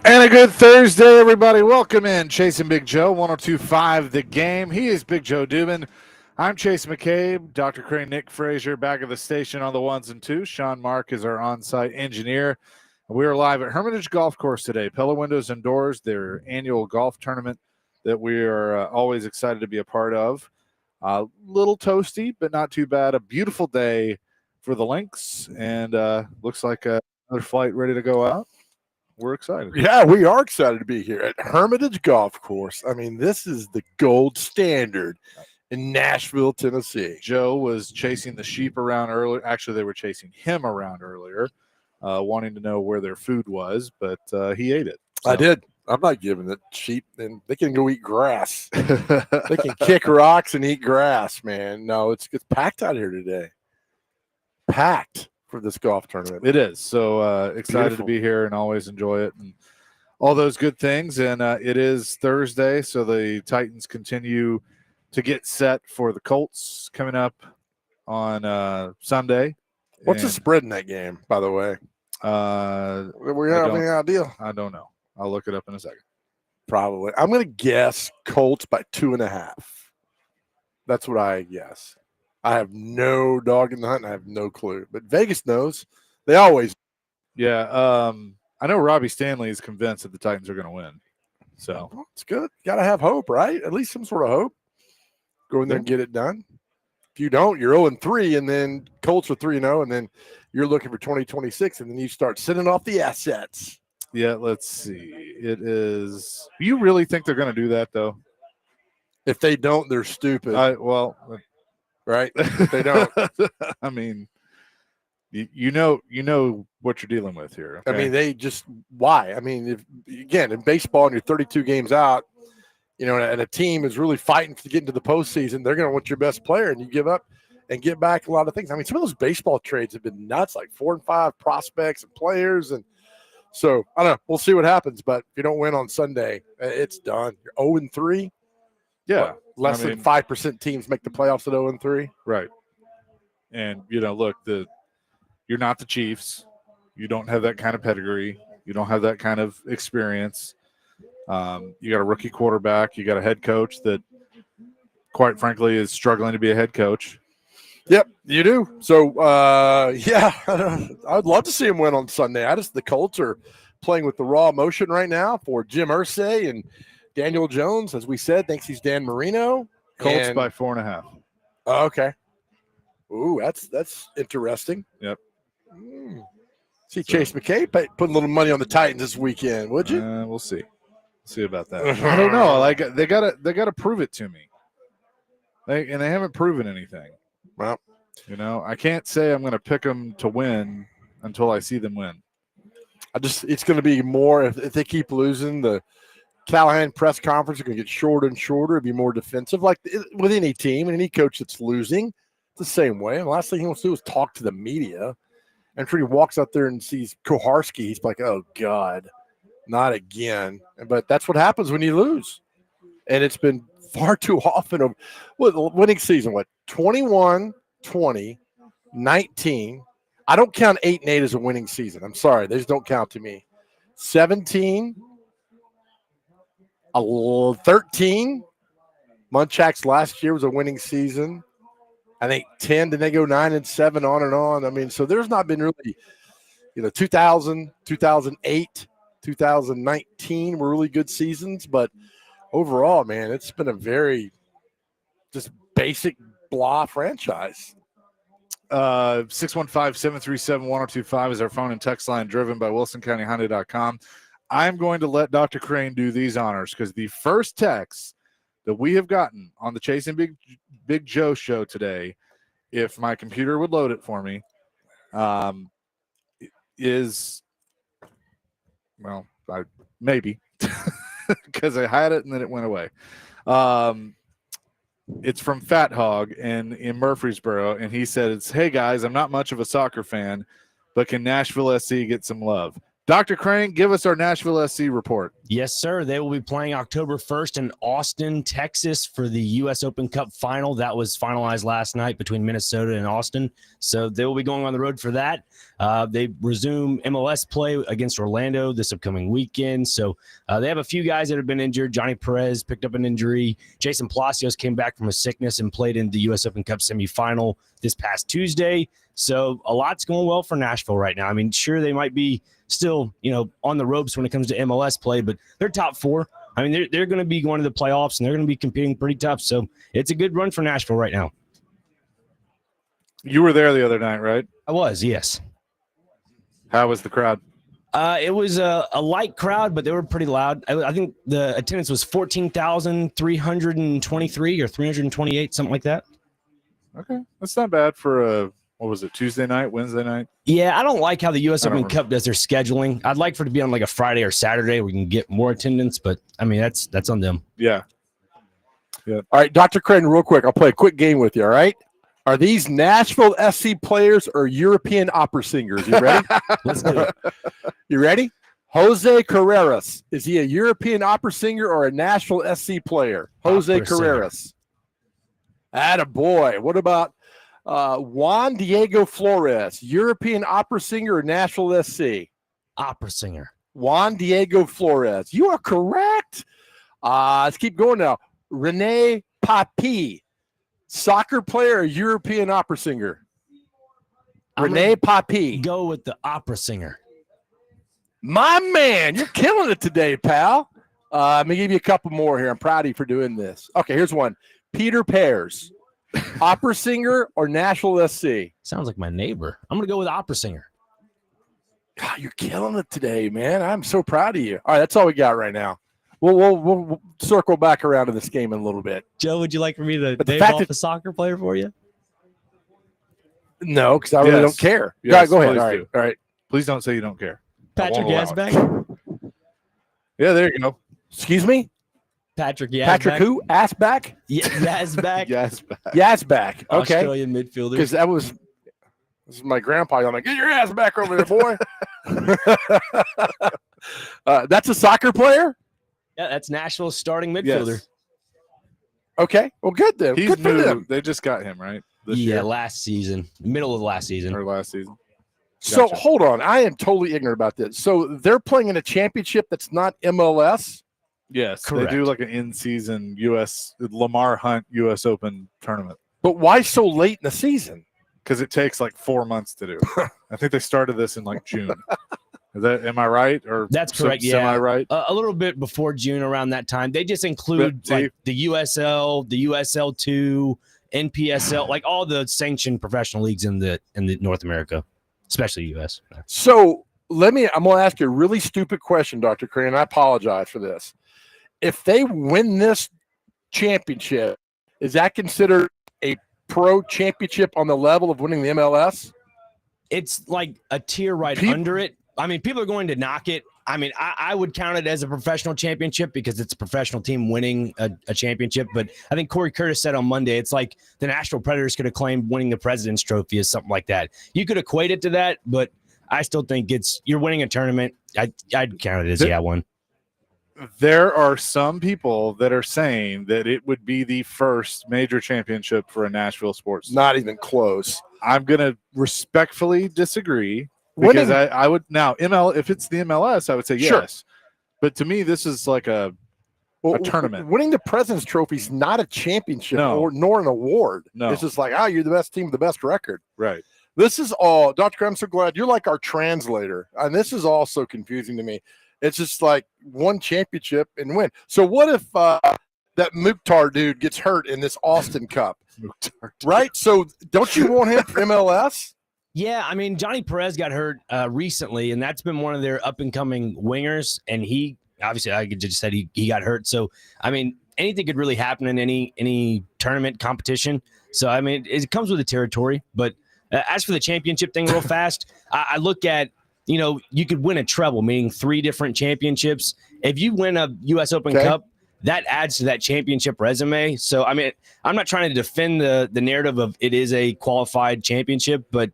And a good Thursday, everybody. Welcome in. Chasing Big Joe, 102.5 The Game. He is Big Joe Dubin. I'm Chase McCabe. Dr. Crane, Nick Frazier, back at the station on the ones and twos. Sean Mark is our on-site engineer. We are live at Hermitage Golf Course today. Pella Windows and Doors, their annual golf tournament that we are always excited to be a part of. A little toasty, but not too bad. A beautiful day for the links, and looks like another flight ready to go out. We're excited. Yeah, we are excited to be here at Hermitage Golf Course. I mean, this is the gold standard in Nashville, Tennessee. Joe was chasing the sheep around earlier. Actually, they were chasing him around earlier, wanting to know where their food was, but he ate it. So. I did. I'm not giving it sheep, and they can go eat grass. They can kick rocks and eat grass, man. No, it's packed out here today. Packed for this golf tournament. It is. So excited to be here and always enjoy it and all those good things. And it is Thursday, so the Titans continue to get set for the Colts coming up on Sunday. What's the spread in that game, by the way? We have any idea? I don't know. I'll look it up in a second. Probably. I'm going to guess Colts by 2.5. That's what I guess. I have no dog in the hunt. I have no clue. But Vegas knows. They always. Yeah. I know Robbie Stanley is convinced that the Titans are going to win. So it's good. Got to have hope, right? At least some sort of hope. Go in there and get it done. If you don't, you're 0-3, and then Colts are 3-0, and then you're looking for 2026, and then you start sending off the assets. Yeah, let's see. It is. You really think they're going to do that, though? If they don't, they're stupid. Right? If they don't. I mean, you know what you're dealing with here. Okay? I mean, they just why? I mean, again, in baseball, and you're 32 games out, and a team is really fighting to get into the postseason, they're going to want your best player, and you give up and get back a lot of things. I mean, some of those baseball trades have been nuts, like 4 and 5 prospects and players, and so I don't know. We'll see what happens, but if you don't win on Sunday, it's done. You're 0-3. Yeah. Less than 5% teams make the playoffs at 0-3. Right. And, look, you're not the Chiefs. You don't have that kind of pedigree. You don't have that kind of experience. You got a rookie quarterback. You got a head coach that, quite frankly, is struggling to be a head coach. Yep, you do. So, yeah, I'd love to see him win on Sunday. The Colts are playing with the raw emotion right now for Jim Irsay and Daniel Jones, as we said, thinks he's Dan Marino. Colts by 4.5. Oh, okay. Ooh, that's interesting. Yep. See Chase McCabe putting a little money on the Titans this weekend, would you? We'll see. See about that. I don't know. Like they gotta prove it to me. They haven't proven anything. Well, I can't say I'm going to pick them to win until I see them win. It's going to be more if they keep losing. The Callahan press conference is going to get shorter and shorter. It'll be more defensive, like with any team and any coach that's losing. It's the same way. And the last thing he wants to do is talk to the media. And after he walks out there and sees Koharski, he's like, "Oh God, not again." But that's what happens when you lose. And it's been far too often of winning season. 21, 20, 19. I don't count 8-8 as a winning season. I'm sorry. They just don't count to me. 17, 13. Munchak's last year was a winning season. I think 10, then they go 9-7 on and on. I mean, so there's not been really, 2000, 2008, 2019 were really good seasons. But overall, man, it's been a very just basic blah franchise. 615-737-1025 is our phone and text line, driven by WilsonCountyHonda.com. I'm going to let Dr. Crane do these honors because the first text that we have gotten on the Chasing Big Joe show today, if my computer would load it for me, is, well, maybe because I had it and then it went away. It's from Fat Hog in Murfreesboro, and he says, "Hey guys, I'm not much of a soccer fan, but can Nashville SC get some love?" Dr. Crane, give us our Nashville SC report. Yes, sir. They will be playing October 1st in Austin, Texas for the U.S. Open Cup final. That was finalized last night between Minnesota and Austin. So they will be going on the road for that. They resume MLS play against Orlando this upcoming weekend. So they have a few guys that have been injured. Johnny Perez picked up an injury. Jason Palacios came back from a sickness and played in the U.S. Open Cup semifinal this past Tuesday. So a lot's going well for Nashville right now. I mean, sure, they might be still, on the ropes when it comes to MLS play, but they're top four. I mean, they're going to be going to the playoffs and they're going to be competing pretty tough. So it's a good run for Nashville right now. You were there the other night, right? I was, yes. How was the crowd? It was a light crowd, but they were pretty loud. I think the attendance was 14,323 or 328, something like that. Okay. That's not bad for what was it, Tuesday night, Wednesday night? Yeah, I don't like how the U.S. Open Cup does their scheduling. I'd like for it to be on like a Friday or Saturday where we can get more attendance, but I mean, that's on them. Yeah. All right, Dr. Crane, real quick. I'll play a quick game with you, all right? Are these Nashville SC players or European opera singers? You ready? Let's do it. You ready? Jose Carreras. Is he a European opera singer or a Nashville SC player? Jose Opera singer. Carreras. Attaboy. What about Juan Diego Flores, European opera singer or Nashville SC? Opera singer. Juan Diego Flores. You are correct. Let's keep going now. Rene Papi, soccer player or European opera singer? Rene Papi. Go with the opera singer. My man, you're killing it today, pal. Let me give you a couple more here. I'm proud of you for doing this. Okay, here's one. Peter Pears, opera singer or Nashville SC? Sounds like my neighbor. I'm going to go with opera singer. God, you're killing it today, man. I'm so proud of you. All right, that's all we got right now. We'll circle back around to this game in a little bit. Joe, would you like for me to But the name fact off that- a soccer player for you? No, because I really Yes. don't care. Yes, Go ahead. please All right. do. All right. Please don't say you don't care. I Patrick won't allow it. Yazbek? Yeah, there you go. Excuse me? Patrick Yazbek? Patrick who? Assback? Yazbek? Yes. Yazback. Okay. Australian midfielder. Because this is my grandpa. I'm like, get your ass back over there, boy. That's a soccer player? Yeah, that's Nashville's starting midfielder. Yes. Okay. Well, good then. He's Good for new. them. They just got him, right? This Yeah, year last season. Middle of last season. or last season. So Gotcha. hold on. I am totally ignorant about this. So they're playing in a championship that's not MLS? Yes. Correct. They do like an in-season Lamar Hunt U.S. Open tournament But why so late in the season? because it takes like 4 months to do. I think they started this in like June. Am I right? Or That's correct, yeah. Am I right? A little bit before June, around that time. They just include But, see- like the USL, the USL2, NPSL, like all the sanctioned professional leagues in the North America, especially US. So I'm going to ask you a really stupid question, Dr. Crane. I apologize for this. If they win this championship, is that considered a pro championship on the level of winning the MLS? It's like a tier right under it. I mean, people are going to knock it. I mean, I would count it as a professional championship because it's a professional team winning a championship. But I think Corey Curtis said on Monday, it's like the Nashville Predators could have claimed winning the President's Trophy as something like that. You could equate it to that, but I still think you're winning a tournament. I'd count it as one. There are some people that are saying that it would be the first major championship for a Nashville sports team. Not even close. I'm going to respectfully disagree because I would now if it's the MLS, I would say Sure. yes. But to me, this is like a tournament. Winning the President's Trophy is not a championship No. nor an award. No. It's just like, you're the best team with the best record. Right. This is all, Dr. I'm so glad you're like our translator. And this is all so confusing to me. It's just like one championship and win. So what if that Mukhtar dude gets hurt in this Austin Cup? Right? So don't you want him for MLS? Yeah, I mean, Johnny Perez got hurt recently, and that's been one of their up-and-coming wingers, and he obviously, I just said he got hurt. So, I mean, anything could really happen in any tournament competition. So, I mean, it comes with the territory. But as for the championship thing real fast, I look at, you could win a treble, meaning 3 different championships. If you win a U.S. Open Cup, that adds to that championship resume. So, I mean, I'm not trying to defend the narrative of it is a qualified championship, but,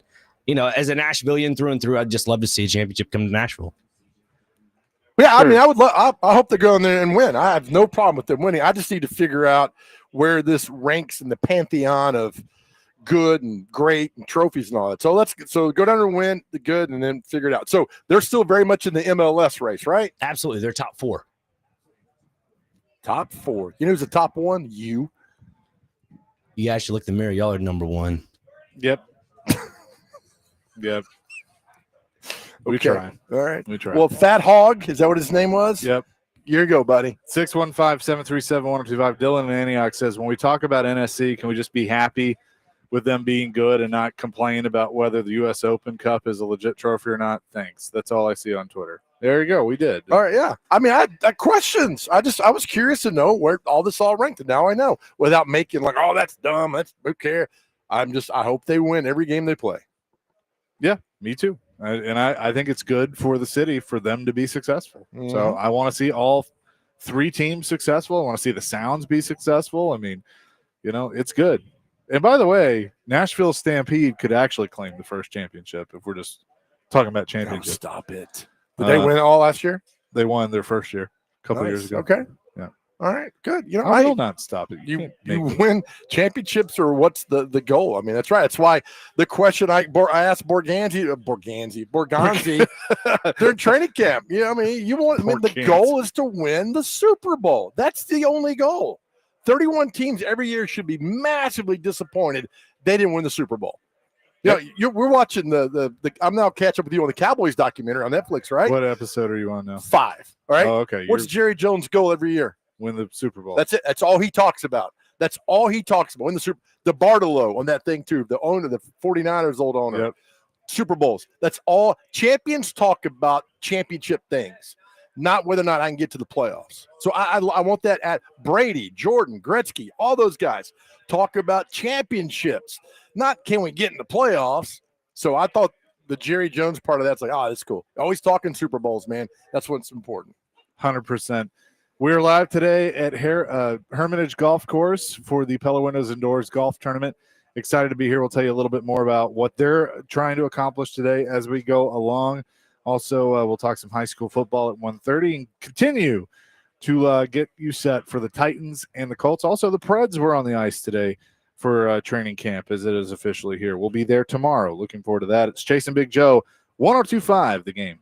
as a Nashvilleian through and through, I'd just love to see a championship come to Nashville. Yeah, I Sure. mean, I hope they go in there and win. I have no problem with them winning. I just need to figure out where this ranks in the pantheon of good and great and trophies and all that. So go down and win the good and then figure it out. So they're still very much in the MLS race, right? Absolutely. They're top 4. Top 4. You know who's the top 1? You. You guys should look in the mirror. Y'all are number 1. Yep. Yep. We Okay. try. All right. We try. Well, Fat Hog, is that what his name was? Yep. Here you go, buddy. 615-737-1025. Dylan in Antioch says, when we talk about NSC, can we just be happy with them being good and not complain about whether the U.S. Open Cup is a legit trophy or not? Thanks. That's all I see on Twitter. There you go. We did. All right, yeah. I mean, I had questions. I was curious to know where all this all ranked, and now I know without making like, oh, that's dumb. That's who cares. I hope they win every game they play. Yeah, me too. I think it's good for the city for them to be successful. Mhm. So I want to see all 3 teams successful. I want to see the Sounds be successful. I mean, it's good. And by the way, Nashville Stampede could actually claim the first championship if we're just talking about Oh, championship. stop it. Did they win it all last year? They won their first year a couple years ago. Okay. Yeah. All right. Good. I will not stop it. You can't make me. win championships, or what's the goal? I mean, that's right. That's why the question I asked Borganzi, they're in training camp. I mean, the goal is to win the Super Bowl. That's the only goal. 31 teams every year should be massively disappointed they didn't win the Super Bowl. Yep. We're watching the I'm now catch up with you on the Cowboys documentary on Netflix, right? What episode are you on now? 5. All right. Oh, okay. What's Jerry Jones' goal every year? Win the Super Bowl. That's it. That's all he talks about. That's all he talks about. Win the Bartolo on that thing too. The owner, the 49ers old owner. Yep. Super Bowls. That's all. Champions talk about championship things, not whether or not I can get to the playoffs. So I want that at Brady, Jordan, Gretzky, all those guys talk about championships, not can we get in the playoffs. So I thought the Jerry Jones part of that's like, that's cool. Always talking Super Bowls, man. That's what's important. 100%. We're live today at Hermitage Golf Course for the Pella Windows Indoors Golf Tournament. Excited to be here. We'll tell you a little bit more about what they're trying to accomplish today as we go along. Also, we'll talk some high school football at 1:30 and continue to get you set for the Titans and the Colts. Also, the Preds were on the ice today for training camp as it is officially here. We'll be there tomorrow. Looking forward to that. It's Chase and Big Joe, 102.5 The Game.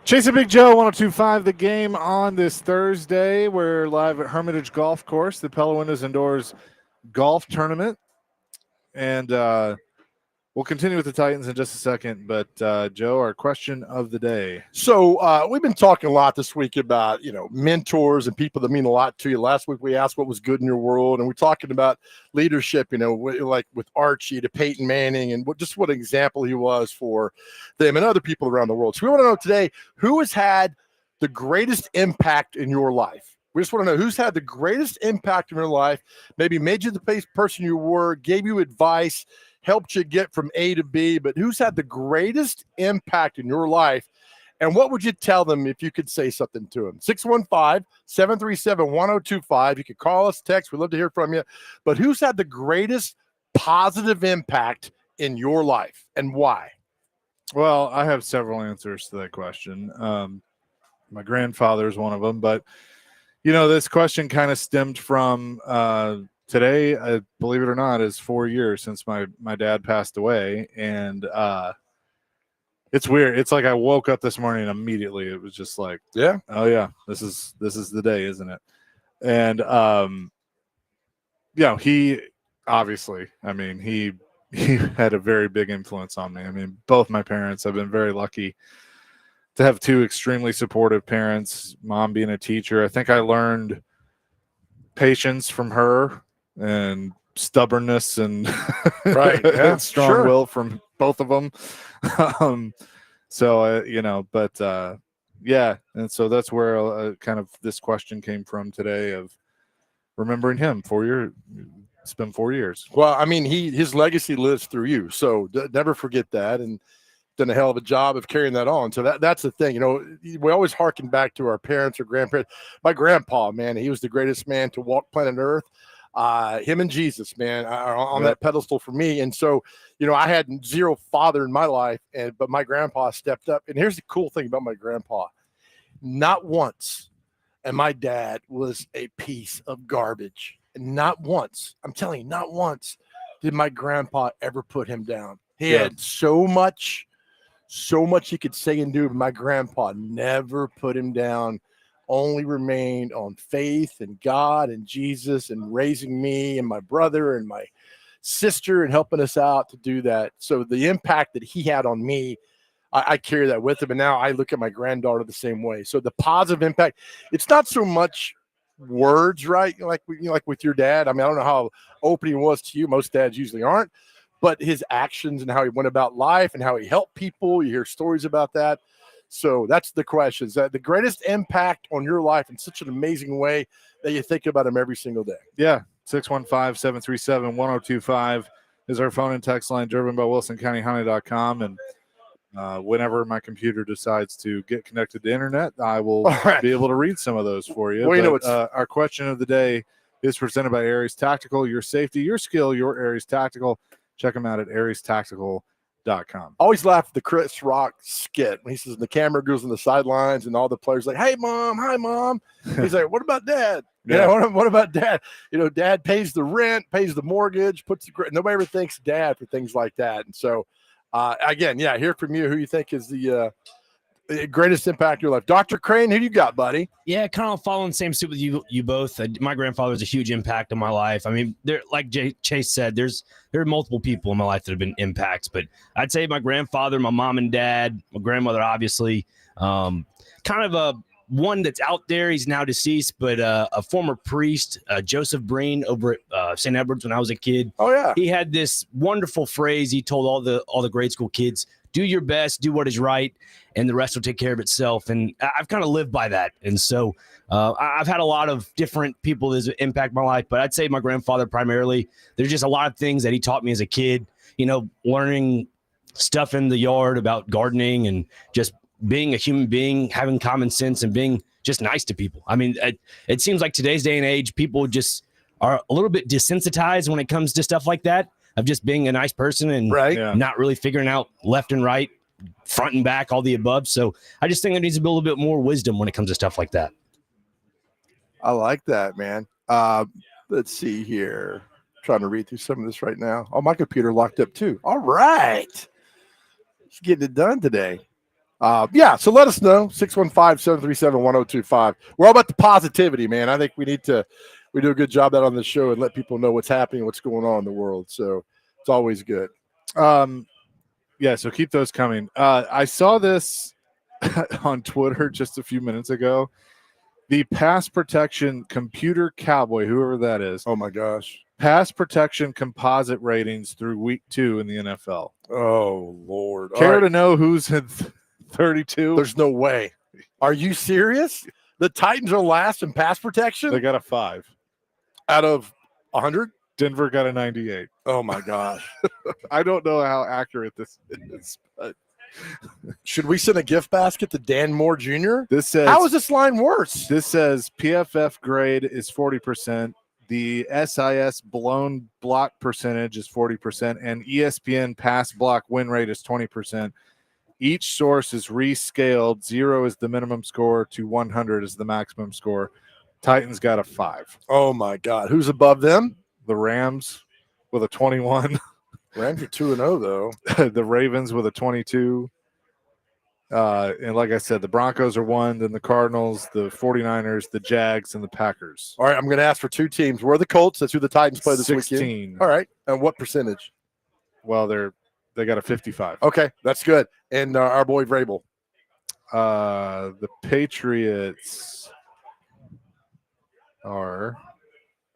Chasing Big Joe, 102.5 The Game on this Thursday. We're live at Hermitage Golf Course, the Pella Windows Indoors Golf Tournament. And we'll continue with the Titans in just a second. But, Joe, our question of the day. So we've been talking a lot this week about, mentors and people that mean a lot to you. Last week we asked what was good in your world, and we're talking about leadership, like with Archie to Peyton Manning and what an example he was for them and other people around the world. So we want to know today, who has had the greatest impact in your life? We just want to know who's had the greatest impact in your life, maybe made you the person you were, gave you advice, helped you get from A to B, but who's had the greatest impact in your life? And what would you tell them if you could say something to them? 615-737-1025. You can call us, text. We'd love to hear from you. But who's had the greatest positive impact in your life and why? Well, I have several answers to that question. My grandfather is one of them, but, this question kind of stemmed from today, believe it or not, is 4 years since my dad passed away. And it's weird. It's like I woke up this morning and immediately it was just like, yeah, oh yeah, this is the day, isn't it? And he obviously, he had a very big influence on me. Both my parents, I've been very lucky to have two extremely supportive parents, mom being a teacher. I think I learned patience from her and stubbornness and right, yeah, strong will from both of them. And so that's where kind of this question came from today of remembering him. 4 years. It's been 4 years. Well, his legacy lives through you, so never forget that, and done a hell of a job of carrying that on. So that's the thing. We always harken back to our parents or grandparents. My grandpa, man, he was the greatest man to walk planet Earth. Him and Jesus, man, are on that pedestal for me. And so, I had zero father in my life, but my grandpa stepped up. And here's the cool thing about my grandpa. Not once, and my dad was a piece of garbage. And not once, I'm telling you, not once did my grandpa ever put him down. He had so much he could say and do, but my grandpa never put him down, only remained on faith and God and Jesus and raising me and my brother and my sister and helping us out to do that. So the impact that he had on me, I carry that with him. And now I look at my granddaughter the same way. So the positive impact, it's not so much words, right? Like with your dad. I don't know how open he was to you. Most dads usually aren't. But his actions and how he went about life and how he helped people, you hear stories about that. So that's the question. Is that the greatest impact on your life in such an amazing way that you think about him every single day? Yeah. 615-737-1025 is our phone and text line, driven by WilsonCountyHoney.com. And whenever my computer decides to get connected to internet, I will be able to read some of those for you. Well, our question of the day is presented by Aries Tactical. Your safety, your skill, your Aries Tactical. Check them out at ariestactical.com. Always laugh at the Chris Rock skit when he says the camera goes on the sidelines and all the players like, hey, mom, hi, mom. He's like, what about dad? What about dad? Dad pays the rent, pays the mortgage, nobody ever thanks dad for things like that. And so, again, hear from you who you think is the greatest impact in your life. Dr. Crane, who you got, buddy? Yeah, kind of following the same suit with you both. My grandfather was a huge impact on my life. There, like Chase said, there are multiple people in my life that have been impacts, but I'd say my grandfather, my mom and dad, my grandmother, obviously, kind of a one that's out there. He's now deceased, but a former priest, Joseph Breen, over at St. Edward's when I was a kid. Oh yeah, he had this wonderful phrase he told all the grade school kids: do your best, do what is right, and the rest will take care of itself. And I've kind of lived by that. And so I've had a lot of different people that impact my life, but I'd say my grandfather primarily. There's just a lot of things that he taught me as a kid, learning stuff in the yard about gardening and just being a human being, having common sense and being just nice to people. It seems like today's day and age, people just are a little bit desensitized when it comes to stuff like that, of just being a nice person and not really figuring out left and right, front and back, all the above. So I just think there needs to be a little bit more wisdom when it comes to stuff like that. I like that, man. Let's see here. Trying to read through some of this right now. Oh, my computer locked up too. All right. Just getting it done today. Yeah, so let us know, 615-737-1025. We're all about the positivity, man. I think we do a good job of that on the show and let people know what's happening, what's going on in the world. So it's always good. Yeah, so keep those coming. I saw this on Twitter just a few minutes ago. The pass protection computer cowboy, whoever that is, Oh, my gosh. pass protection composite ratings through week 2 in the NFL. Oh, Lord. All Care right. to know who's in 32? There's no way. Are you serious? The Titans are last in pass protection They got a 5. out of 100? Denver got a 98. Oh, my gosh. I don't know how accurate this is, but Should we send a gift basket to Dan Moore Jr.? this says How is this line worse? This says PFF grade is 40%. The SIS blown block percentage is 40%, and ESPN pass block win rate is 20%. Each source is rescaled. 0 is the minimum score to 100 is the maximum score. Titans got a 5. Oh, my God. Who's above them? The Rams with a 21. Rams are 2-0, though. The Ravens with a 22. And like I said, the Broncos are 1, then the Cardinals, the 49ers, the Jags, and the Packers. All right, I'm going to ask for 2 teams. Where are the Colts? That's who the Titans play this 16. weekend. All right. And what percentage? Well, they got a 55. Okay, that's good. And our boy Vrabel. The Patriots are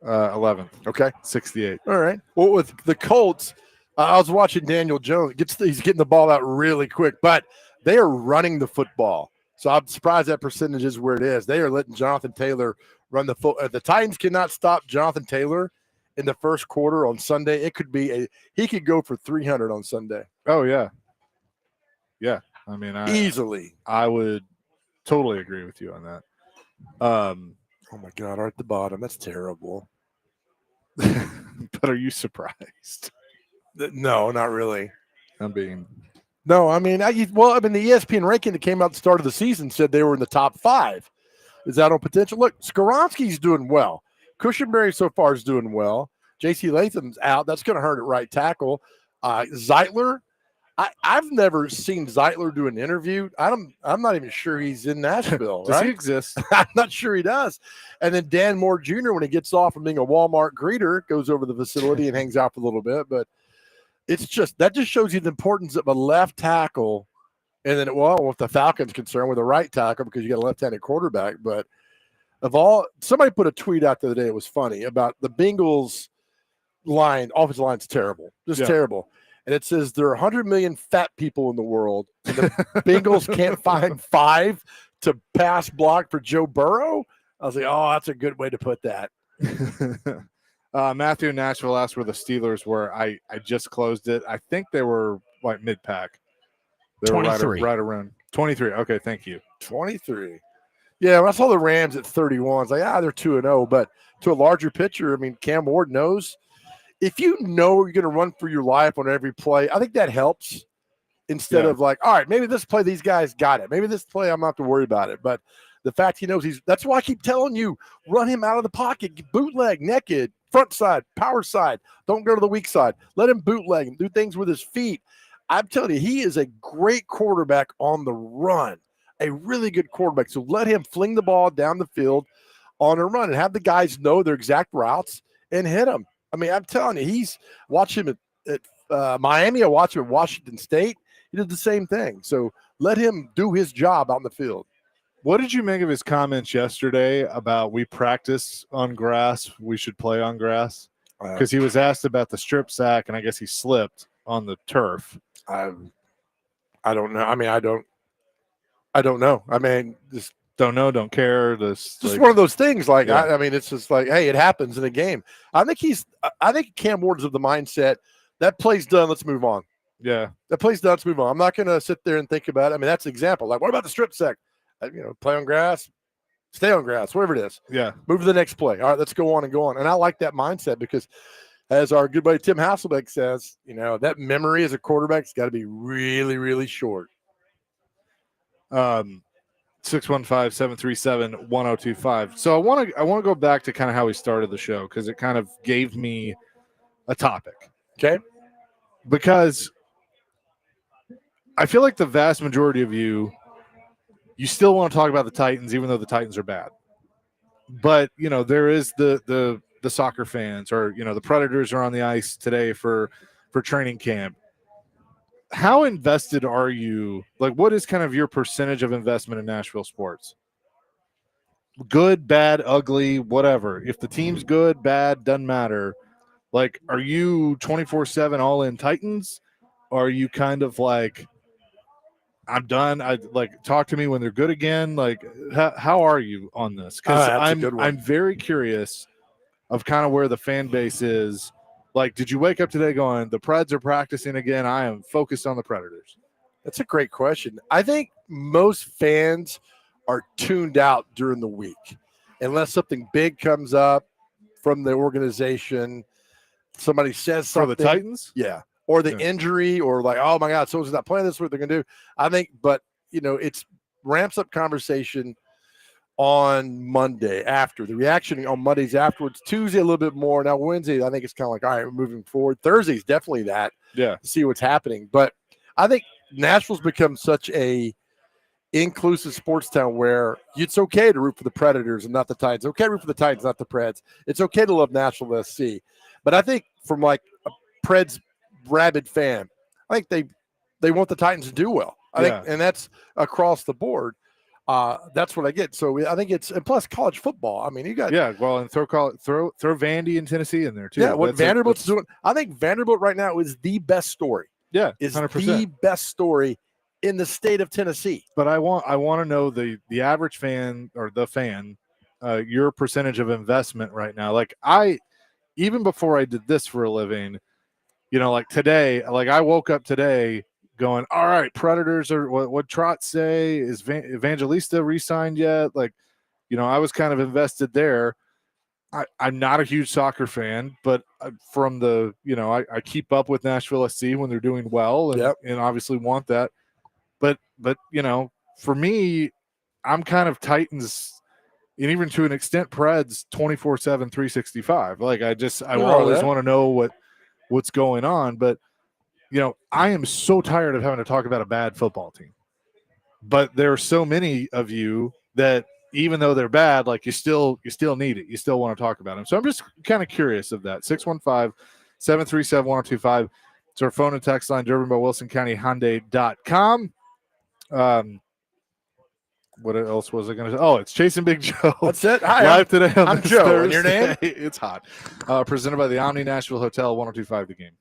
11th. Okay. 68. All right. Well, with the Colts, I was watching Daniel Jones. He's getting the ball out really quick, but they are running the football. So I'm surprised that percentage is where it is. They are letting Jonathan Taylor run the foot. The Titans cannot stop Jonathan Taylor in the first quarter on Sunday. It could be he could go for 300 on Sunday. Oh, yeah. Yeah. I mean, easily. I would totally agree with you on that. Oh, my God. Right at the bottom. That's terrible. But are you surprised? No, not really. I'm being. No, I mean, the ESPN ranking that came out at the start of the season said they were in the top 5. Is that on potential? Look, Skoronski's doing well. Cushenberry so far is doing well. J.C. Latham's out. That's going to hurt at right tackle. Zeitler, I've never seen Zeitler do an interview. I'm not even sure he's in Nashville. Does right? he exist? I'm not sure he does. And then Dan Moore Jr., when he gets off from being a Walmart greeter, goes over to the facility and hangs out for a little bit. But that just shows you the importance of a left tackle. And then, with the Falcons concerned, with a right tackle, because you got a left-handed quarterback. But somebody put a tweet out the other day. It was funny about the Bengals line. Offensive line's terrible, just terrible. And it says there are 100 million fat people in the world. And the Bengals can't find 5 to pass block for Joe Burrow. I was like, oh, that's a good way to put that. Matthew in Nashville asked where the Steelers were. I just closed it. I think they were like mid-pack. They were 23. right around 23. Okay, thank you. 23. Yeah, when I saw the Rams at 31, I was like, they're 2-0. But to a larger picture, I mean, Cam Ward knows. If you know you're going to run for your life on every play, I think that helps instead of like, all right, maybe this play, these guys got it. Maybe this play, I'm not to worry about it. But the fact he knows that's why I keep telling you, run him out of the pocket, bootleg, naked, front side, power side. Don't go to the weak side. Let him bootleg and do things with his feet. I'm telling you, he is a great quarterback on the run, a really good quarterback. So let him fling the ball down the field on a run and have the guys know their exact routes and hit them. I mean, I'm telling you, watch him at Miami. I watched him at Washington State. He did the same thing. So let him do his job out in the field. What did you make of his comments yesterday about we practice on grass, we should play on grass? Because he was asked about the strip sack, and I guess he slipped on the turf. I don't know. I mean, I don't know. I mean, just don't know, don't care. Just one of those things. Like, yeah. I mean, it's just like, hey, it happens in a game. I think Cam Ward's of the mindset that play's done. Let's move on. Yeah, that play's done. Let's move on. I'm not going to sit there and think about it. I mean, that's an example. Like, what about the strip sack? Play on grass, stay on grass, whatever it is. Yeah, move to the next play. All right, let's go on and go on. And I like that mindset because, as our good buddy Tim Hasselbeck says, that memory as a quarterback's got to be really, really short. 615-737-1025. So I want to go back to kind of how we started the show because it kind of gave me a topic. Okay. Because I feel like the vast majority of you still want to talk about the Titans, even though the Titans are bad. But there is the soccer fans, or the Predators are on the ice today for training camp. How invested are you? Like, what is kind of your percentage of investment in Nashville sports? Good, bad, ugly, whatever. If the team's good, bad, doesn't matter. Like, are you 24/7 all in Titans? Or are you kind of like, I'm done. I like, talk to me when they're good again. Like, how are you on this? Because That's a good one. I'm very curious of kind of where the fan base is. Like, did you wake up today going, the Preds are practicing again? I am focused on the Predators. That's a great question. I think most fans are tuned out during the week unless something big comes up from the organization. Somebody says something. For the Titans? Yeah. Or the injury, or like, oh my God, someone's not playing this, what they're going to do. I think, but, it's ramps up conversation on Monday after. The reaction on Mondays afterwards. Tuesday, a little bit more. Now, Wednesday, I think it's kind of like, all right, we're moving forward. Thursday's definitely that. Yeah. To see what's happening. But I think Nashville's become such a inclusive sports town where it's okay to root for the Predators and not the Titans. It's okay to root for the Titans, not the Preds. It's okay to love Nashville SC. But I think from like a Preds rabid fan, I think they want the Titans to do well. I think, and that's across the board. That's what I get. So I think and plus college football. I mean, you got well, and throw Vandy in Tennessee in there too. Yeah, what Vanderbilt's doing. I think Vanderbilt right now is the best story. Yeah, is 100%. the best story in the state of Tennessee. But I want to know the average fan, or the fan, your percentage of investment right now. Like, even before I did this for a living, like today, like I woke up today going, all right, Predators are what Trot say, is Evangelista re-signed yet? Like, I was kind of invested there. I'm not a huge soccer fan, but from the, I keep up with Nashville SC when they're doing well, and obviously want that. But for me, I'm kind of Titans, and even to an extent Preds 24/7, 365. Like, I always want to know what's going on. But I am so tired of having to talk about a bad football team. But there are so many of you that, even though they're bad, like, you still need it. You still want to talk about them. So I'm just kind of curious of that. 615-737-1025. It's our phone and text line, driven by WilsonCountyHyundai.com. What else was I going to say? Oh, it's Chasing Big Joe. That's it. Hi, live today on I'm Joe. Thursday. And your name? It's hot. Presented by the Omni Nashville Hotel, 1025 The Game.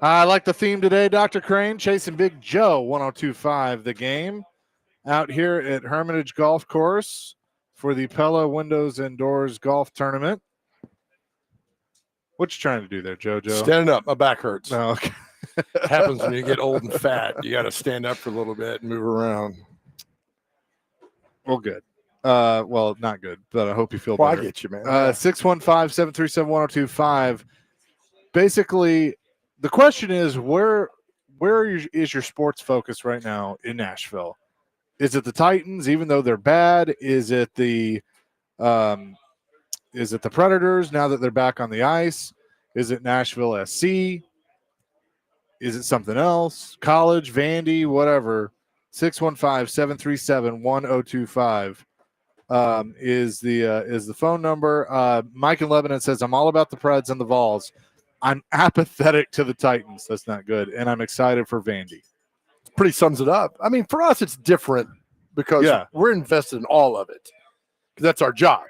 I like the theme today, Dr. Crane, chasing Big Joe, 102.5 The Game, out here at Hermitage Golf Course for the Pella Windows and Doors Golf Tournament. What you trying to do there, JoJo? Standing up. My back hurts. No, okay. Happens when you get old and fat. You got to stand up for a little bit and move around. Well, good. Well, not good, but I hope you feel Well, better. I get you, man. 615-737-1025. Basically, the question is where is your sports focus right now in Nashville? Is it the Titans, even though they're bad? Is it the Predators now that they're back on the ice? Is it Nashville SC? Is it something else? College, Vandy, whatever. 615-737-1025 is the phone number. Mike in Lebanon says, I'm all about the Preds and the Vols. I'm apathetic to the Titans. That's not good. And I'm excited for Vandy. Pretty sums it up. I mean, for us, it's different because we're invested in all of it. Because that's our job.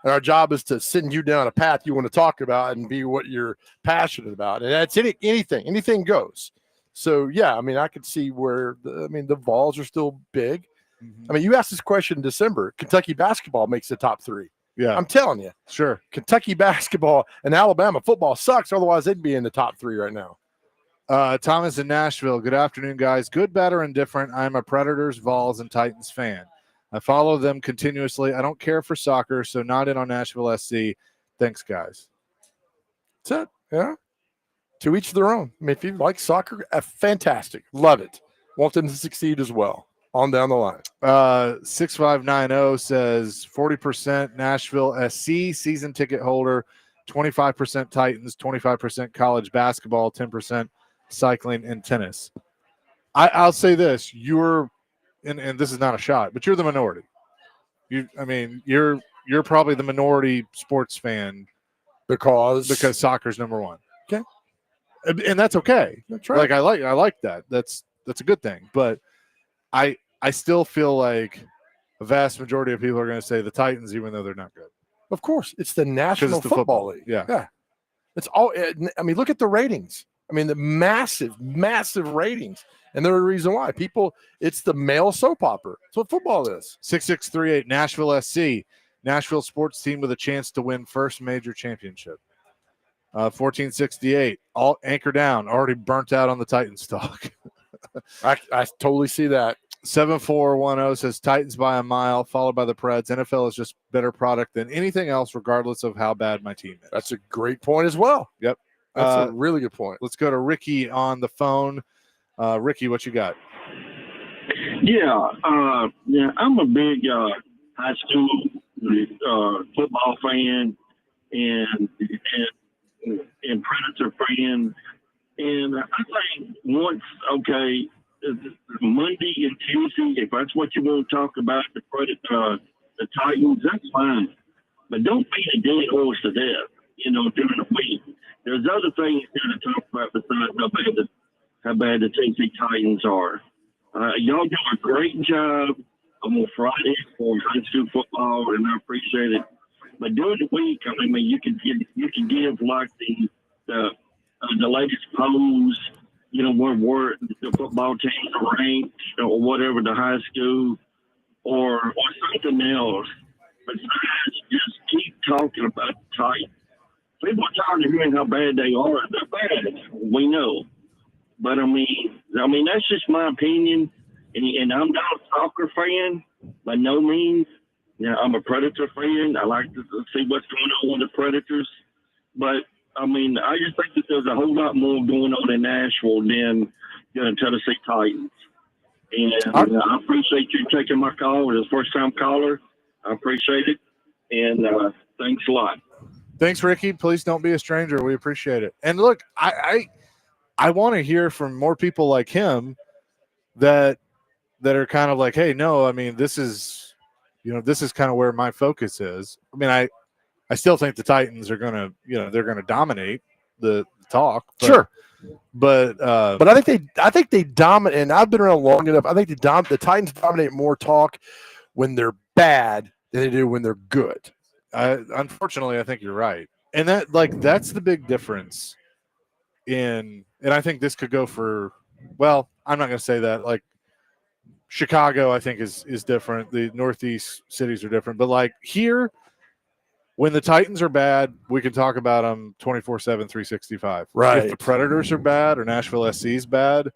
And our job is to send you down a path you want to talk about and be what you're passionate about. And that's anything goes. So, yeah, I mean, I could see where, the Vols are still big. Mm-hmm. I mean, you asked this question in December. Kentucky basketball makes the top 3. Yeah. I'm telling you. Sure. Kentucky basketball and Alabama football sucks. Otherwise, they'd be in the top 3 right now. Thomas in Nashville. Good afternoon, guys. Good, bad, or indifferent. I'm a Predators, Vols, and Titans fan. I follow them continuously. I don't care for soccer, so not in on Nashville SC. Thanks, guys. That's it. Yeah. To each their own. I mean, if you like soccer, fantastic. Love it. Want them to succeed as well. On down the line. 6590 says 40% Nashville SC season ticket holder, 25% Titans, 25% college basketball, 10% cycling and tennis. I'll say this: you're, and this is not a shot, but you're the minority. You're probably the minority sports fan because soccer's number one. Okay, and that's okay. That's right. Like I like that. That's a good thing. But I still feel like a vast majority of people are going to say the Titans, even though they're not good. Of course, it's the National Football League. Yeah. It's all. I mean, look at the ratings. I mean, the massive ratings, and there's a reason why. It's the male soap opera. That's what football is. 6638 Nashville SC, Nashville sports team with a chance to win first major championship. 1468, all anchor down, already burnt out on the Titans talk. I totally see that. 7410 says Titans by a mile, followed by the Preds. NFL is just better product than anything else, regardless of how bad my team is. That's a great point as well. Yep. That's a really good point. Let's go to Ricky on the phone. Ricky, what you got? Yeah, I'm a big high school football fan and Predator fan. And I think Monday and Tuesday, if that's what you want to talk about, the Titans, that's fine. But don't beat a dead horse to death, during the week. There's other things to talk about besides how bad the Tennessee Titans are. Y'all do a great job on Friday for high school football, and I appreciate it. But during the week, you can give like the latest polls, where the football teams are ranked or whatever, the high school or something else. Besides, just keep talking about the Titans. People are tired of hearing how bad they are. They're bad. We know. But that's just my opinion. And I'm not a soccer fan by no means. I'm a Predator fan. I like to see what's going on with the Predators. But I just think that there's a whole lot more going on in Nashville than Tennessee Titans. And I appreciate you taking my call. As a first-time caller, I appreciate it. And thanks a lot. Thanks, Ricky. Please don't be a stranger. We appreciate it. And look, I want to hear from more people like him that are kind of like, hey, no, this is kind of where my focus is. I still think the Titans are going to, they're going to dominate the talk. But, sure. But I think they dominate, and I've been around long enough. I think the Titans dominate more talk when they're bad than they do when they're good. Unfortunately, I think you're right. And that's the big difference and I think this could go for, well, I'm not going to say that. Like Chicago, I think is different. The Northeast cities are different, but like here, when the Titans are bad, we can talk about them 24/7, 365. Right. If the Predators are bad or Nashville SC is bad,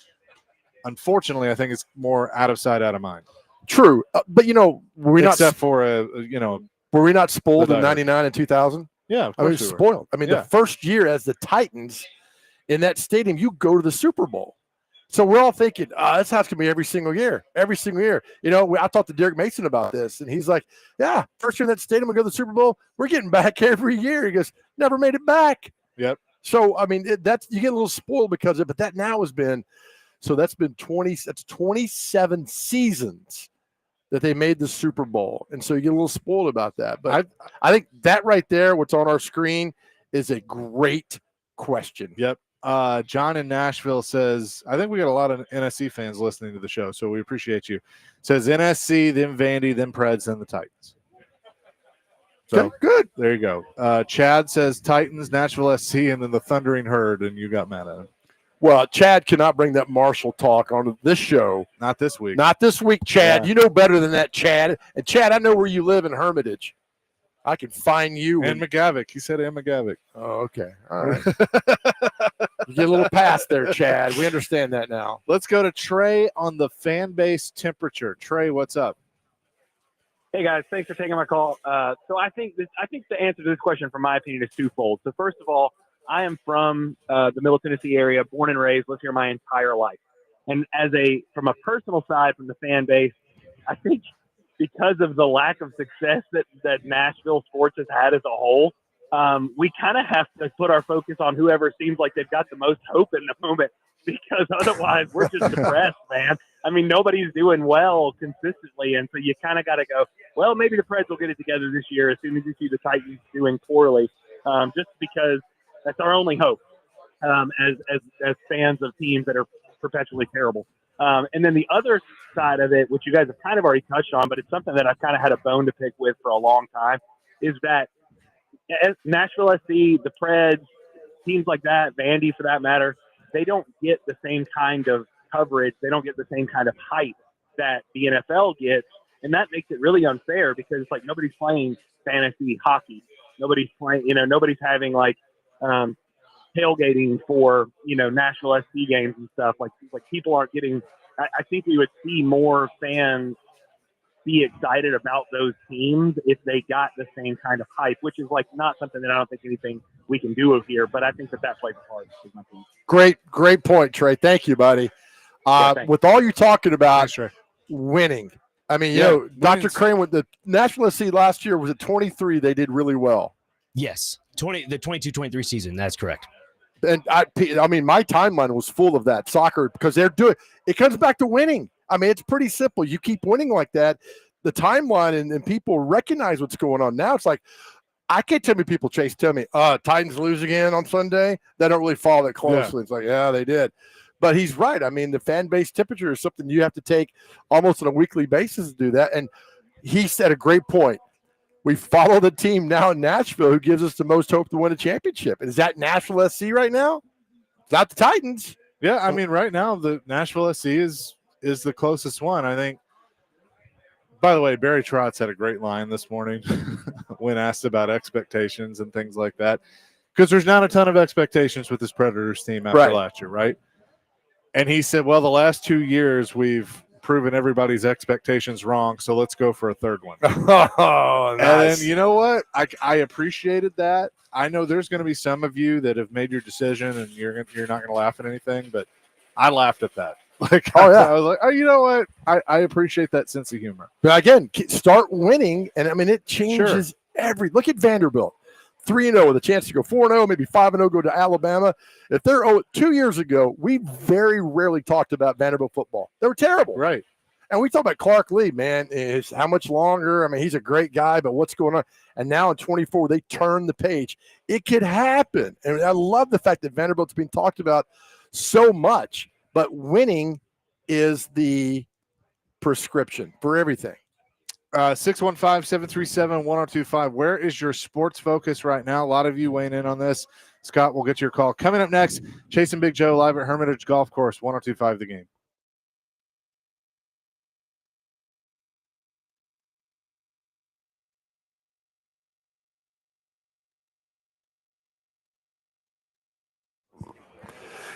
unfortunately, I think it's more out of sight, out of mind. True, but were we Except not for were we not spoiled the in '99 and 2000? yeah, of I mean, course we were. spoiled. I mean, Yeah. the first year as the Titans in that stadium, you go to the Super Bowl. So we're all thinking, that's how it's going to be every single year. Every single year. I talked to Derek Mason about this, and he's like, yeah, first year in that stadium, we go to the Super Bowl, we're getting back every year. He goes, never made it back. Yep. So, I mean, that's you get a little spoiled because of it, but that now has been, so that's been 27 seasons that they made the Super Bowl. And so you get a little spoiled about that. But I think that right there, what's on our screen, is a great question. Yep. John in Nashville says, I think we got a lot of NSC fans listening to the show, so we appreciate you. Says NSC, then Vandy, then Preds, then the Titans. So good. There you go. Chad says Titans, Nashville SC, and then the Thundering Herd, and you got mad at him. Well, Chad cannot bring that Marshall talk on this show. Not this week. Not this week, Chad. Yeah. You know better than that, Chad. And Chad, I know where you live in Hermitage. I can find you. And McGavick. He said and McGavick. Oh, okay. All right. You get a little pass there, Chad. We understand that now. Let's go to Trey on the fan base temperature. Trey, what's up? Hey guys, thanks for taking my call. So I think the answer to this question, from my opinion, is twofold. So first of all, I am from the Middle Tennessee area, born and raised, lived here my entire life. And from a personal side, from the fan base, I think because of the lack of success that Nashville sports has had as a whole, we kind of have to put our focus on whoever seems like they've got the most hope in the moment, because otherwise we're just depressed, man. I mean, nobody's doing well consistently, and so you kind of got to go, well, maybe the Preds will get it together this year as soon as you see the Titans doing poorly, just because that's our only hope as fans of teams that are perpetually terrible. And then the other side of it, which you guys have kind of already touched on, but it's something that I've kind of had a bone to pick with for a long time, is that Nashville SC, the Preds, teams like that, Vandy for that matter, they don't get the same kind of coverage. They don't get the same kind of hype that the NFL gets. And that makes it really unfair, because it's like nobody's playing fantasy hockey. Nobody's playing, nobody's having like tailgating for, Nashville SC games and stuff. Like people aren't getting, I think we would see more fans be excited about those teams if they got the same kind of hype, which is like not something that I don't think anything we can do here, but I think that plays a part. Great point, Trey. Thank you, buddy. With all you're talking about, winning. I mean, Dr. Crane with the National SC last year was at 23. They did really well. Yes. The 22-23 season. That's correct. And I mean, my timeline was full of that soccer, because it comes back to winning. I mean, it's pretty simple. You keep winning like that, the timeline and people recognize what's going on. Now it's like, I can't tell me people tell me, Titans lose again on Sunday. They don't really follow that closely. Yeah. It's like, yeah, they did. But he's right. I mean, the fan base temperature is something you have to take almost on a weekly basis to do that. And he said a great point. We follow the team now in Nashville who gives us the most hope to win a championship. Is that Nashville SC right now? It's not the Titans. Yeah, I mean, right now the Nashville SC is the closest one, I think. By the way, Barry Trotz had a great line this morning when asked about expectations and things like that, because there's not a ton of expectations with this Predators team after last year, right? And he said, well, the last 2 years we've proven everybody's expectations wrong, so let's go for a third one. Oh, nice. And you know what? I appreciated that. I know there's going to be some of you that have made your decision and you're not going to laugh at anything, but I laughed at that. Like, I was like, oh, you know what? I appreciate that sense of humor. But again, start winning, and I mean, it changes look at Vanderbilt. 3-0 with a chance to go 4-0, maybe 5-0, go to Alabama. If they're 2 years ago, we very rarely talked about Vanderbilt football. They were terrible. Right. And we talk about Clark Lee, man, is how much longer? I mean, he's a great guy, but what's going on? And now in 24, they turn the page. It could happen. And I love the fact that Vanderbilt's being talked about so much, but winning is the prescription for everything. 615-737-1025. Where is your sports focus right now? A lot of you weighing in on this. Scott, we'll get your call. Coming up next, Chasing Big Joe live at Hermitage Golf Course, 102.5 The Game.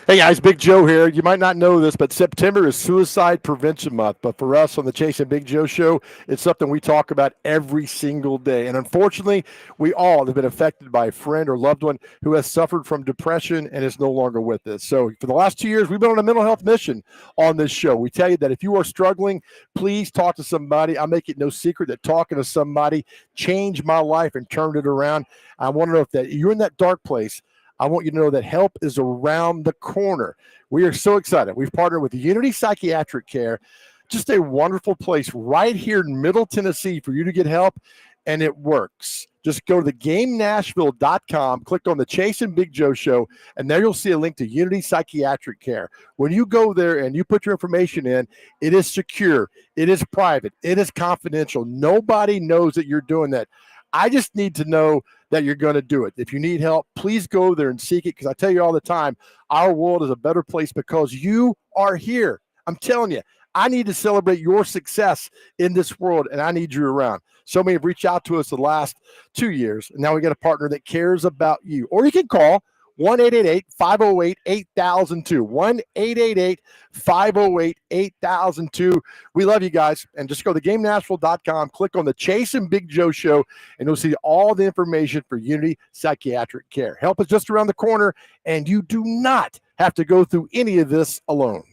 Hey guys, Big Joe here. You might not know this, but September is Suicide Prevention Month. But for us on the Chase and Big Joe show, it's something we talk about every single day. And unfortunately, we all have been affected by a friend or loved one who has suffered from depression and is no longer with us. So for the last 2 years, we've been on a mental health mission on this show. We tell you that if you are struggling, please talk to somebody. I make it no secret that talking to somebody changed my life and turned it around. I want to know if that you're in that dark place. I want you to know that help is around the corner. We are so excited. We've partnered with Unity Psychiatric Care, just a wonderful place right here in Middle Tennessee for you to get help, and it works. Just go to thegamenashville.com, click on the Chase and Big Joe show, and there you'll see a link to Unity Psychiatric Care. When you go there and you put your information in, it is secure, it is private, it is confidential. Nobody knows that you're doing that. I just need to know that you're going to do it. If you need help, please go there and seek it, because I tell you all the time, our world is a better place because you are here. I'm telling you, I need to celebrate your success in this world, and I need you around. So many have reached out to us the last 2 years, and now we got a partner that cares about you. Or you can call 1-888-508-8002, 1-888-508-8002. We love you guys. And just go to GameNashville.com, click on the Chase and Big Joe show, and you'll see all the information for Unity Psychiatric Care. Help is just around the corner, and you do not have to go through any of this alone.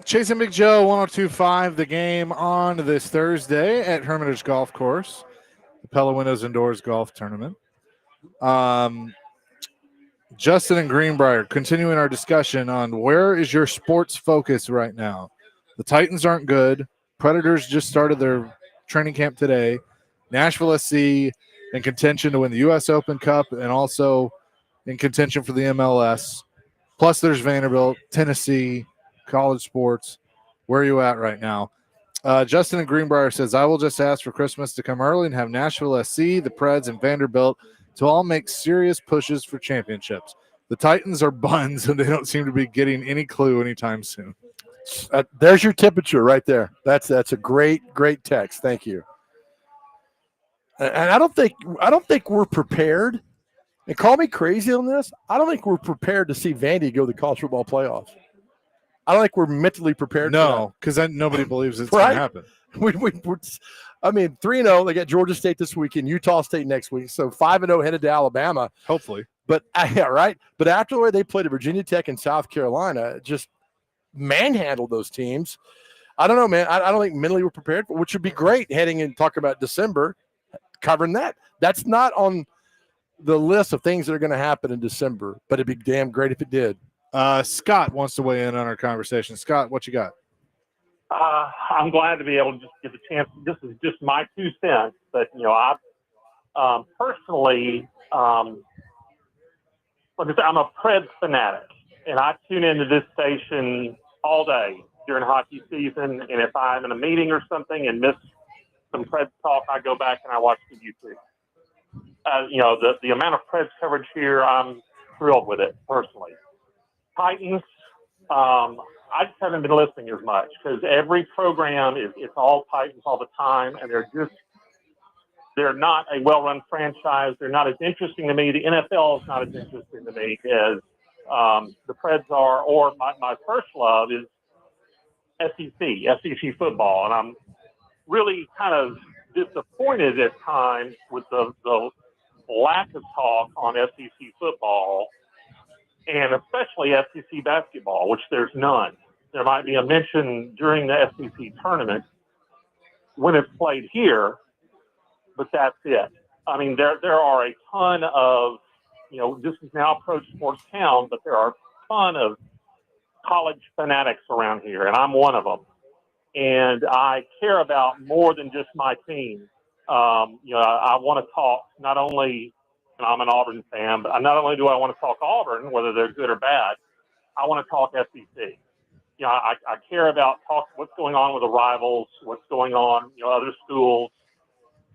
Chasing Big Joe, 102.5 The Game on this Thursday at Hermitage Golf Course, the Pella Windows Indoors Golf Tournament. Justin and Greenbrier, continuing our discussion on where is your sports focus right now. The Titans aren't good. Predators just started their training camp today. Nashville SC in contention to win the U.S. Open Cup and also in contention for the MLS. Plus there's Vanderbilt, Tennessee, college sports. Where are you at right now? Justin and Greenbrier says, I will just ask for Christmas to come early and have Nashville SC, the Preds, and Vanderbilt to all make serious pushes for championships. The Titans are buns, and they don't seem to be getting any clue anytime soon. There's your temperature right there. That's a great text. Thank you. And I don't think we're prepared. And call me crazy on this. I don't think we're prepared to see Vandy go to the college football playoffs. I don't think we're mentally prepared. No, because nobody believes it's Right? going to happen. I mean, 3-0. They got Georgia State this weekend, Utah State next week. So 5-0 headed to Alabama. Hopefully. But yeah, right. But after the way they played at Virginia Tech and South Carolina, just manhandled those teams. I don't know, man. I don't think mentally we're prepared for, which would be great heading and talking about December, covering that. That's not on the list of things that are going to happen in December, but it'd be damn great if it did. Scott wants to weigh in on our conversation. Scott, what you got? I'm glad to be able to just get the chance. This is just my 2 cents, but I personally, like I said, I'm a Preds fanatic, and I tune into this station all day during hockey season. And if I'm in a meeting or something and miss some Preds talk, I go back and I watch the YouTube. The amount of Preds coverage here, I'm thrilled with it personally. Titans, I just haven't been listening as much because every program it's all Titans all the time, and they're not a well-run franchise. They're not as interesting to me. The NFL is not as interesting to me as the Preds are, or my first love is SEC football, and I'm really kind of disappointed at times with the lack of talk on SEC football, and especially SEC basketball, which there's none. There might be a mention during the SEC tournament when it's played here, but that's it. I mean, there are a ton of, this is now Pro Sports Town, but there are a ton of college fanatics around here, and I'm one of them. And I care about more than just my team. I want to talk not only, I'm an Auburn fan, but not only do I want to talk Auburn, whether they're good or bad, I want to talk SEC. I care about what's going on with the rivals, what's going on, other schools.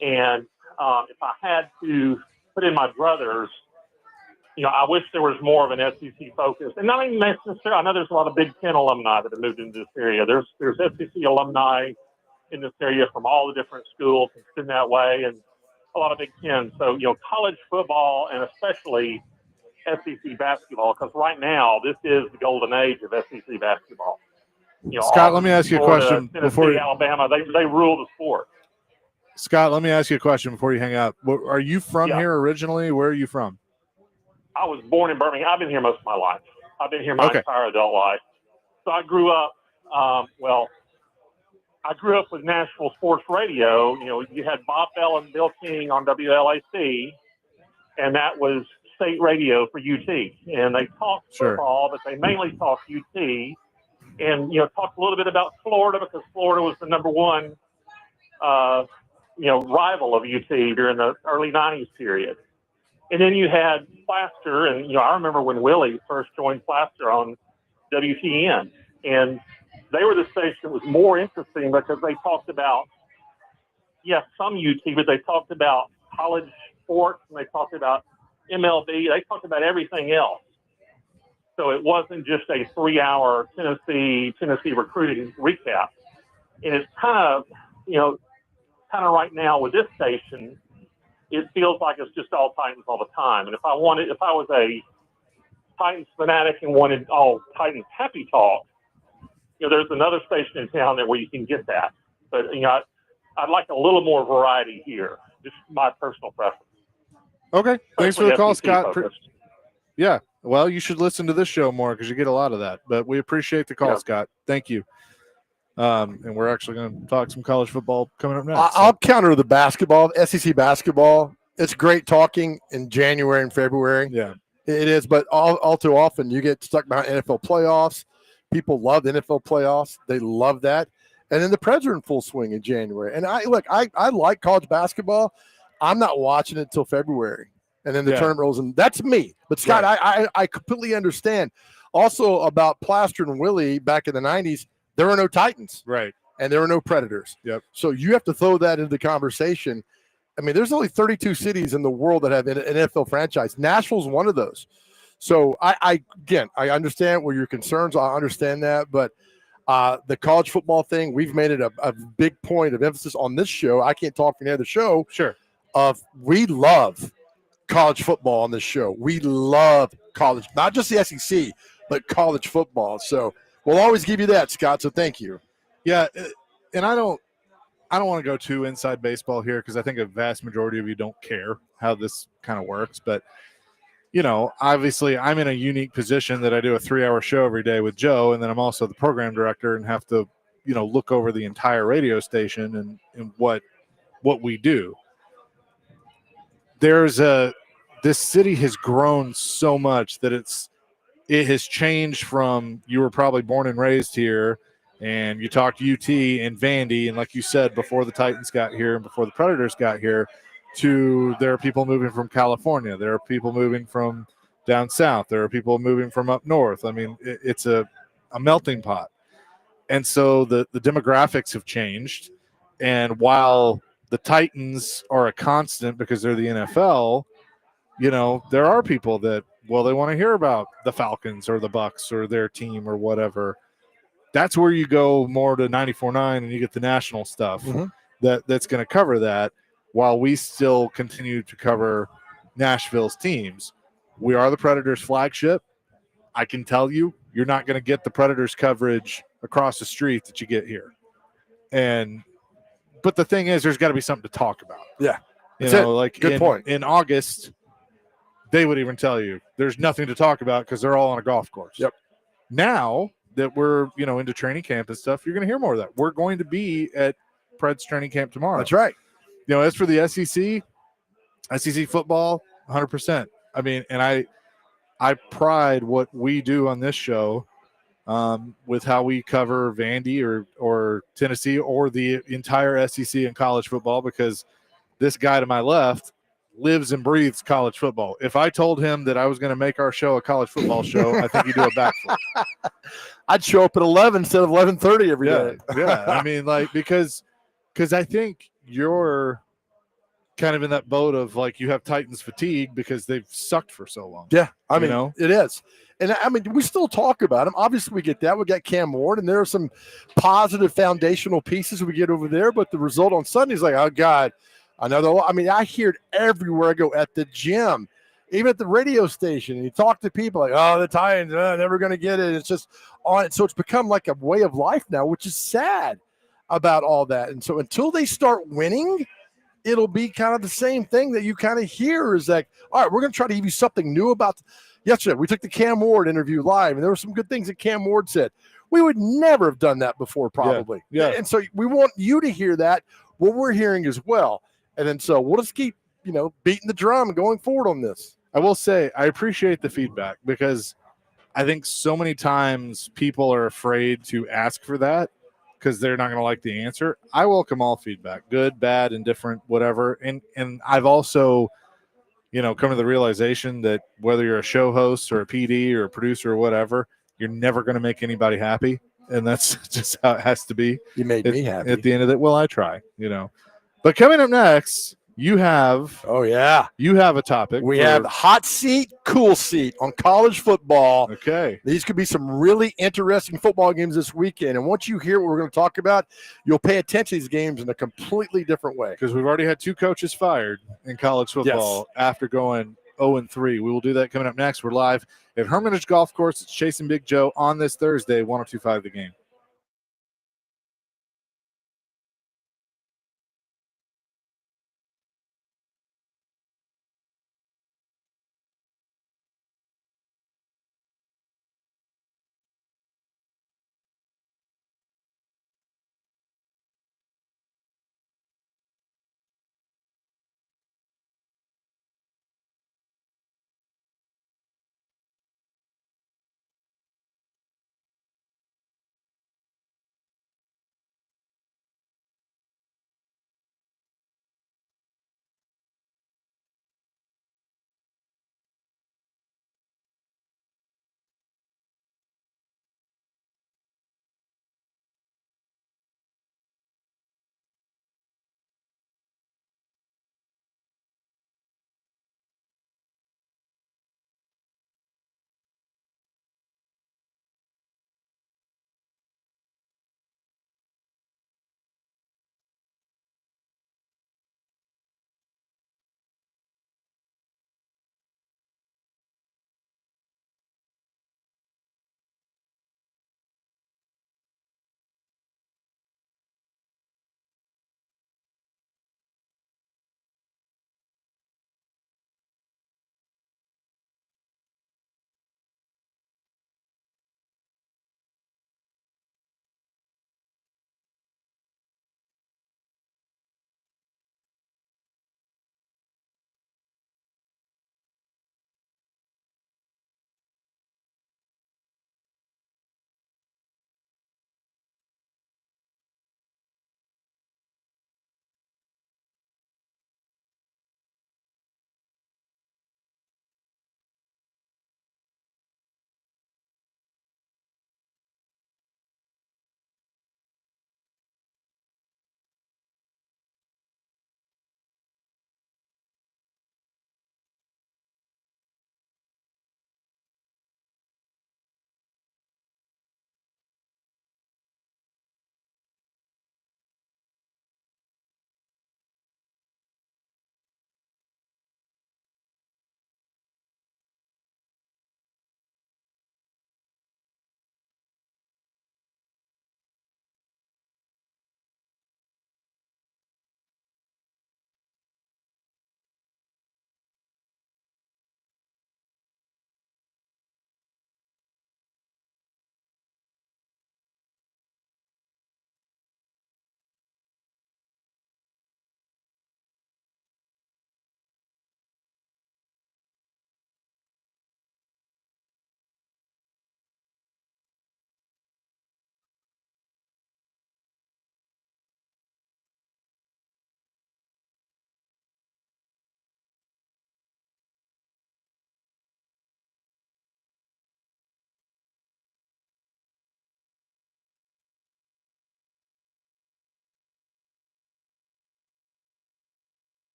And if I had to put in my brothers, I wish there was more of an SEC focus. And not even necessarily, I know there's a lot of Big Ten alumni that have moved into this area. There's SEC alumni in this area from all the different schools. It's been that way, and a lot of Big Ten. So, college football and especially SEC basketball, because right now this is the golden age of SEC basketball. Scott, let me ask you a question. Tennessee, Alabama, they rule the sport. Scott, let me ask you a question before you hang up. Are you from here originally? Where are you from? I was born in Birmingham. I've been here most of my life. I've been here my entire adult life. So I grew up, I grew up with Nashville Sports Radio. You had Bob Bell and Bill King on WLAC, and that was state radio for UT. And they talked football, but they mainly talked UT. And, talked a little bit about Florida because Florida was the number one, rival of UT during the early 90s period. And then you had Plaster, and, I remember when Willie first joined Plaster on WTN, and they were the station that was more interesting because they talked about, some UT, but they talked about college sports, and they talked about MLB. They talked about everything else. So it wasn't just a 3-hour Tennessee recruiting recap. And it's kind of right now with this station, it feels like it's just all Titans all the time. And if I was a Titans fanatic and wanted all Titans happy talk, there's another station in town there where you can get that. But, I'd like a little more variety here. Just my personal preference. Okay. Thanks for the call, Scott. Focused. Yeah. Well, you should listen to this show more because you get a lot of that. But we appreciate the call, Scott. Thank you. And we're actually going to talk some college football coming up next. I'll counter the SEC basketball. It's great talking in January and February. Yeah. It is, but all too often you get stuck behind NFL playoffs. People love the NFL playoffs. They love that. And then the Preds are in full swing in January. And I like college basketball. I'm not watching it until February. And then the tournament rolls in. That's me. But Scott, right. I completely understand. Also about Plaster and Willie back in the 90s, there were no Titans. Right. And there were no Predators. Yep. So you have to throw that into the conversation. I mean, there's only 32 cities in the world that have an NFL franchise. Nashville's one of those. So I understand where your concerns are. I understand that, but the college football thing, we've made it a big point of emphasis on this show. I can't talk for any other show. Sure. We love college football on this show. We love college, not just the SEC, but college football. So we'll always give you that, Scott. So thank you. Yeah, and I don't want to go too inside baseball here because I think a vast majority of you don't care how this kind of works. But, obviously I'm in a unique position that I do a 3-hour show every day with Joe, and then I'm also the program director and have to, look over the entire radio station and what we do. This city has grown so much that it has changed from you were probably born and raised here and you talked UT and Vandy, and like you said, before the Titans got here and before the Predators got here, to there are people moving from California. There are people moving from down south. There are people moving from up north. I mean, it's a melting pot. And so the demographics have changed. And while the Titans are a constant because they're the NFL, there are people that, they want to hear about the Falcons or the Bucks or their team or whatever. That's where you go more to 94.9 and you get the national stuff that's going to cover that, while we still continue to cover Nashville's teams. We are the Predators flagship. I can tell you, you're not going to get the Predators coverage across the street that you get here. But the thing is, there's got to be something to talk about. Yeah. Good point. In August, they would even tell you there's nothing to talk about because they're all on a golf course. Yep. Now that we're, into training camp and stuff, you're going to hear more of that. We're going to be at Preds training camp tomorrow. That's right. As for the SEC football, 100%. I mean, and I pride what we do on this show with how we cover Vandy or Tennessee or the entire SEC in college football, because this guy to my left lives and breathes college football. If I told him that I was going to make our show a college football show, I think he'd do a backflip. I'd show up at 11 instead of 11:30 every day. Yeah. I mean, because I think you're kind of in that boat of you have Titans fatigue because they've sucked for so long. Yeah, I mean, it is. And I mean, we still talk about them. Obviously, we get that. We got Cam Ward, and there are some positive foundational pieces we get over there. But the result on Sunday is oh, God, another. I mean, I hear it everywhere I go, at the gym, even at the radio station. And you talk to people oh, the Titans, never going to get it. It's just on it. So it's become like a way of life now, which is sad about all that. And so until they start winning, it'll be kind of the same thing that you kind of hear is all right, we're going to try to give you something new about. Yesterday, we took the Cam Ward interview live, and there were some good things that Cam Ward said. We would never have done that before, probably. Yeah. And so we want you to hear that, what we're hearing as well. And then so we'll just keep, beating the drum and going forward on this. I will say I appreciate the feedback, because I think so many times people are afraid to ask for that because they're not going to like the answer. I welcome all feedback, good, bad, indifferent, whatever. And I've also come to the realization that whether you're a show host or a PD or a producer or whatever, you're never going to make anybody happy. And that's just how it has to be. You made me happy. At the end of it. Well, I try, But coming up next, you have a topic. We have hot seat, cool seat on college football. Okay. These could be some really interesting football games this weekend. And once you hear what we're going to talk about, you'll pay attention to these games in a completely different way. Because we've already had 2 coaches fired in college football after going 0-3. We will do that coming up next. We're live at Hermitage Golf Course. It's Chasing Big Joe on this Thursday, 102.5 The Game.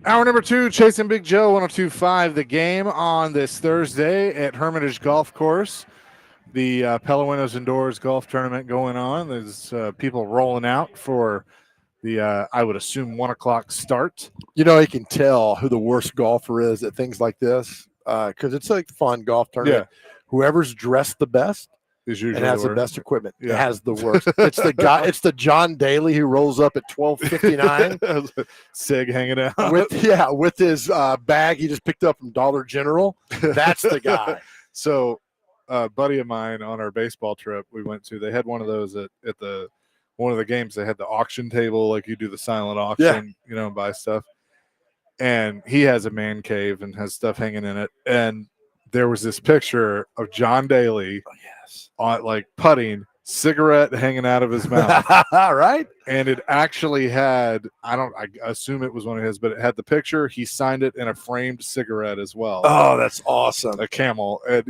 Hour number 2, Chasing Big Joe, 102.5 The Game on this Thursday at Hermitage Golf Course. The Pella Windows Indoors Golf Tournament going on. There's people rolling out for the, I would assume, 1 o'clock start. You know, you can tell who the worst golfer is at things like this because it's like fun golf tournament. Yeah. Whoever's dressed the best Is usually and has the worst. best equipment Yeah. has the worst. It's the guy. It's the John Daly who rolls up at 12:59 Sig hanging out. with his bag he just picked up from Dollar General. That's the guy. So, a buddy of mine on our baseball trip we went to, they had one of those at the one of the games. They had the auction table, like you do the silent auction, you know, and buy stuff. And he has a man cave and has stuff hanging in it. And there was this picture of John Daly, on like putting, cigarette hanging out of his mouth. Right? And it actually had, I assume it was one of his, but it had the picture. He signed it in a framed cigarette as well. Oh, that's awesome. A Camel. And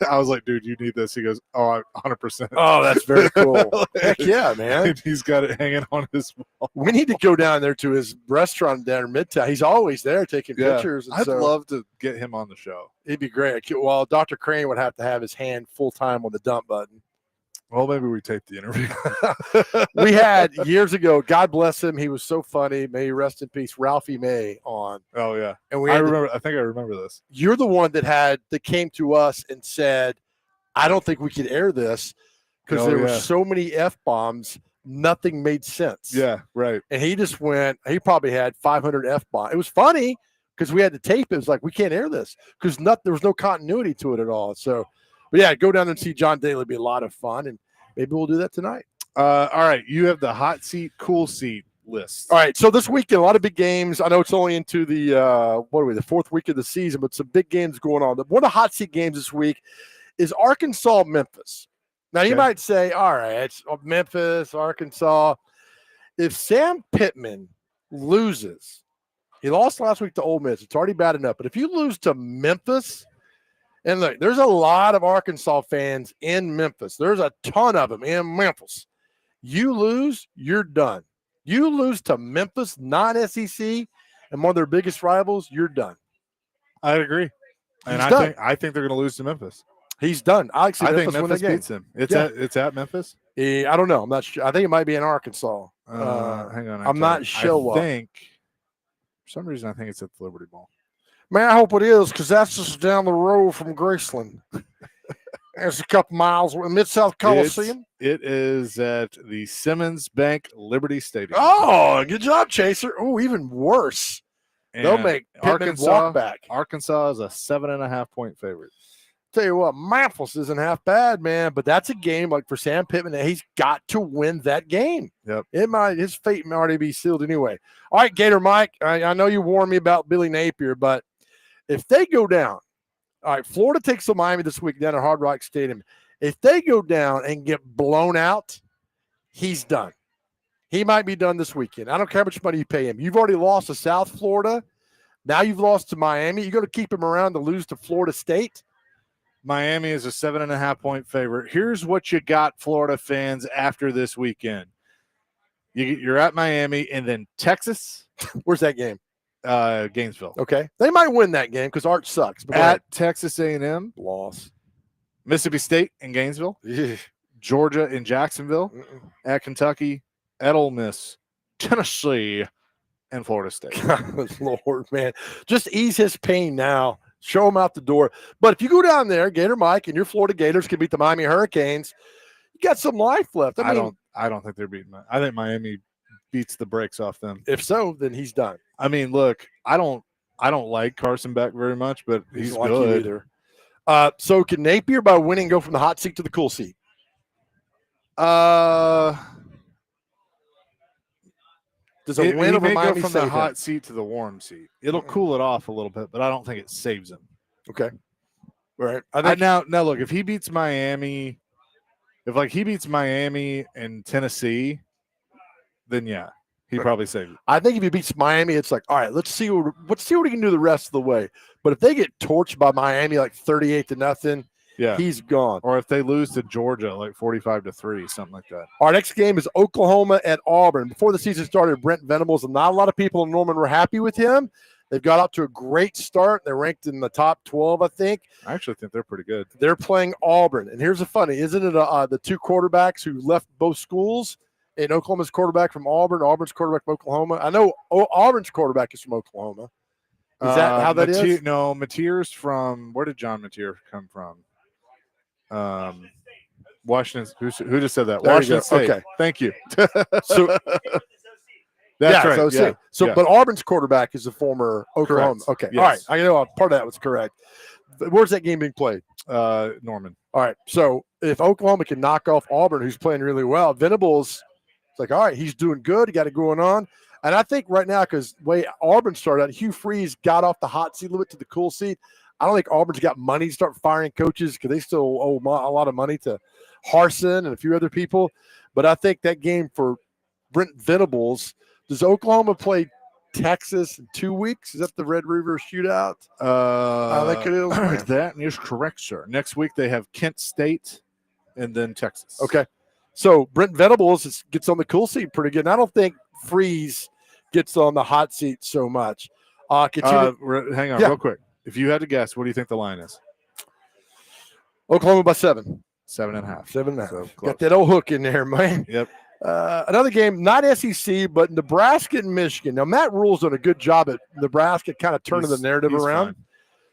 I was like, dude, you need this. He goes, oh, 100%. Oh, that's very cool. Heck yeah, man. And he's got it hanging on his wall. We need to go down there to his restaurant down in Midtown. He's always there taking pictures. And I'd love to get him on the show. It'd be great. Well, Dr. Crane would have to have his hand full time on the dump button. Well, maybe we tape the interview. We had years ago, God bless him. He was so funny. May he rest in peace. Ralphie May on. Oh, yeah. And we I had remember. I think I remember this. You're the one that came to us and said, I don't think we could air this because there were so many F-bombs, nothing made sense. Yeah, right. And he just went, he probably had 500 F-bombs. It was funny because we had to tape it. It was like, we can't air this because there was no continuity to it at all. So, but yeah, go down and see John Daly. It'd be a lot of fun, and maybe we'll do that tonight. All right, you have the hot seat, cool seat list. All right, so this weekend, a lot of big games. I know it's only into the the fourth week of the season, but some big games going on. One of the hot seat games this week is Arkansas-Memphis. Now, you might say, all right, it's Memphis, Arkansas. If Sam Pittman loses, he lost last week to Ole Miss. It's already bad enough. But if you lose to Memphis, and look, there's a lot of Arkansas fans in Memphis. There's a ton of them in Memphis. You lose, you're done. You lose to Memphis, non-SEC, and one of their biggest rivals, you're done. I agree. And I think they're going to lose to Memphis. He's done. I think Memphis beats him. It's at Memphis. I don't know. I'm not sure. I think it might be in Arkansas. Hang on. I'm not sure. I think for some reason I think it's at the Liberty Bowl. Man, I hope it is because that's just down the road from Graceland. There's a couple miles in Mid-South Coliseum. It is at the Simmons Bank Liberty Stadium. Oh, good job, Chaser. Oh, even worse. And they'll make Pittman walk back. Arkansas is a 7.5-point favorite. Tell you what, Memphis isn't half bad, man. But that's a game like for Sam Pittman that he's got to win that game. Yep. His fate might already be sealed anyway. All right, Gator Mike. I know you warned me about Billy Napier, but if they go down, all right, Florida takes to Miami this week down at Hard Rock Stadium. If they go down and get blown out, he's done. He might be done this weekend. I don't care how much money you pay him. You've already lost to South Florida. Now you've lost to Miami. You're going to keep him around to lose to Florida State? Miami is a 7.5-point favorite. Here's what you got, Florida fans, after this weekend. You're at Miami and then Texas. Where's that game? Gainesville. Okay. They might win that game because Arch sucks. But at Texas A&M. Loss. Mississippi State in Gainesville. Yeah. Georgia in Jacksonville. At Kentucky. At Ole Miss. Tennessee. And Florida State. Lord, man. Just ease his pain now. Show him out the door. But if you go down there, Gator Mike, and your Florida Gators can beat the Miami Hurricanes, you got some life left. I don't think they're beating them. I think Miami beats the brakes off them. If so, then he's done. I mean, look, I don't like Carson Beck very much, but he's like good. You either. So can Napier by winning go from the hot seat to the cool seat? Does a win over Miami go from the hot seat to the warm seat? It'll cool it off a little bit, but I don't think it saves him. Okay. All right. I think now look, if he beats Miami, he beats Miami and Tennessee, then yeah, he probably saves it. I think if he beats Miami, it's like, all right, let's see what he can do the rest of the way. But if they get torched by Miami like 38-0, Yeah. he's gone. Or if they lose to Georgia, like 45-3, something like that. Our next game is Oklahoma at Auburn. Before the season started, Brent Venables, and not a lot of people in Norman were happy with him. They've got up to a great start. They're ranked in the top 12, I think. I actually think they're pretty good. They're playing Auburn. And here's the funny, isn't it the two quarterbacks who left both schools? And Oklahoma's quarterback from Auburn, Auburn's quarterback from Oklahoma. I know Auburn's quarterback is from Oklahoma. Is that how that is? No, Mateer's from – where did John Mateer come from? Washington. Who just said that? There Washington State. Okay. Thank you. So That's right. So, but Auburn's quarterback is a former Oklahoma. Correct. Okay. Yes. All right. I know part of that was correct. Where's that game being played? Norman. All right. So if Oklahoma can knock off Auburn, who's playing really well, Venables, it's like, all right, he's doing good. He got it going on. And I think right now, because the way Auburn started out, Hugh Freeze got off the hot seat a little bit to the cool seat. I don't think Auburn's got money to start firing coaches because they still owe a lot of money to Harsin and a few other people. But I think that game for Brent Venables, does Oklahoma play Texas in 2 weeks? Is that the Red River Shootout? I think it is. That is correct, sir. Next week they have Kent State and then Texas. Okay. So Brent Venables gets on the cool seat pretty good. And I don't think Freeze gets on the hot seat so much. Hang on real quick. If you had to guess, what do you think the line is? Oklahoma by 7. 7.5. 7.5. So got that old hook in there, man. Yep. Another game, not SEC, but Nebraska and Michigan. Now, Matt Rule's done a good job at Nebraska kind of turning the narrative around. Fine.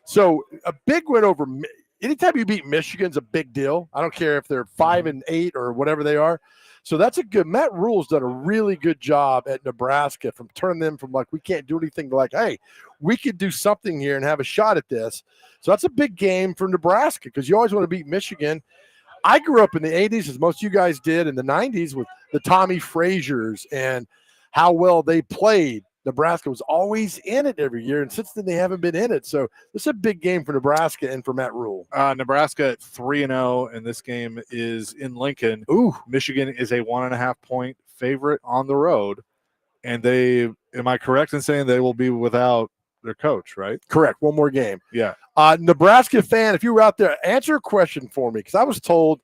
So a big win over – anytime you beat Michigan's a big deal. I don't care if they're 5-8 or whatever they are. So that's a good – Matt Rule's done a really good job at Nebraska from turning them from like we can't do anything to like, hey, we could do something here and have a shot at this. So that's a big game for Nebraska because you always want to beat Michigan. I grew up in the 80s, as most of you guys did, in the 90s with the Tommy Frazier's and how well they played. Nebraska was always in it every year, and since then they haven't been in it. So this is a big game for Nebraska and for Matt Rule. Nebraska at 3-0, and this game is in Lincoln. Ooh, Michigan is a 1.5-point favorite on the road, and am I correct in saying they will be without their coach, right? correct. One more game. Yeah. Nebraska fan, if you were out there, answer a question for me because I was told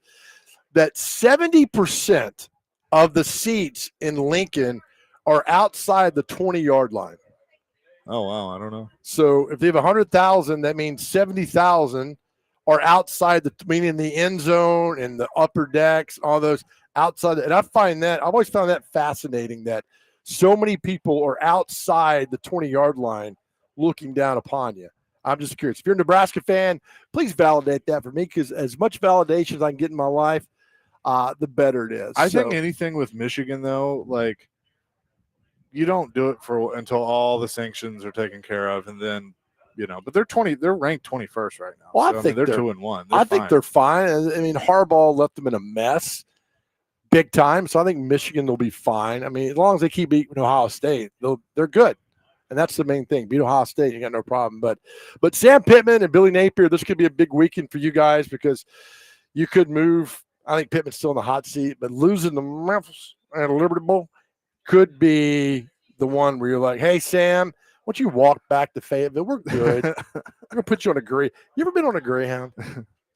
that 70% of the seats in Lincoln are outside the 20-yard line. Oh, wow. I don't know. So if they have 100,000, that means 70,000 are outside meaning the end zone and the upper decks, all those outside. And I've always found that fascinating that so many people are outside the 20-yard line looking down upon you. I'm just curious. If you're a Nebraska fan, please validate that for me because as much validation as I can get in my life, the better it is. I think anything with Michigan, though, like you don't do it until all the sanctions are taken care of, and then But they're ranked 21st right now. Well, so, I think they're 2-1. I think they're fine. I mean, Harbaugh left them in a mess, big time. So I think Michigan will be fine. I mean, as long as they keep beating Ohio State, they're good. And that's the main thing. Beat Ohio State, you got no problem. But Sam Pittman and Billy Napier, this could be a big weekend for you guys because you could move. I think Pittman's still in the hot seat, but losing to Memphis and Liberty Bowl could be the one where you're like, hey, Sam, why don't you walk back to Fayetteville? We're good. I'm going to put you on a Greyhound. You ever been on a Greyhound?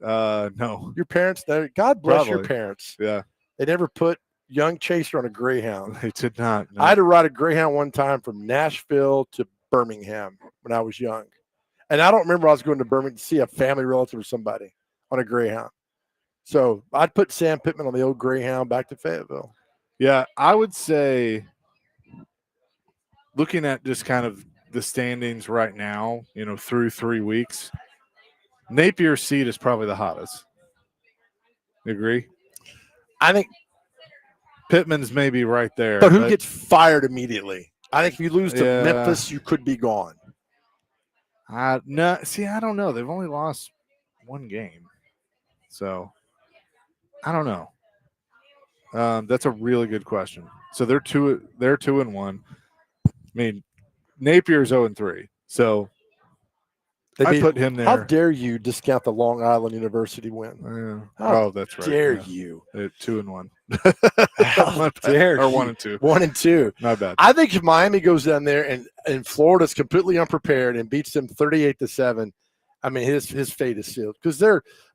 No. Your parents, God bless your Probably. parents. Yeah. They never put young Chaser on a Greyhound. They did not. No. I had to ride a Greyhound one time from Nashville to Birmingham when I was young. And I don't remember I was going to Birmingham to see a family relative or somebody on a Greyhound. So I'd put Sam Pittman on the old Greyhound back to Fayetteville. Yeah, I would say looking at just kind of the standings right now, through 3 weeks, Napier's seat is probably the hottest. You agree? I think Pittman's maybe right there. But who gets fired immediately? I think if you lose to Yeah. Memphis, you could be gone. No, see, I don't know. They've only lost one game. So I don't know. That's a really good question. So they're 2-1. I mean, Napier's 0-3. So I put him there. How dare you discount the Long Island University win? How that's right. dare yeah. you? They're 2-1. How dare or you? 1-2. 1-2. Not bad. I think if Miami goes down there and Florida's completely unprepared and beats them 38-7, I mean, his fate is sealed because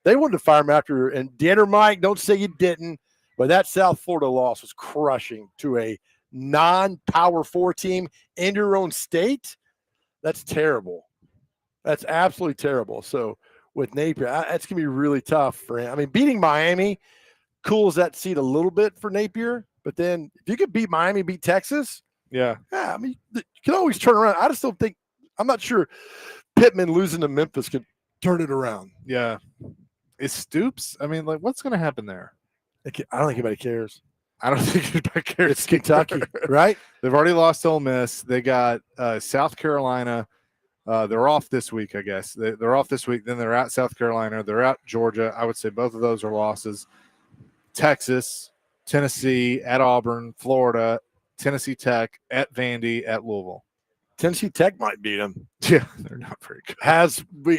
they wanted to fire him after. And Danner Mike, don't say you didn't, but that South Florida loss was crushing to a non-Power 4 team in your own state. That's terrible. That's absolutely terrible. So with Napier, that's going to be really tough for him. I mean, beating Miami cools that seat a little bit for Napier, but then if you could beat Miami, beat Texas, Yeah. I mean, you can always turn around. I just don't think – I'm not sure Pittman losing to Memphis could turn it around. Yeah. Is Stoops? I mean, like, what's going to happen there? I don't think anybody cares. I don't think anybody cares. It's Kentucky, right? They've already lost to Ole Miss. They got South Carolina. They're off this week, I guess. They're off this week. Then they're at South Carolina. They're at Georgia. I would say both of those are losses. Texas, Tennessee, at Auburn, Florida, Tennessee Tech, at Vandy, at Louisville. Tennessee Tech might beat them. Yeah, they're not very good.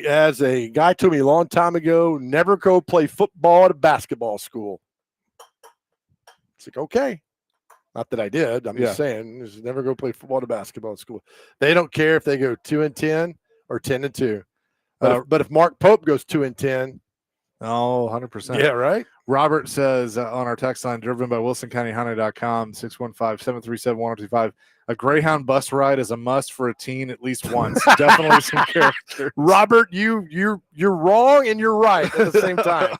As a guy told me a long time ago, never go play football at a basketball school. It's like, okay. Not that I did. I'm just saying, just never go play football at a basketball school. They don't care if they go 2-10 or 10-2. But if Mark Pope goes 2-10, 100%. Yeah, right. Robert says on our text line, driven by WilsonCountyHonda.com, 615-737-1025. A Greyhound bus ride is a must for a teen at least once. Definitely some characters. Robert, you're wrong and you're right at the same time.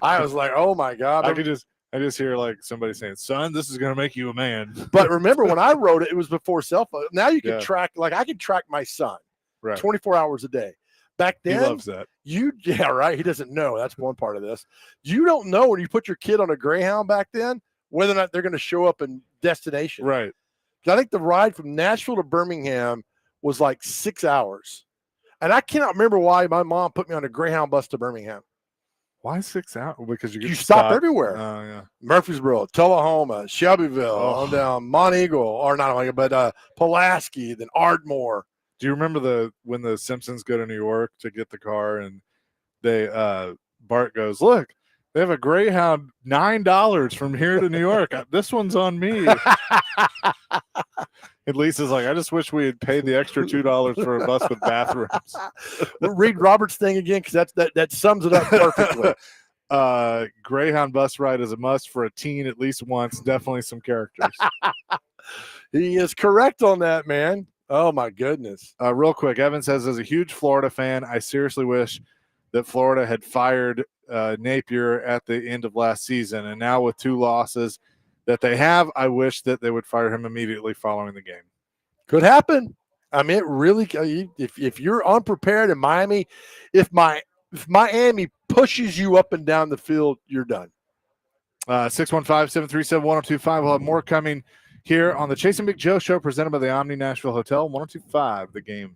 I was like, oh my God. I just hear like somebody saying, son, this is going to make you a man. But remember when I wrote it, it was before cell phone. Now you can track, like I can track my son 24 hours a day. Back then, he loves that. Yeah, right. He doesn't know. That's one part of this. You don't know when you put your kid on a Greyhound back then, whether or not they're going to show up in destination. Right. I think the ride from Nashville to Birmingham was like 6 hours. And I cannot remember why my mom put me on a Greyhound bus to Birmingham. Why 6 hours? Because you stop everywhere. Oh, yeah. Murfreesboro, Tullahoma, Shelbyville, on down Monteagle, or not Monteagle, but Pulaski, then Ardmore. Do you remember when the Simpsons go to New York to get the car and they Bart goes, look, they have a Greyhound $9 from here to New York. This one's on me. And Lisa's like, I just wish we had paid the extra $2 for a bus with bathrooms. We'll read Robert's thing again because that sums it up perfectly. Greyhound bus ride is a must for a teen at least once. Definitely some characters. He is correct on that, man. Oh, my goodness. Real quick, Evan says, as a huge Florida fan, I seriously wish that Florida had fired Napier at the end of last season. And now with 2 losses that they have, I wish that they would fire him immediately following the game. Could happen. I mean, it really, if you're unprepared in Miami, if Miami pushes you up and down the field, you're done. 615-737-1025. We'll have more coming here on the Chasing Big Joe show presented by the Omni Nashville Hotel, 1025 The Game.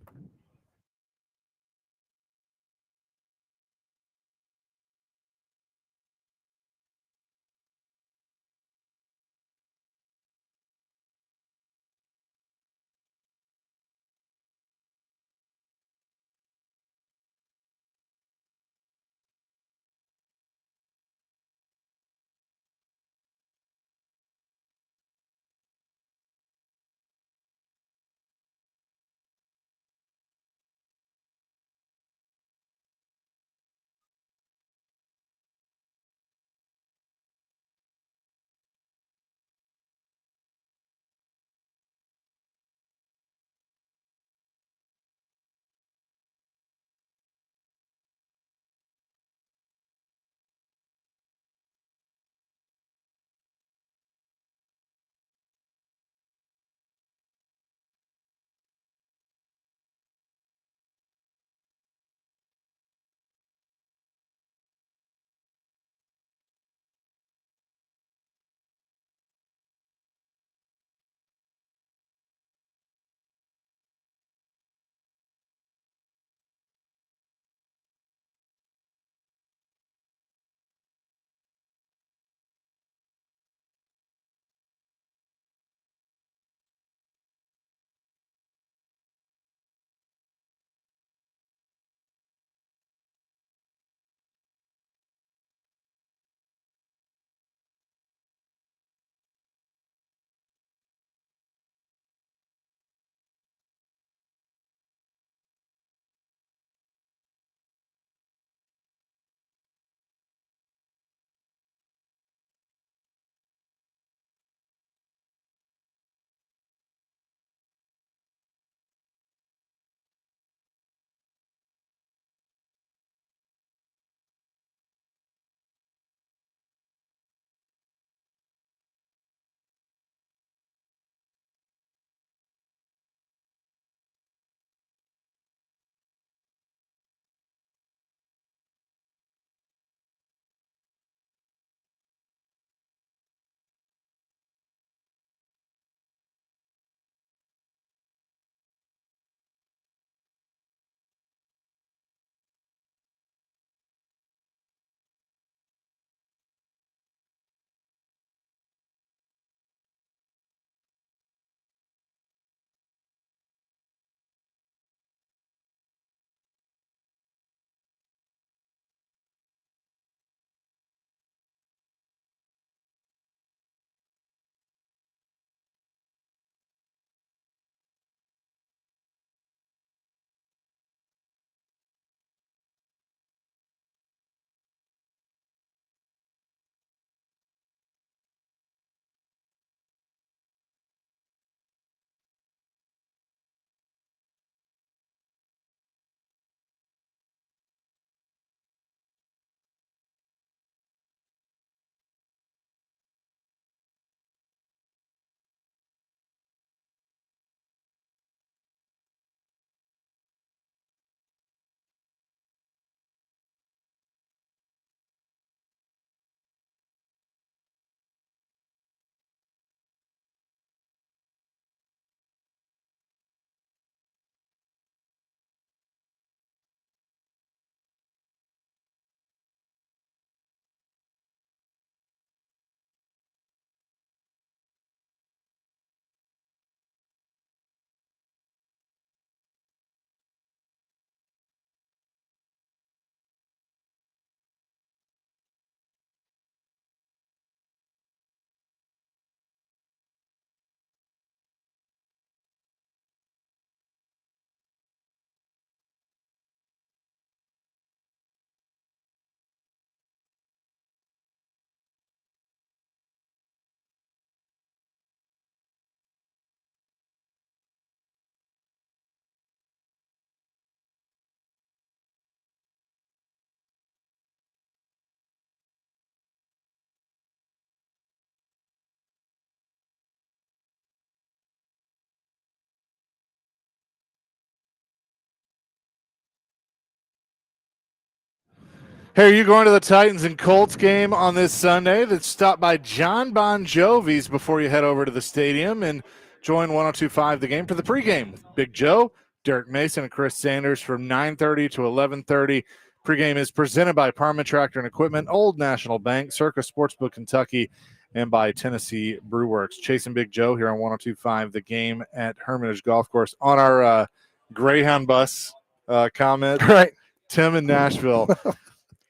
Hey, are you going to the Titans and Colts game on this Sunday? Then stop by John Bon Jovi's before you head over to the stadium and join 102.5 The Game for the pregame with Big Joe, Derek Mason, and Chris Sanders from 9:30 to 11:30. Pregame is presented by Parma Tractor and Equipment, Old National Bank, Circa Sportsbook Kentucky, and by Tennessee Brewworks. Chasing Big Joe here on 102.5 The Game at Hermitage Golf Course. On our Greyhound bus comment, Right. Tim in Nashville.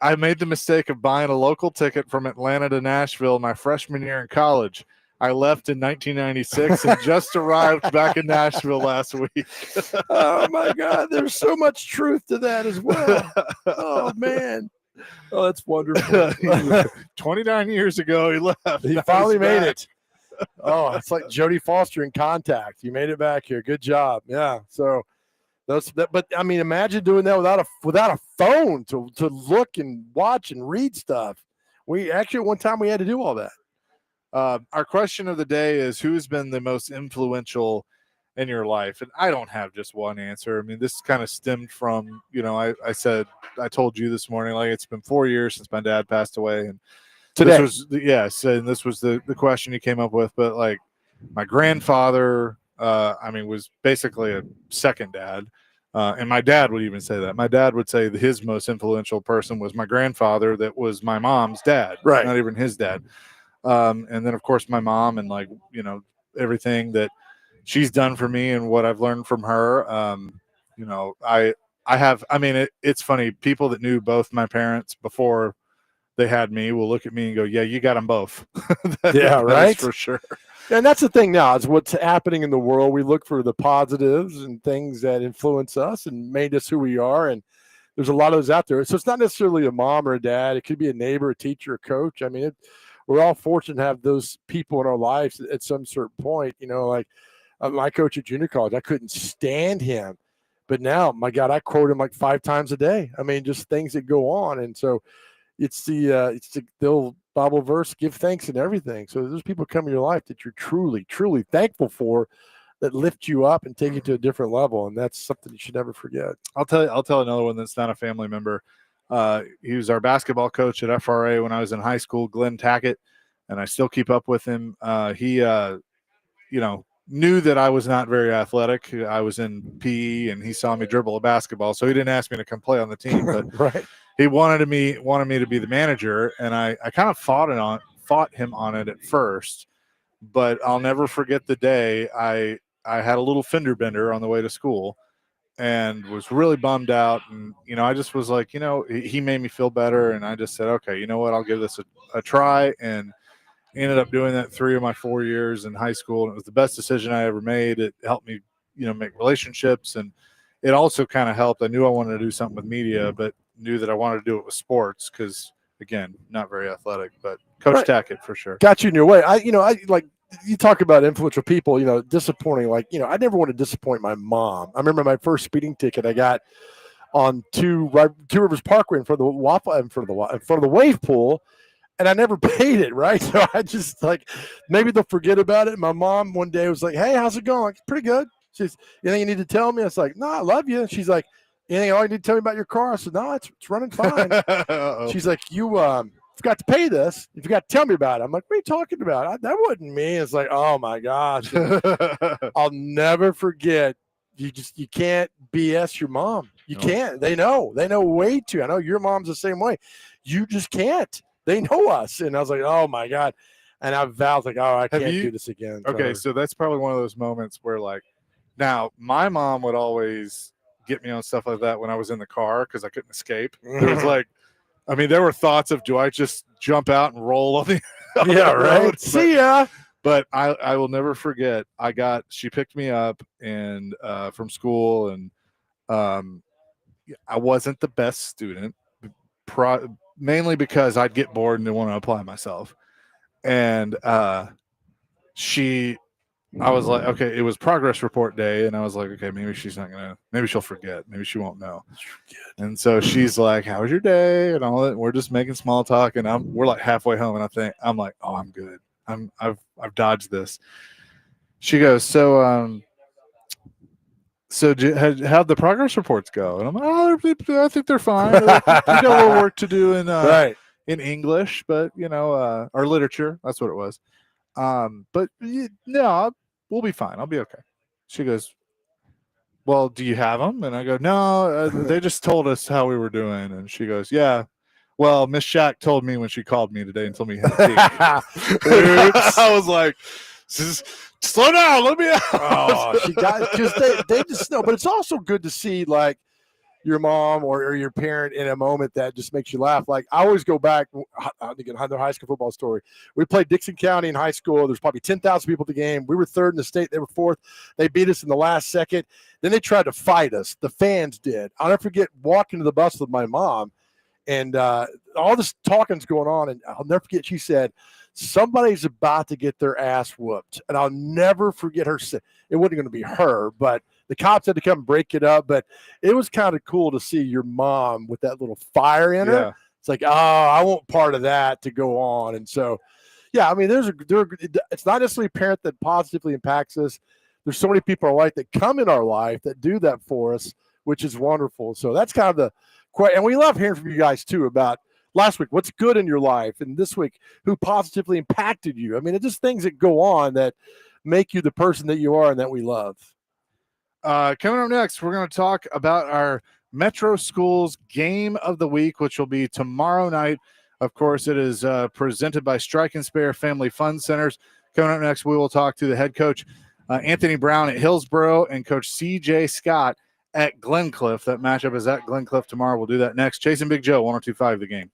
I made the mistake of buying a local ticket from Atlanta to Nashville my freshman year in college. I left in 1996 and just arrived back in Nashville last week. Oh, my God. There's so much truth to that as well. Oh, man. Oh, that's wonderful. 29 years ago, he left. He Now finally he's made back. it. Oh, it's like Jodie Foster in Contact. You made it back here. Good job. Yeah. So but I mean, imagine doing that without a phone to look and watch and read stuff. We actually one time we had to do all that. Our question of the day is, who's been the most influential in your life? And I don't have just one answer. I mean, this kind of stemmed from, I told you this morning, like, it's been 4 years since my dad passed away. And Today. this was the question you came up with. But like my grandfather, was basically a second dad. And my dad would even say that. My dad would say that his most influential person was my grandfather, that was my mom's dad, Right. not even his dad. And then, of course, my mom and, like, everything that she's done for me and what I've learned from her. It's funny. People that knew both my parents before they had me will look at me and go, yeah, you got them both. Yeah, right. For sure. And that's the thing now is what's happening in the world. We look for the positives and things that influence us and made us who we are. And there's a lot of those out there. So it's not necessarily a mom or a dad. It could be a neighbor, a teacher, a coach. I mean, we're all fortunate to have those people in our lives at some certain point. Like my coach at junior college, I couldn't stand him. But now, my God, I quote him like 5 times a day. I mean, just things that go on. And so it's the old Bible verse, give thanks in everything. So there's people come in your life that you're truly, truly thankful for, that lift you up and take you to a different level. And that's something you should never forget. I'll tell another one that's not a family member. He was our basketball coach at FRA when I was in high school, Glenn Tackett, and I still keep up with him. He knew that I was not very athletic. I was in PE, and he saw me dribble a basketball, so he didn't ask me to come play on the team. But Right. He wanted me to be the manager, and I kind of fought him on it at first. But I'll never forget the day I had a little fender bender on the way to school, and was really bummed out. And I just was like, he made me feel better, and I just said, okay, you know what, I'll give this a try. And ended up doing that 3 of my 4 years in high school, and it was the best decision I ever made. It helped me, make relationships, and it also kind of helped. I knew I wanted to do something with media, but knew that I wanted to do it with sports because, again, not very athletic. But Coach Right. Tackett, for sure. Got you in your way. I like you talk about influential people, disappointing. Like, I never want to disappoint my mom. I remember my first speeding ticket I got on Two Rivers Parkway in front of the wave pool. And I never paid it, right? So I just maybe they'll forget about it. My mom one day was like, hey, how's it going? Like, pretty good. She's, anything you need to tell me? I was like, no, I love you. She's like, anything all you need to tell me about your car? I said, no, it's running fine. She's like, you forgot to pay this. You forgot to tell me about it. I'm like, what are you talking about? That wasn't me. It's like, oh my gosh. I'll never forget. You can't BS your mom. You can't. They know way too. I know your mom's the same way. You just can't. They know us. And I was like, oh my God. And I vowed, like, oh, I can't do this again. Okay. So that's probably one of those moments where, like, now my mom would always get me on stuff like that when I was in the car because I couldn't escape. There was like, there were thoughts of, do I just jump out and roll on the right. road? See ya. But I will never forget. She picked me up and from school, and I wasn't the best student, mainly because I'd get bored and didn't want to apply myself. And I was like, okay, it was progress report day, and I was like, okay, maybe she'll forget, maybe she won't know. And so she's like, how was your day and all that? We're just making small talk, and we're like halfway home, and I'm like, oh, I'm good. I've dodged this. She goes, so So how'd the progress reports go? And I'm like, I think they're fine. We got a little work to do in Right. in English, but or literature. That's what it was. But no, we'll be fine. I'll be okay. She goes, well, do you have them? And I go, no, they just told us how we were doing. And she goes, yeah. Well, Miss Shack told me when she called me today and told me you had Oops. I was like, slow down, let me out. Oh, she got because they just know. But it's also good to see like your mom or your parent in a moment that just makes you laugh. Like I always go back. I think another high school football story. We played Dixon County in high school. There's probably 10,000 people at the game. We were third in the state. They were fourth. They beat us in the last second. Then they tried to fight us. The fans did. I'll never forget walking to the bus with my mom, and all this talking's going on. And I'll never forget. She said, somebody's about to get their ass whooped. And I'll never forget her. It wasn't going to be her, but the cops had to come break it up. But it was kind of cool to see your mom with that little fire in her. It's like, oh, I want part of that to go on. And so, yeah, I mean, it's not necessarily a parent that positively impacts us. There's so many people in our life that come in our life that do that for us, which is wonderful. So that's kind of the question. And we love hearing from you guys, too, about last week, what's good in your life? And this week, who positively impacted you? I mean, it's just things that go on that make you the person that you are and that we love. Coming up next, we're going to talk about our Metro Schools Game of the Week, which will be tomorrow night. Of course, it is presented by Strike and Spare Family Fund Centers. Coming up next, we will talk to the head coach, Anthony Brown at Hillsboro, and Coach C.J. Scott at Glencliff. That matchup is at Glencliff tomorrow. We'll do that next. Chasing Big Joe, 102.5 The Game.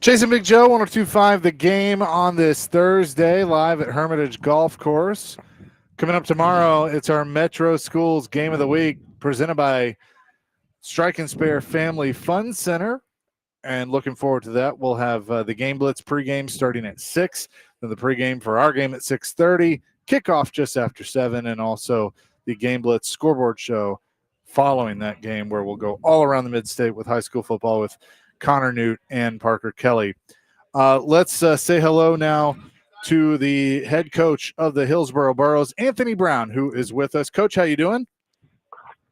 Chasing Big Joe, 102.5 The Game on this Thursday, live at Hermitage Golf Course. Coming up tomorrow, it's our Metro Schools Game of the Week, presented by Strike and Spare Family Fun Center. And looking forward to that. We'll have the Game Blitz pregame starting at 6, then the pregame for our game at 6:30, kickoff just after 7, and also the Game Blitz scoreboard show following that game, where we'll go all around the mid-state with high school football with Connor Newt and Parker Kelly. Let's say hello now to the head coach of the Hillsboro Burros, Anthony Brown, who is with us. Coach, how you doing?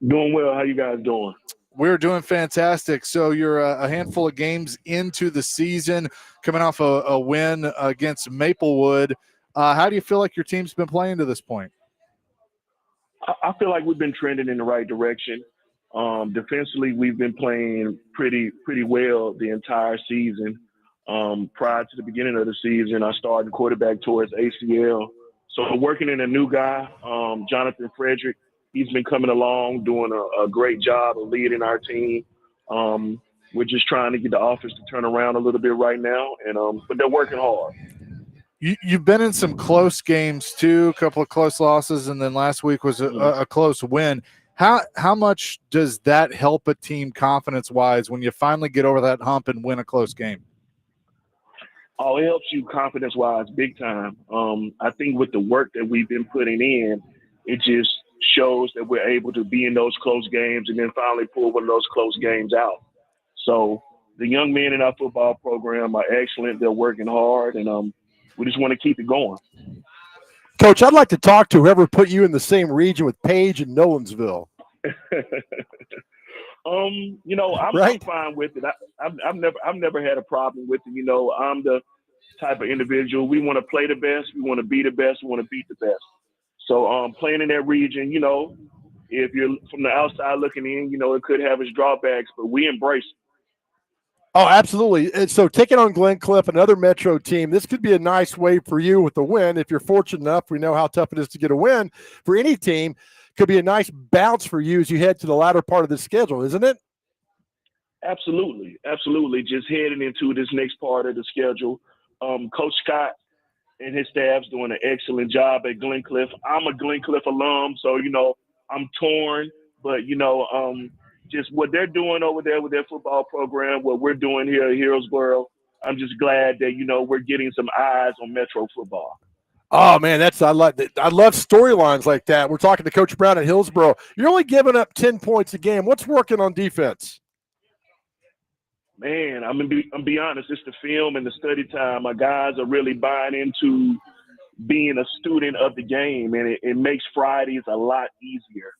Doing well. How you guys doing? We're doing fantastic. So you're a handful of games into the season, coming off a win against Maplewood. How do you feel like your team's been playing to this point? I feel like we've been trending in the right direction. Defensively, we've been playing pretty well the entire season. Prior to the beginning of the season, I started quarterback towards ACL. So I'm working in a new guy, Jonathan Frederick. He's been coming along, doing a great job of leading our team. We're just trying to get the offense to turn around a little bit right now, and but they're working hard. You've been in some close games too, a couple of close losses, and then last week was a close win. How much does that help a team confidence-wise when you finally get over that hump and win a close game? Oh, it helps you confidence-wise big time. I think with the work that we've been putting in, it just shows that we're able to be in those close games and then finally pull one of those close games out. So the young men in our football program are excellent. They're working hard, and we just want to keep it going. Coach, I'd like to talk to whoever put you in the same region with Page and Nolensville. I'm fine with it. I've never had a problem with it. I'm the type of individual. We want to play the best. We want to be the best. We want to beat the best. So playing in that region, if you're from the outside looking in, it could have its drawbacks, but we embrace it. Oh, absolutely. And so taking on Glencliff, another Metro team, this could be a nice way for you with the win. If you're fortunate enough, we know how tough it is to get a win for any team. Could be a nice bounce for you as you head to the latter part of the schedule, isn't it? Absolutely. Absolutely. Just heading into this next part of the schedule. Coach Scott and his staff's doing an excellent job at Glencliff. I'm a Glencliff alum, so, I'm torn, but, just what they're doing over there with their football program, what we're doing here at Hillsboro, I'm just glad that, we're getting some eyes on Metro football. Oh, man, I love storylines like that. We're talking to Coach Brown at Hillsboro. You're only giving up 10 points a game. What's working on defense? Man, I'm gonna be honest. It's the film and the study time. My guys are really buying into being a student of the game, and it makes Fridays a lot easier.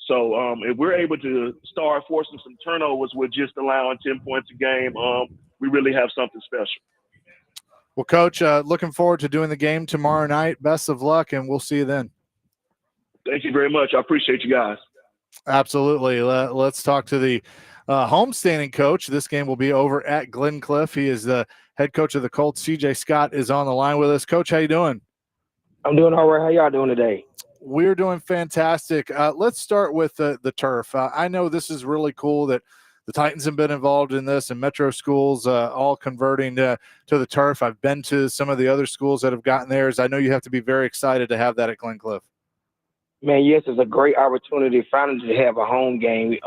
So if we're able to start forcing some turnovers with just allowing 10 points a game, we really have something special. Well, Coach, looking forward to doing the game tomorrow night. Best of luck, and we'll see you then. Thank you very much. I appreciate you guys. Absolutely. Let's talk to the homestanding coach. This game will be over at Glencliff. He is the head coach of the Colts. CJ Scott is on the line with us. Coach, how you doing? I'm doing all right. How y'all doing today? We're doing fantastic. Let's start with the turf. I know this is really cool that the Titans have been involved in this, and Metro schools all converting to the turf. I've been to some of the other schools that have gotten theirs. I know you have to be very excited to have that at Glencliff. Man, yes, it's a great opportunity finally to have a home game.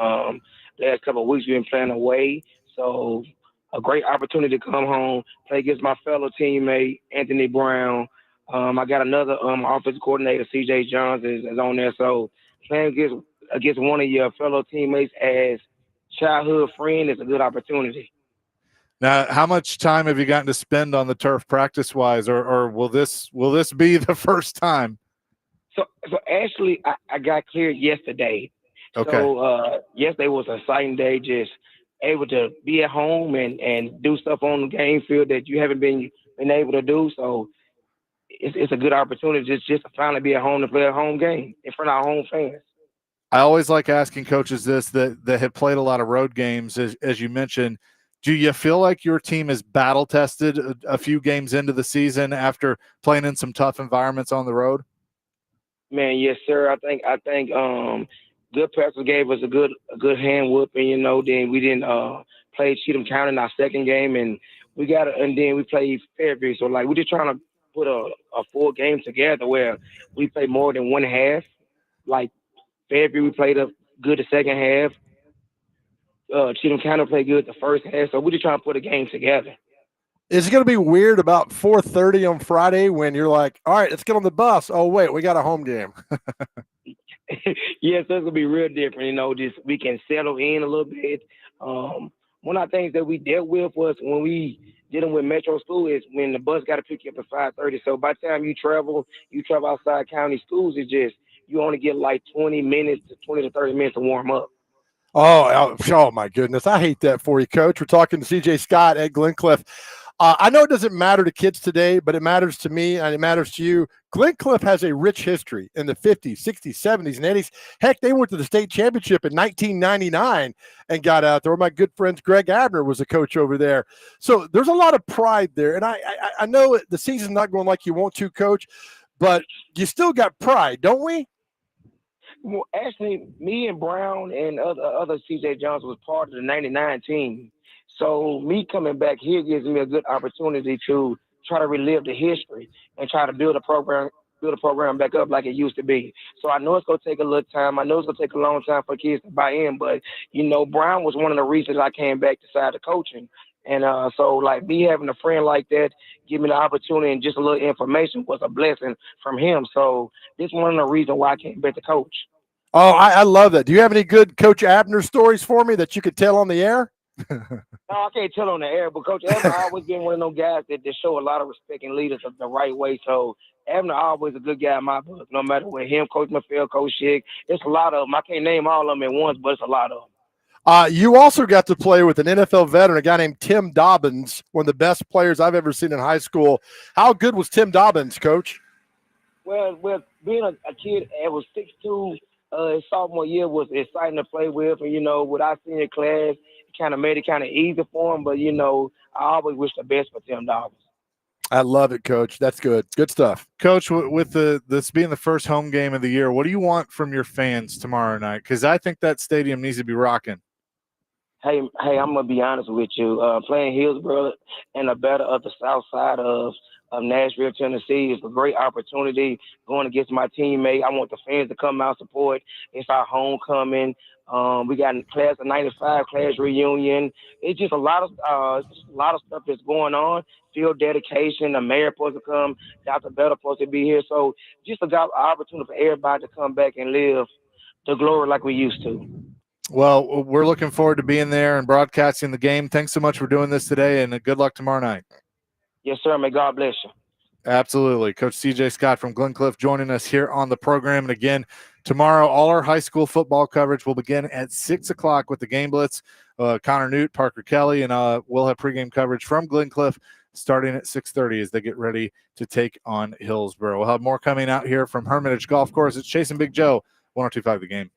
Last couple of weeks we've been playing away, so a great opportunity to come home, play against my fellow teammate, Anthony Brown. I got another offensive coordinator, CJ Johns, is on there. So playing against one of your fellow teammates as childhood friend is a good opportunity. Now, how much time have you gotten to spend on the turf practice-wise, or will this be the first time? So actually, I got cleared yesterday. Okay. So yesterday was an exciting day, just able to be at home and do stuff on the game field that you haven't been able to do. So it's a good opportunity just to finally be at home to play a home game in front of our home fans. I always like asking coaches this that have played a lot of road games, as you mentioned. Do you feel like your team is battle-tested a few games into the season after playing in some tough environments on the road? Man, yes, sir. I think good practice gave us a good hand whooping. Then we didn't play Cheatham County in our second game, and and then we play Fairview. So like we're just trying to put a full game together where we play more than one half. Like Fairview, we played a good the second half. Cheatham County played good the first half. So we're just trying to put a game together. Is it going to be weird about 4:30 on Friday when you're like, all right, let's get on the bus. Oh, wait, we got a home game. Yes, that's gonna be real different. Just we can settle in a little bit. One of the things that we dealt with was when we dealing with Metro School is when the bus got to pick you up at 5:30. So by the time you travel outside county schools, it's just you only get like 20 to 30 minutes to warm up. Oh, my goodness. I hate that for you, Coach. We're talking to CJ Scott at Glencliff. I know it doesn't matter to kids today, but it matters to me and it matters to you. Glencliff has a rich history in the 50s, 60s, 70s, and 80s. Heck, they went to the state championship in 1999 and got out there. My good friend Greg Abner was a coach over there. So there's a lot of pride there. And I know the season's not going like you want to, Coach, but you still got pride, don't we? Well, actually, me and Brown and other CJ Jones was part of the '99 team. So me coming back here gives me a good opportunity to try to relive the history and try to build a program back up like it used to be. So I know it's gonna take a little time. I know it's gonna take a long time for kids to buy in, but Brown was one of the reasons I came back to side of coaching. And so like me having a friend like that give me the opportunity and just a little information was a blessing from him. So this is one of the reasons why I came back to coach. Oh, I love that. Do you have any good Coach Abner stories for me that you could tell on the air? No, I can't tell on the air, but Coach Abner always been one of those guys that show a lot of respect and leaders the right way. So Abner always a good guy in my book, no matter what. Him, Coach McPhail, Coach Schick. It's a lot of them. I can't name all of them at once, but it's a lot of them. You also got to play with an NFL veteran, a guy named Tim Dobbins, one of the best players I've ever seen in high school. How good was Tim Dobbins, Coach? Well, being a kid that was 6'2", his sophomore year was exciting to play with. And, with our senior class, it kind of made it kind of easy for him. But, I always wish the best for Tim Dobbins. I love it, Coach. That's good. Good stuff. Coach, with this being the first home game of the year, what do you want from your fans tomorrow night? Because I think that stadium needs to be rocking. Hey, I'm gonna be honest with you. Playing Hillsborough and the better of the south side of Nashville, Tennessee is a great opportunity. Going against my teammate, I want the fans to come out support. It's our homecoming. We got a class of '95 class reunion. It's just a lot of stuff that's going on. Field dedication. The mayor supposed to come. Dr. Better supposed to be here. So just an opportunity for everybody to come back and live the glory like we used to. Well, we're looking forward to being there and broadcasting the game. Thanks so much for doing this today, and good luck tomorrow night. Yes, sir. May God bless you. Absolutely. Coach CJ Scott from Glencliff joining us here on the program. And again, tomorrow, all our high school football coverage will begin at 6 o'clock with the Game Blitz. Connor Newt, Parker Kelly, and we'll have pregame coverage from Glencliff starting at 6:30 as they get ready to take on Hillsborough. We'll have more coming out here from Hermitage Golf Course. It's Chasing Big Joe, 102.5 The Game.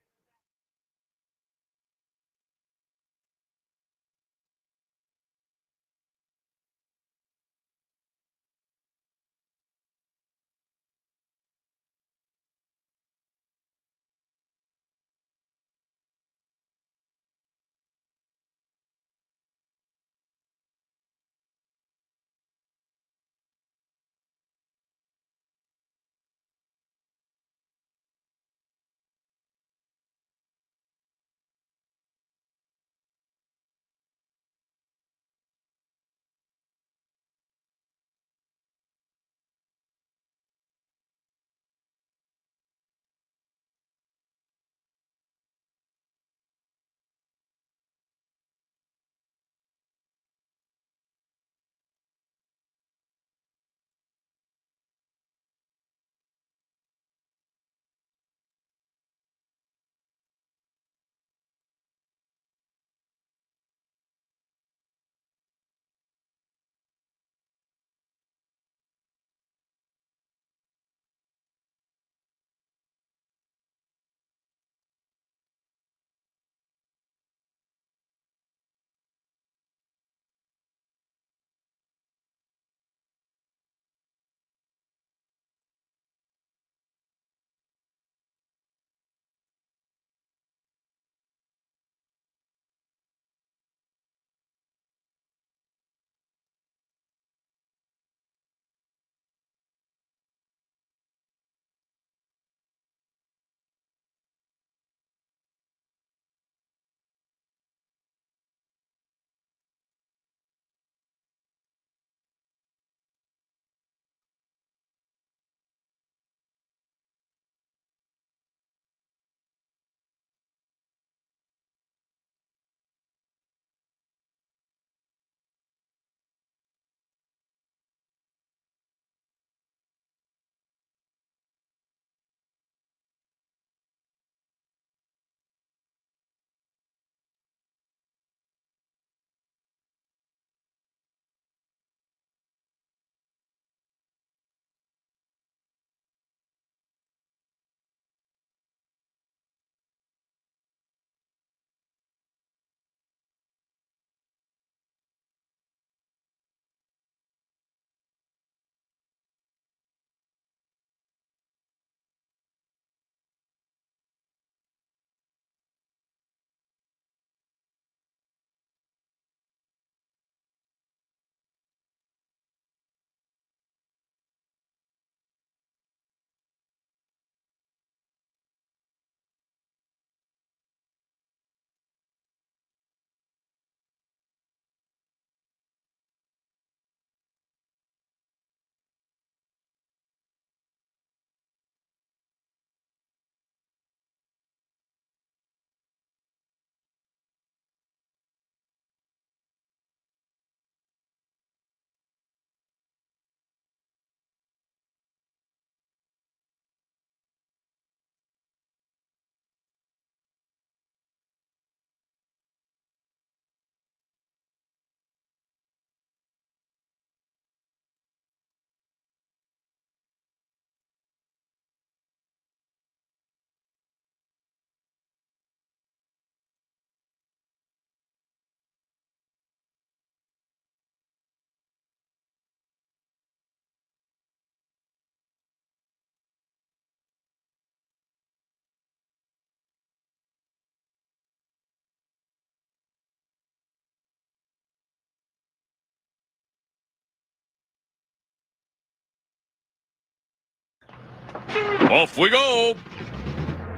Off we go.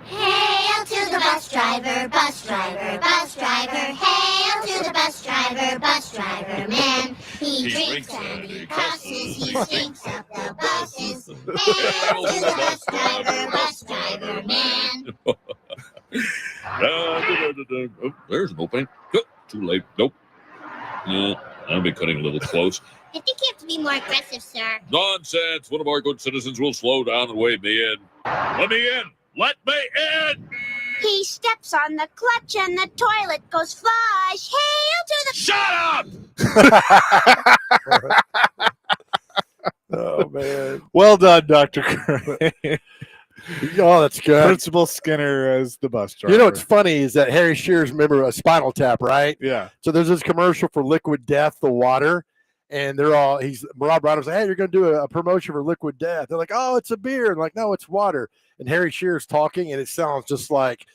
Hail to the bus driver, bus driver, bus driver. Hail to the bus driver, man. He drinks and he cusses, he stinks up the buses. Hail to the bus driver, man. Oh, there's an opening. Oh, too late. Nope. No, I'll be cutting a little close. I think you have to be more aggressive, sir. Nonsense. One of our good citizens will slow down and wave me in. Let me in. Let me in. He steps on the clutch and the toilet goes flush. Hail to the... Shut up! Oh, man. Well done, Dr. Crane. Oh, that's good. Principal Skinner as the bus driver. You know what's funny is that Harry Shearer's, remember, a Spinal Tap, right? Yeah. So there's this commercial for Liquid Death, the water, and Rob Reiner's like, hey, you're going to do a promotion for Liquid Death. They're like, oh, it's a beer. And like, no, it's water. And Harry Shearer's talking, and it sounds just like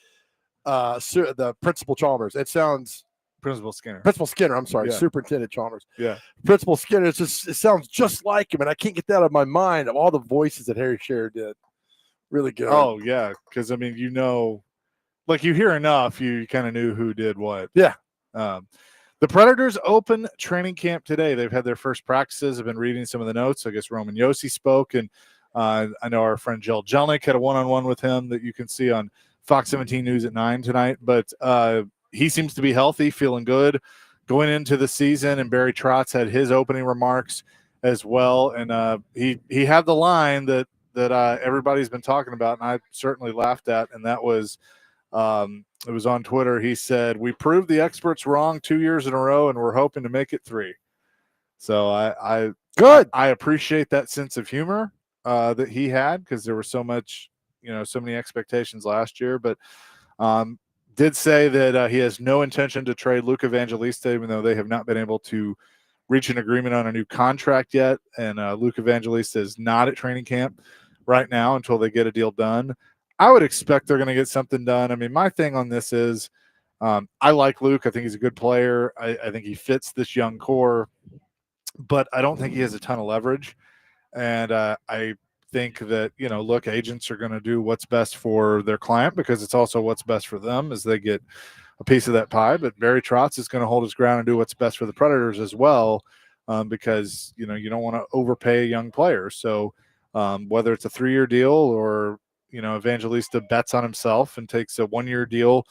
the Principal Chalmers. It sounds Principal Skinner. Principal Skinner. I'm sorry, Yeah. Superintendent Chalmers. Yeah. Principal Skinner. It sounds just like him, and I can't get that out of my mind of all the voices that Harry Shearer did. Really good. Oh, yeah. Because, I mean, like you hear enough, you kind of knew who did what. Yeah. The Predators open training camp today. They've had their first practices. I've been reading some of the notes. I guess Roman Yossi spoke, and I know our friend Jill Jelnick had a one-on-one with him that you can see on Fox 17 News at 9 tonight. But he seems to be healthy, feeling good going into the season, and Barry Trotz had his opening remarks as well. And he had the line that everybody's been talking about, and I certainly laughed at, and that was it was on Twitter. He said, we proved the experts wrong 2 years in a row, and we're hoping to make it 3. So I appreciate that sense of humor that he had, because there was so many expectations last year, but did say that he has no intention to trade Luke Evangelista, even though they have not been able to reach an agreement on a new contract yet. And Luke Evangelista is not at training camp right now until they get a deal done. I would expect they're going to get something done. I mean, my thing on this is I like Luke. I think he's a good player. I think he fits this young core, but I don't think he has a ton of leverage. And I think that, look, agents are going to do what's best for their client, because it's also what's best for them as they get a piece of that pie. But Barry Trotz is going to hold his ground and do what's best for the Predators as well, because, you don't want to overpay a young player. So whether it's a 3-year deal or, Evangelista bets on himself and takes a 1-year deal,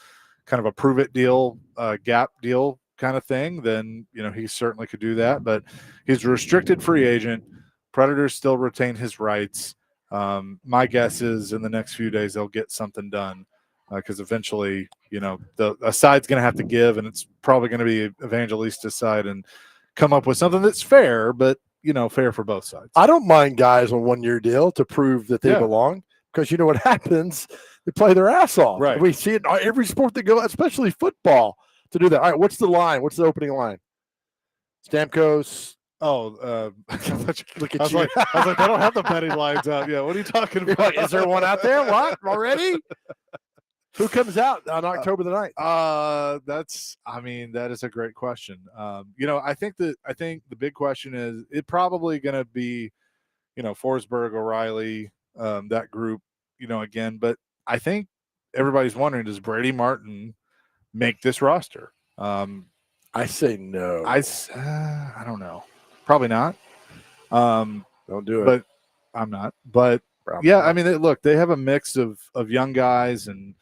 kind of a prove it deal, gap deal kind of thing, then, he certainly could do that. But he's a restricted free agent. Predators still retain his rights. My guess is in the next few days they'll get something done, because eventually, a side's going to have to give, and it's probably going to be Evangelista's side, and come up with something that's fair, but fair for both sides. I don't mind guys on 1-year deal to prove that they belong, because you know what happens? They play their ass off. Right. We see it in every sport they go, especially football, to do that. All right, what's the line? What's the opening line? Stamkos. Oh, look at I was you. like, I don't have the betting lines out. Yeah, what are you talking about? Is there one out there? What already? Who comes out on October the 9th? That is a great question. I think the big question is it probably going to be, Forsberg, O'Reilly, that group, again. But I think everybody's wondering, does Brady Martin make this roster? I say no. I don't know. Probably not. Don't do it. But I'm not. But Probably yeah, not. I mean, look, they have a mix of young guys and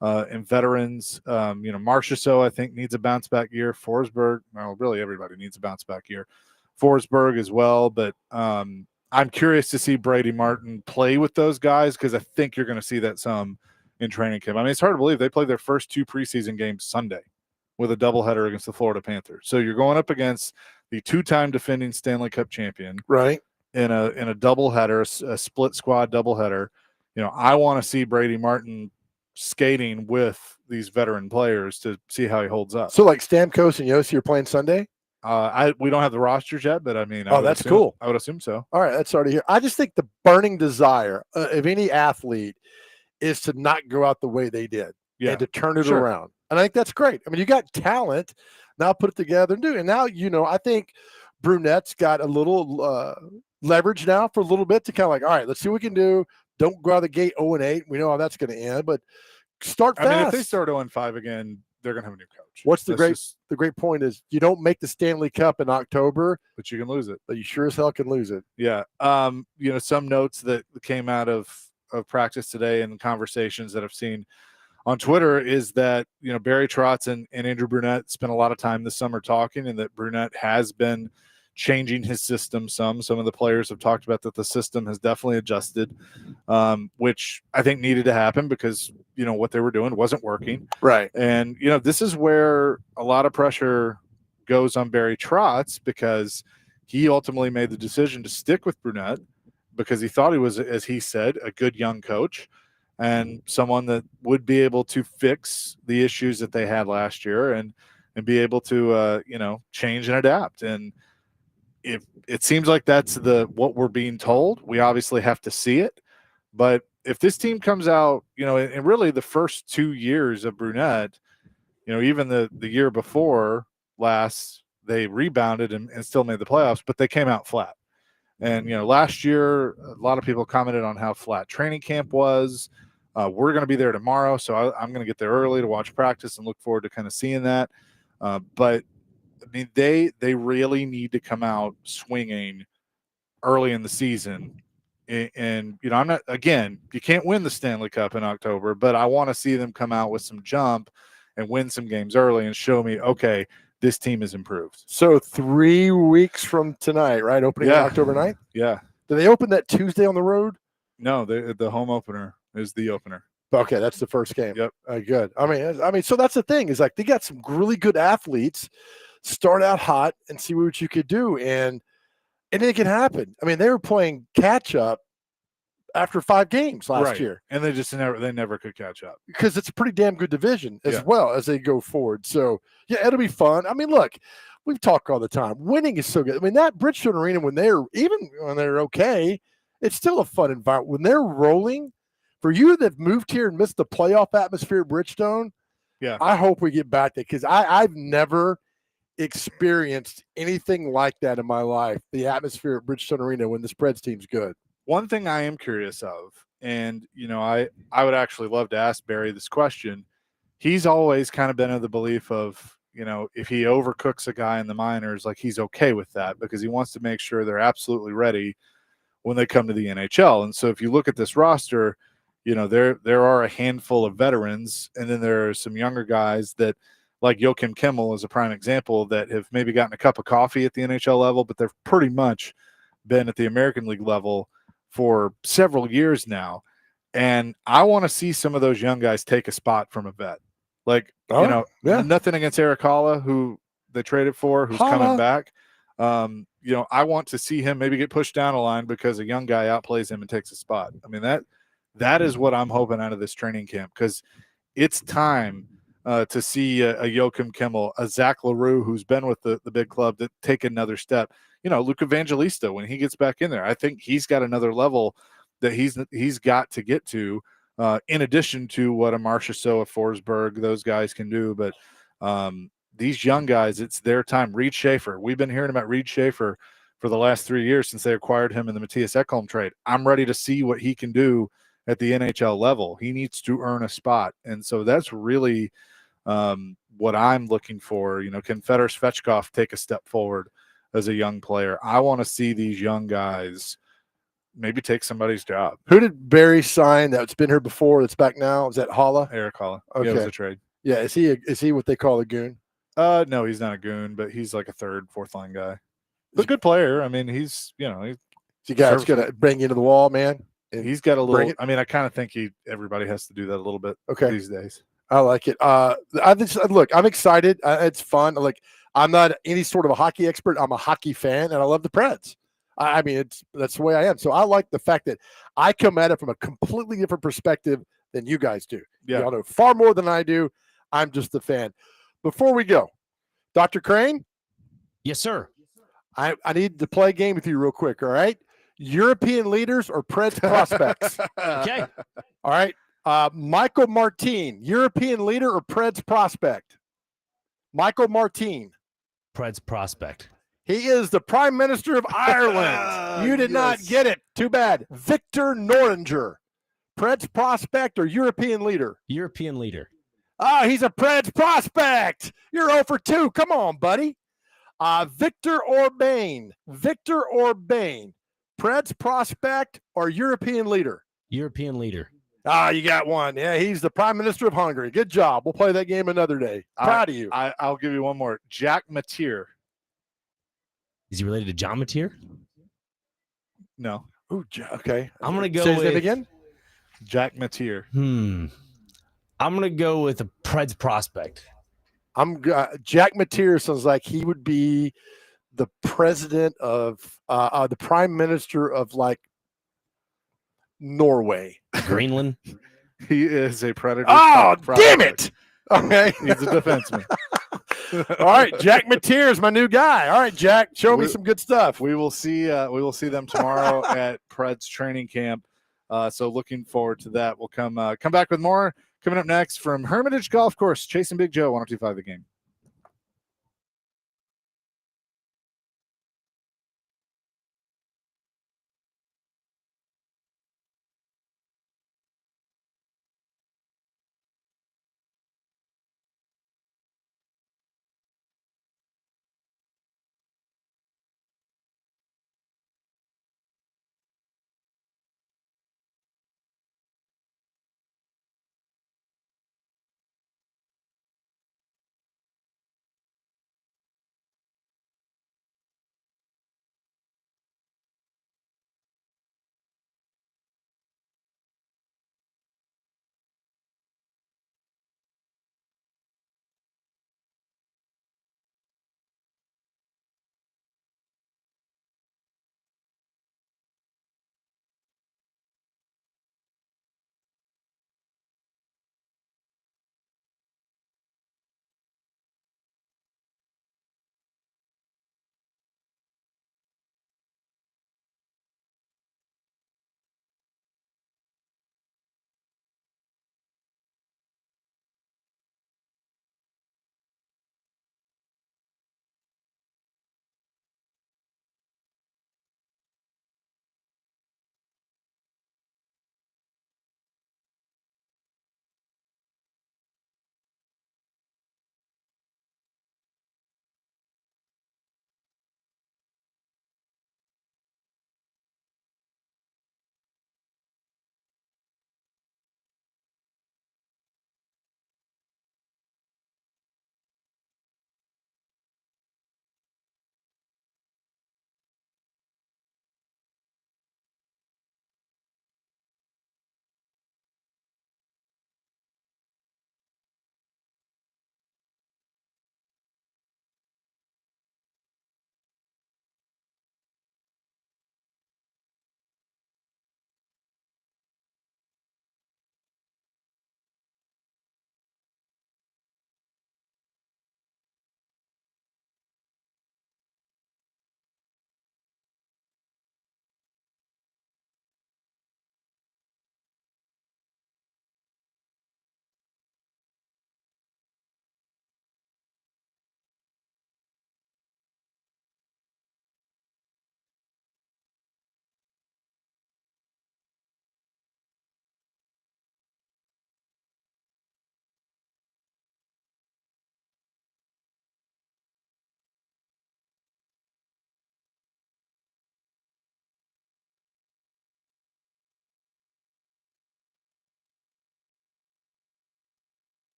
veterans. Marchessault, I think, needs a bounce back year. Forsberg, well, really everybody needs a bounce back year. Forsberg as well. But I'm curious to see Brady Martin play with those guys, because I think you're going to see that some in training camp. I mean, it's hard to believe they played their first 2 preseason games Sunday with a doubleheader against the Florida Panthers. So you're going up against the 2-time defending Stanley Cup champion, right? In a doubleheader, a split squad doubleheader. I want to see Brady Martin skating with these veteran players to see how he holds up. So like Stamkos and Yossi are playing Sunday? We don't have the rosters yet, but I mean, that's cool. I would assume so. All right, that's already here. I just think the burning desire of any athlete is to not go out the way they did, and to turn it around. And I think that's great. I mean, you got talent. Now put it together and do it. And now, I think Brunette's got a little leverage now for a little bit to kind of like, all right, let's see what we can do. Don't go out of the gate 0-8. We know how that's going to end, but start fast. I mean, if they start 0-5 again, they're going to have a new coach. What's the great point is you don't make the Stanley Cup in October, but you can lose it. But you sure as hell can lose it. Yeah. Some notes that came out of practice today and conversations that I've seen on Twitter is that, Barry Trotz and Andrew Brunette spent a lot of time this summer talking, and that Brunette has been changing his system some. Some of the players have talked about that the system has definitely adjusted, which I think needed to happen because, what they were doing wasn't working. Right. And, this is where a lot of pressure goes on Barry Trotz because he ultimately made the decision to stick with Brunette because he thought he was, as he said, a good young coach and someone that would be able to fix the issues that they had last year and be able to, change and adapt. And if it seems like that's what we're being told, we obviously have to see it. But if this team comes out, and really the first 2 years of Brunette, even the year before last, they rebounded and still made the playoffs, but they came out flat. And, last year, a lot of people commented on how flat training camp was. We're going to be there tomorrow, so I'm going to get there early to watch practice and look forward to kind of seeing that. But I mean, they really need to come out swinging early in the season. And I'm not, again, you can't win the Stanley Cup in October, but I want to see them come out with some jump and win some games early and show me, okay, this team is improved. So 3 weeks from tonight, right? Opening on October 9th? Yeah. Do they open that Tuesday on the road? No, the home opener is the opener. Okay, that's the first game. Yep. Good. I mean, so that's the thing is like they got some really good athletes. Start out hot and see what you could do, and it can happen. I mean, they were playing catch up after 5 games last year, and they never could catch up because it's a pretty damn good division as well as they go forward. So yeah, it'll be fun. I mean, look, we've talked all the time. Winning is so good. I mean, that Bridgestone Arena when they're okay, it's still a fun environment when they're rolling. For you that moved here and missed the playoff atmosphere at Bridgestone, I hope we get back there because I've never experienced anything like that in my life. The atmosphere at Bridgestone Arena when the Preds team's good. One thing I am curious of, and I would actually love to ask Barry this question. He's always kind of been of the belief of, if he overcooks a guy in the minors, like he's okay with that because he wants to make sure they're absolutely ready when they come to the NHL. And so if you look at this roster, there are a handful of veterans, and then there are some younger guys that, like Joachim Kimmel is a prime example, that have maybe gotten a cup of coffee at the NHL level, but they've pretty much been at the American League level for several years now. And I want to see some of those young guys take a spot from a vet. Like, nothing against Eric Holla, who they traded for, who's coming back. I want to see him maybe get pushed down a line because a young guy outplays him and takes a spot. I mean, that is what I'm hoping out of this training camp because it's time to see a Joachim Kimmel, a Zach LaRue, who's been with the big club, to take another step. Luke Evangelista, when he gets back in there, I think he's got another level that he's got to get to, in addition to what a Marchessault, a Forsberg, those guys can do. But these young guys, it's their time. Reed Schaefer, we've been hearing about Reed Schaefer for the last 3 years since they acquired him in the Matthias Ekholm trade. I'm ready to see what he can do at the NHL level. He needs to earn a spot. And so that's really what I'm looking for. Can Fedor Svechkov take a step forward as a young player? I want to see these young guys maybe take somebody's job. Who did Barry sign that's been here before that's back now? Is that Holla? Eric Holla. Okay. Yeah, it was a trade. Yeah, is he what they call a goon? No, he's not a goon, but he's like a third, fourth line guy. But a good player. I mean, he's a guy that's gonna bring you to the wall, man. He's got a little. I mean, I kind of think everybody has to do that a little bit these days. I like it. Look, I'm excited. It's fun. Like, I'm not any sort of a hockey expert. I'm a hockey fan, and I love the Preds. I mean, that's the way I am. So I like the fact that I come at it from a completely different perspective than you guys do. Yeah. Y'all know far more than I do. I'm just a fan. Before we go, Dr. Crane? Yes, sir. I need to play a game with you real quick, all right? European leaders or Preds prospects? Okay. All right. Michael Martin, European leader or Preds prospect? Michael Martin. Preds prospect. He is the Prime Minister of Ireland. You did not get it. Too bad. Victor Noringer. Preds prospect or European leader? European leader. He's a Preds prospect. You're 0 for 2. Come on, buddy. Victor Orbain. Victor Orbain. Preds prospect or European leader? European leader. You got one. Yeah, he's the Prime Minister of Hungary. Good job. We'll play that game another day. Proud of you. I'll give you one more. Jack Mateer. Is he related to John Mateer? No. Ooh, okay. I'm going to go Say his with name again. Jack Mateer. I'm going to go with a Preds prospect. Jack Mateer sounds like he would be the president of the prime minister of like Norway. Greenland. He is a Predator. Oh, damn it. Okay. He's a defenseman. All right, Jack Mateer is my new guy. All right, Jack, show me some good stuff. We will see them tomorrow at Preds training camp. So looking forward to that. We'll come back with more coming up next from Hermitage Golf Course. Chasing Big Joe, 102.5 The Game.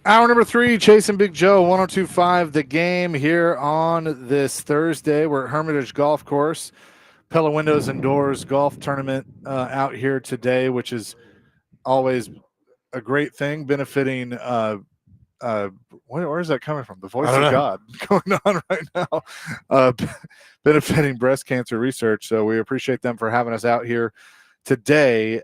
Hour number 3, Chasing Big Joe, 102.5 The Game here on this Thursday. We're at Hermitage Golf Course, Pella Windows and Doors Golf Tournament out here today, which is always a great thing, benefiting where is that coming from? The voice of God going on right now, benefiting breast cancer research. So we appreciate them for having us out here today.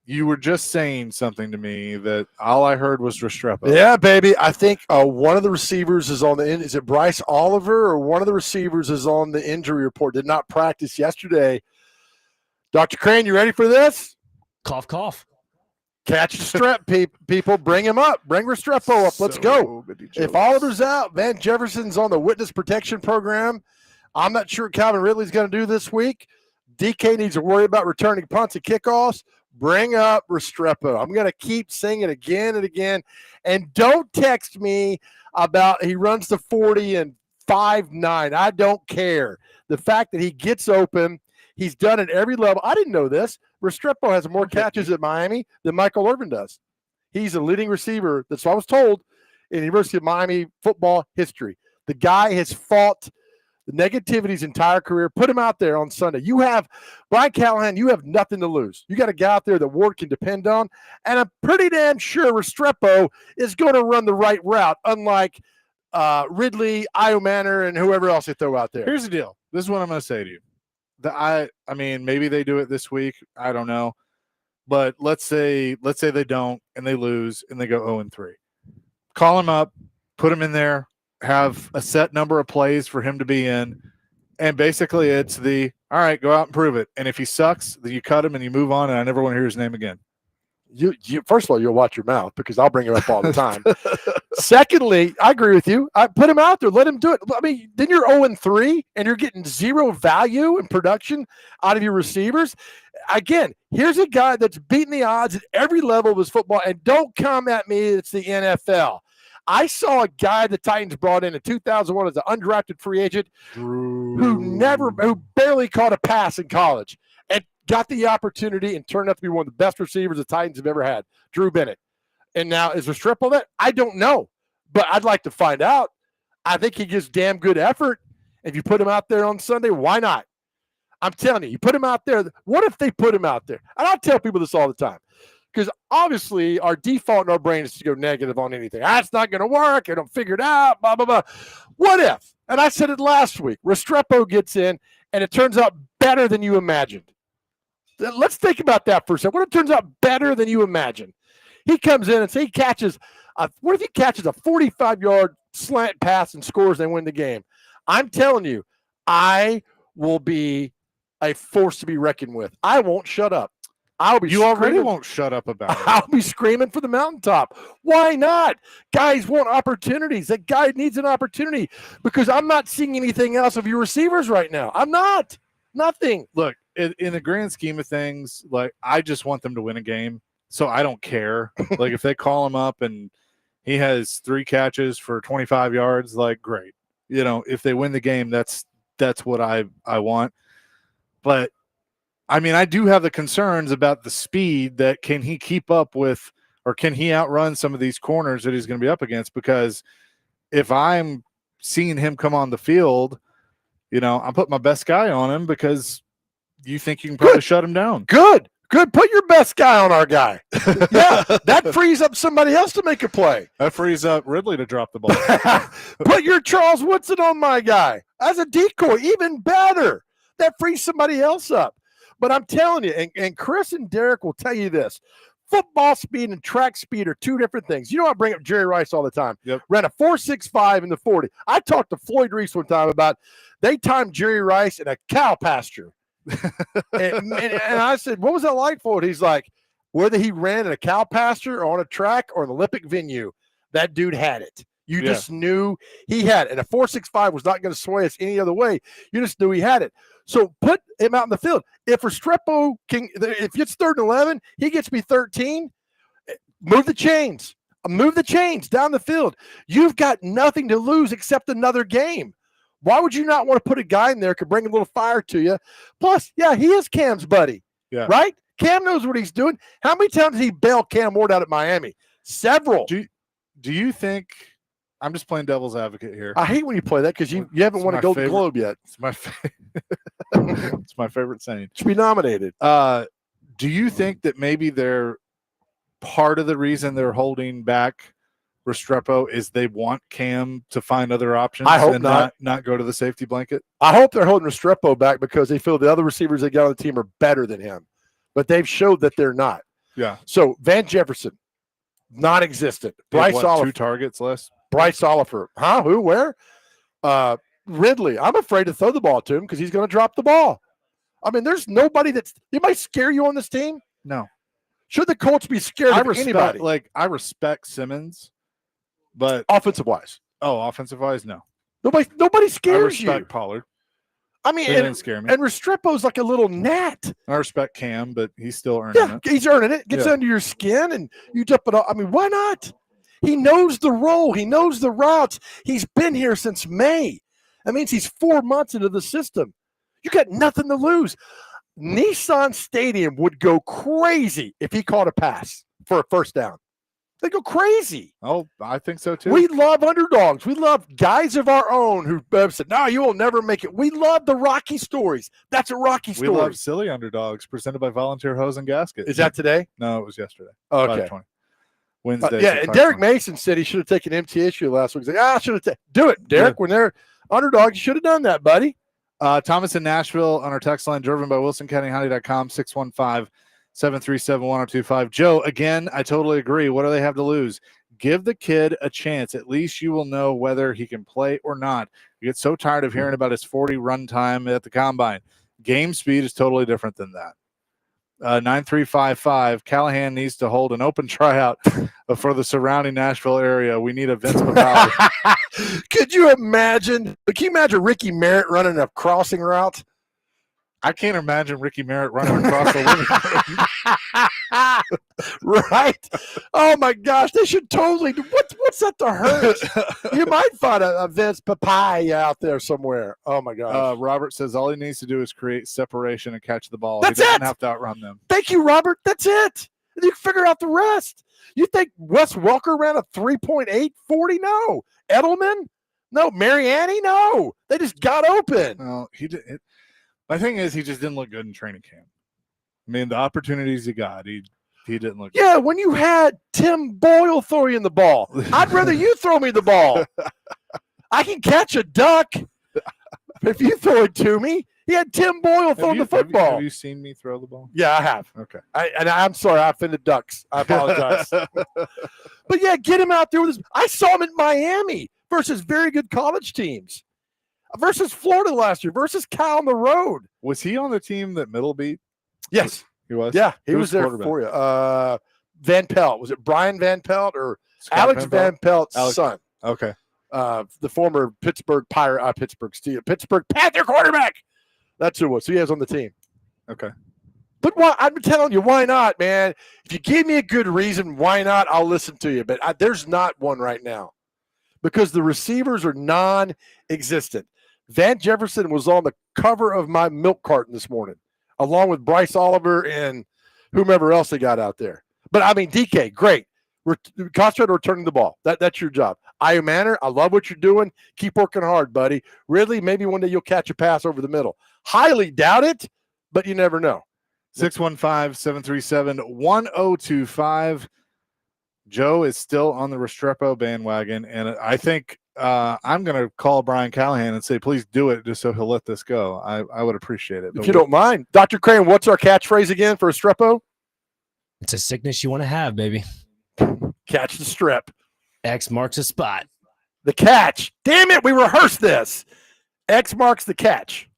You were just saying something to me that all I heard was Restrepo. Yeah, baby. I think one of the receivers is on the is it Bryce Oliver or one of the receivers is on the injury report. Did not practice yesterday. Dr. Crane, you ready for this? Cough, cough. Catch the strep, people. Bring him up. Bring Restrepo up. Let's go. If Oliver's out, Van Jefferson's on the witness protection program. I'm not sure what Calvin Ridley's going to do this week. DK needs to worry about returning punts and kickoffs. Bring up Restrepo. I'm going to keep saying it again and again. And don't text me about he runs the 40 and 5.9. I don't care. The fact that he gets open, he's done at every level. I didn't know this. Restrepo has more catches at Miami than Michael Irvin does. He's a leading receiver. That's what I was told in University of Miami football history. The guy has fought the negativity his entire career. Put him out there on Sunday. You have Brian Callahan. You have nothing to lose. You got a guy out there that Ward can depend on, and I'm pretty damn sure Restrepo is going to run the right route, unlike Ridley, Io Manor, and whoever else they throw out there. Here's the deal. This is what I'm going to say to you. I mean, maybe they do it this week. I don't know, but let's say they don't and they lose and they go 0-3. Call him up, put him in there. Have a set number of plays for him to be in, and basically it's all right, go out and prove it. And if he sucks, then you cut him and you move on, and I never want to hear his name again. You first of all, you'll watch your mouth because I'll bring him up all the time. Secondly, I agree with you. I put him out there, let him do it. I mean, then you're 0-3 and you're getting zero value and production out of your receivers. Again, here's a guy that's beating the odds at every level of his football, and don't come at me, it's the NFL. I saw a guy the Titans brought in 2001 as an undrafted free agent who barely caught a pass in college and got the opportunity and turned out to be one of the best receivers the Titans have ever had, Drew Bennett. And now is Restrepo that? I don't know, but I'd like to find out. I think he gives damn good effort. If you put him out there on Sunday, why not? I'm telling you, you put him out there. What if they put him out there? And I tell people this all the time. Because obviously our default in our brain is to go negative on anything. That's not going to work. I don't figure it out, blah, blah, blah. What if, and I said it last week, Restrepo gets in and it turns out better than you imagined? Let's think about that for a second. What if it turns out better than you imagined? He comes in and say he catches, what if he catches a 45-yard slant pass and scores and they win the game? I'm telling you, I will be a force to be reckoned with. I won't shut up. You already won't shut up about it. I'll be screaming for the mountaintop. Why not? Guys want opportunities. That guy needs an opportunity because I'm not seeing anything else of your receivers right now. I'm not. Nothing. Look, in the grand scheme of things, like I just want them to win a game, so I don't care. Like if they call him up and he has 3 catches for 25 yards, like great. You know, if they win the game, that's what I want. But I mean, I do have the concerns about the speed that can he keep up with, or can he outrun some of these corners that he's going to be up against? Because if I'm seeing him come on the field, you know, I'm putting my best guy on him because you think you can probably shut him down. Good. Put your best guy on our guy. Yeah, that frees up somebody else to make a play. That frees up Ridley to drop the ball. Put your Charles Woodson on my guy as a decoy, even better. That frees somebody else up. But I'm telling you, and Chris and Derek will tell you this, football speed and track speed are 2 different things. You know, I bring up Jerry Rice all the time. Yep. Ran a 4.65 in the 40. I talked to Floyd Reese one time about they timed Jerry Rice in a cow pasture. and I said, what was that like, Floyd? He's like, whether he ran in a cow pasture or on a track or an Olympic venue, that dude had it. You just knew he had it. And a 4.65 was not going to sway us any other way. You just knew he had it. So put him out in the field. If Restrepo if it's 3rd and 11, he gets me 13, move the chains. Move the chains down the field. You've got nothing to lose except another game. Why would you not want to put a guy in there who could bring a little fire to you? Plus, yeah, he is Cam's buddy, right? Cam knows what he's doing. How many times did he bail Cam Ward out at Miami? Several. Do Do you think? I'm just playing devil's advocate here. I hate when you play that because you haven't won a Golden Globe yet. It's my it's my favorite saying. To be nominated. Do you think that maybe they're part of the reason they're holding back Restrepo is they want Cam to find other options? I hope and not go to the safety blanket. I hope they're holding Restrepo back because they feel the other receivers they got on the team are better than him, but they've showed that they're not. Yeah. So Van Jefferson, non-existent. Bryce Oliver, 2 targets less. Bryce Oliver, huh? Who? Where? Ridley. I'm afraid to throw the ball to him because he's going to drop the ball. I mean, there's nobody he might scare you on this team. No. Should the Colts be scared of anybody? I respect Simmons, but offensive wise. Oh, offensive wise, no. Nobody scares you. I respect Pollard. I mean, He didn't scare me. And Restrepo's like a little gnat. I respect Cam, but he's still earning it. Yeah, he's earning it. Gets under your skin, and you jump it off. I mean, why not? He knows the role. He knows the routes. He's been here since May. That means he's 4 months into the system. You got nothing to lose. Nissan Stadium would go crazy if he caught a pass for a first down. They go crazy. Oh, I think so too. We love underdogs. We love guys of our own who said, no, you will never make it. We love the Rocky stories. That's a Rocky story. We love silly underdogs presented by Volunteer Hose and Gasket. Is that today? No, it was yesterday. Okay. Wednesday. Yeah, and Derek Mason said he should have taken MTSU last week. He's like, I should have do it, Derek. When they're underdogs, you should have done that, buddy. Thomas in Nashville on our text line, driven by WilsonCountyHoney.com, 615-737-1025. Joe, again, I totally agree. What do they have to lose? Give the kid a chance. At least you will know whether he can play or not. You get so tired of hearing about his 40 run time at the combine. Game speed is totally different than that. 9355, Callahan needs to hold an open tryout for the surrounding Nashville area. We need a Vince Papale. Could you imagine? Can you imagine Ricky Merritt running a crossing route? I can't imagine Ricky Merritt running across the living room. Right? Oh my gosh, they should totally do what's that to hurt? You might find a Vince Papale out there somewhere. Oh my gosh. Robert says all he needs to do is create separation and catch the ball. That's he doesn't it. have to outrun them. Thank you, Robert. That's it. And you can figure out the rest. You think Wes Welker ran a 3.840? No. Edelman? No. Mariani? No. They just got open. No, he did. My thing is, he just didn't look good in training camp. I mean, the opportunities he got, he didn't look good. Yeah, when you had Tim Boyle throw you the ball, I'd rather you throw me the ball. I can catch a duck if you throw it to me. He had Tim Boyle throwing the football. Have you seen me throw the ball? Yeah, I have. Okay. I'm sorry, I offended ducks. I apologize. But yeah, get him out there with his. I saw him in Miami versus very good college teams. Versus Florida last year, versus Cal on the road. Was he on the team that Middle beat? Yes. He was? Yeah, he was there for you. Van Pelt. Was it Brian Van Pelt or Scott Alex Van Pelt's son? Okay. The former Pittsburgh Panther quarterback. That's who it was. So he was on the team. Okay. But I'm telling you, why not, man? If you give me a good reason, why not? I'll listen to you. But there's not one right now because the receivers are non-existent. Van Jefferson was on the cover of my milk carton this morning, along with Bryce Oliver and whomever else they got out there. But, I mean, DK, great. Concentrate on returning the ball. That's your job. Io Manor, I love what you're doing. Keep working hard, buddy. Ridley, maybe one day you'll catch a pass over the middle. Highly doubt it, but you never know. 615-737-1025. Joe is still on the Restrepo bandwagon, and I think I'm going to call Brian Callahan and say, please do it just so he'll let this go. I would appreciate it. If you don't mind. Dr. Crane, what's our catchphrase again for Restrepo? It's a sickness you want to have, baby. Catch the strip. X marks a spot. The catch. Damn it, we rehearsed this. X marks the catch.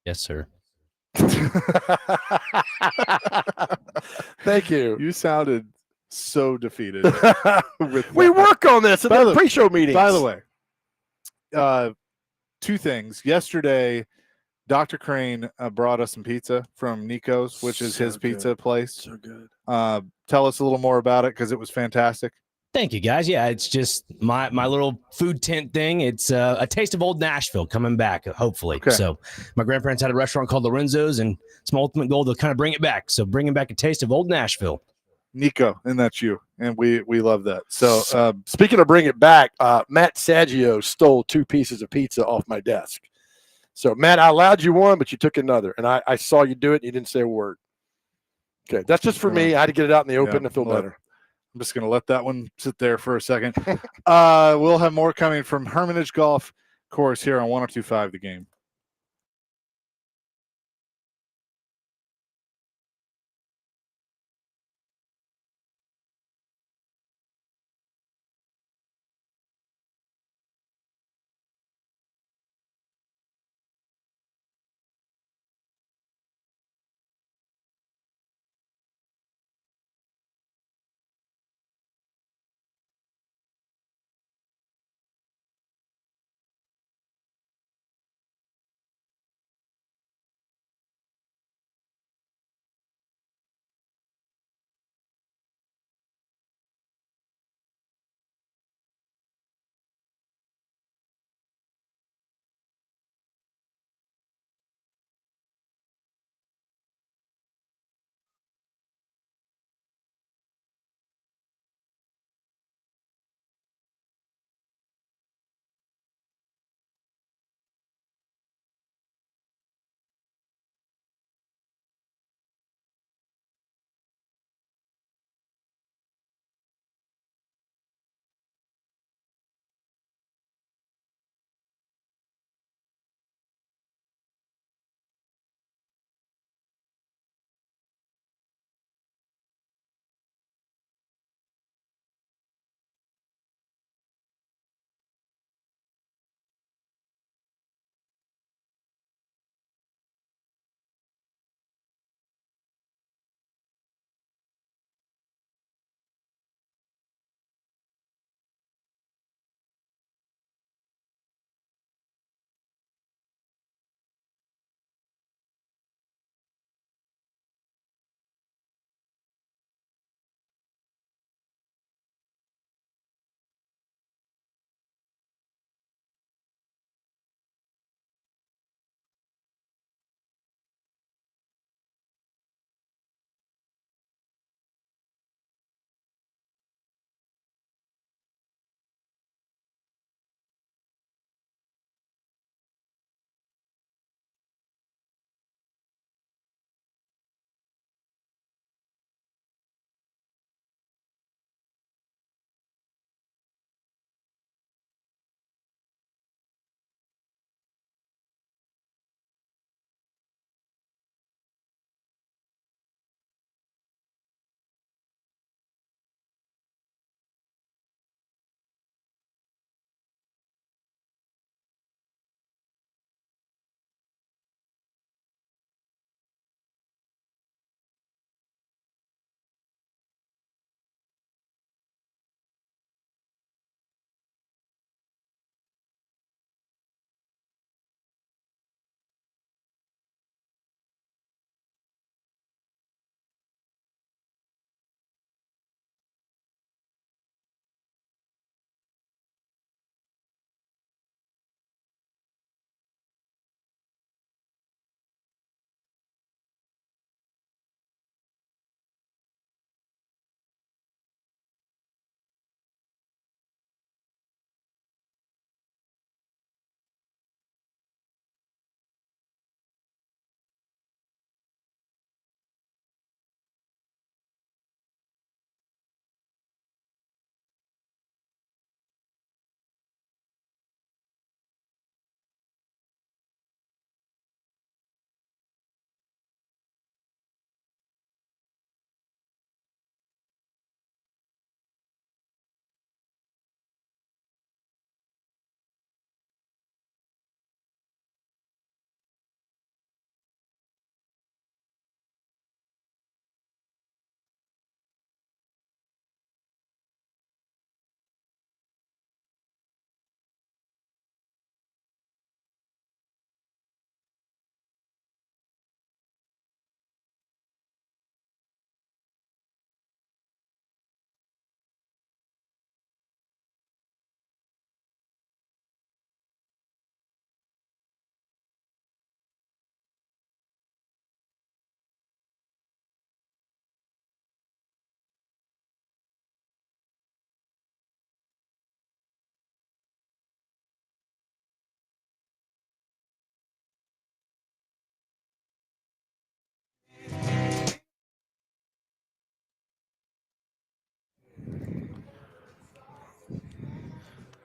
Yes, sir. Thank you. You sounded so defeated. We work on this in the pre-show meetings. By the way, two things. Yesterday, Dr. Crane brought us some pizza from Nico's, which is his pizza place. So good. Tell us a little more about it because it was fantastic. Thank you, guys. Yeah, it's just my little food tent thing. It's a taste of old Nashville coming back, hopefully. Okay. So my grandparents had a restaurant called Lorenzo's, and it's my ultimate goal to kind of bring it back. So bringing back a taste of old Nashville. Nico, and that's you, and we love that. So speaking of bring it back, Matt Saggio stole 2 pieces of pizza off my desk. So Matt, I allowed you one, but you took another, and I saw you do it, and you didn't say a word. Okay, that's just for me. I had to get it out in the open to feel better. I'm just going to let that one sit there for a second. We'll have more coming from Hermitage Golf Course here on 102.5 The Game.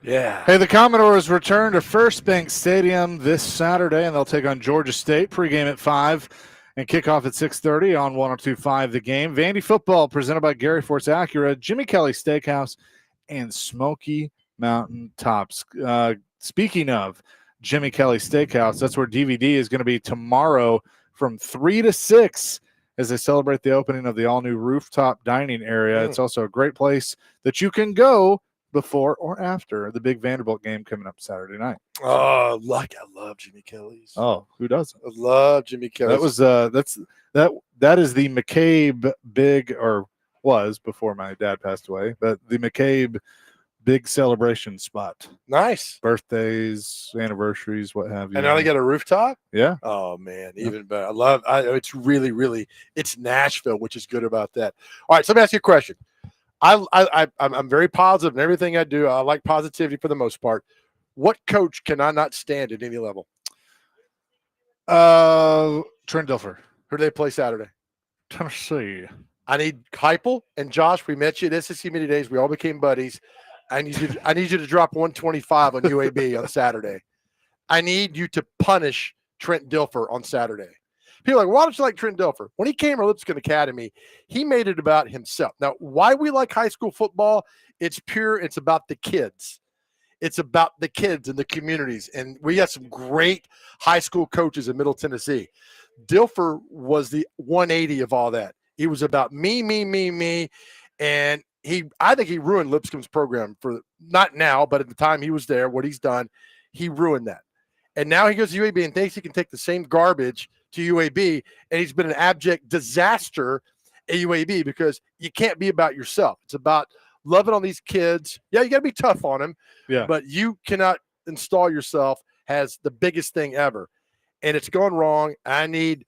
Yeah. Hey, the Commodores return to First Bank Stadium this Saturday, and they'll take on Georgia State. Pregame at 5 and kickoff at 6:30 on 102.5 The Game. Vandy football presented by Gary Force Acura, Jimmy Kelly Steakhouse, and Smoky Mountain Tops. Speaking of Jimmy Kelly Steakhouse, that's where DVD is going to be tomorrow from 3 to 6 as they celebrate the opening of the all-new rooftop dining area. It's also a great place that you can go before or after the big Vanderbilt game coming up Saturday night. Oh, I love Jimmy Kelly's. Oh, who doesn't? I love Jimmy Kelly's. That was that is the McCabe big, or was before my dad passed away, but the McCabe big celebration spot. Nice. Birthdays, anniversaries, what have you. And now they got a rooftop? Yeah. Oh, man, even better. It's really, really, it's Nashville, which is good about that. All right, so let me ask you a question. I'm very positive in everything I do. I like positivity for the most part. What coach can I not stand at any level? Trent Dilfer. Who do they play Saturday? Tennessee. I need Heupel and Josh. We met you at SEC Media Days. We all became buddies. I need you to drop 125 on UAB on Saturday. I need you to punish Trent Dilfer on Saturday. People are like, why don't you like Trent Dilfer? When he came to Lipscomb Academy, he made it about himself. Now, why we like high school football, it's pure. It's about the kids. It's about the kids and the communities. And we got some great high school coaches in Middle Tennessee. Dilfer was the 180 of all that. He was about me. And I think he ruined Lipscomb's program for not now, but at the time he was there, what he's done, he ruined that. And now he goes to UAB and thinks he can take the same garbage to UAB, and he's been an abject disaster at UAB because you can't be about yourself. It's about loving on these kids. Yeah, you got to be tough on them, but you cannot install yourself as the biggest thing ever. And it's gone wrong. I need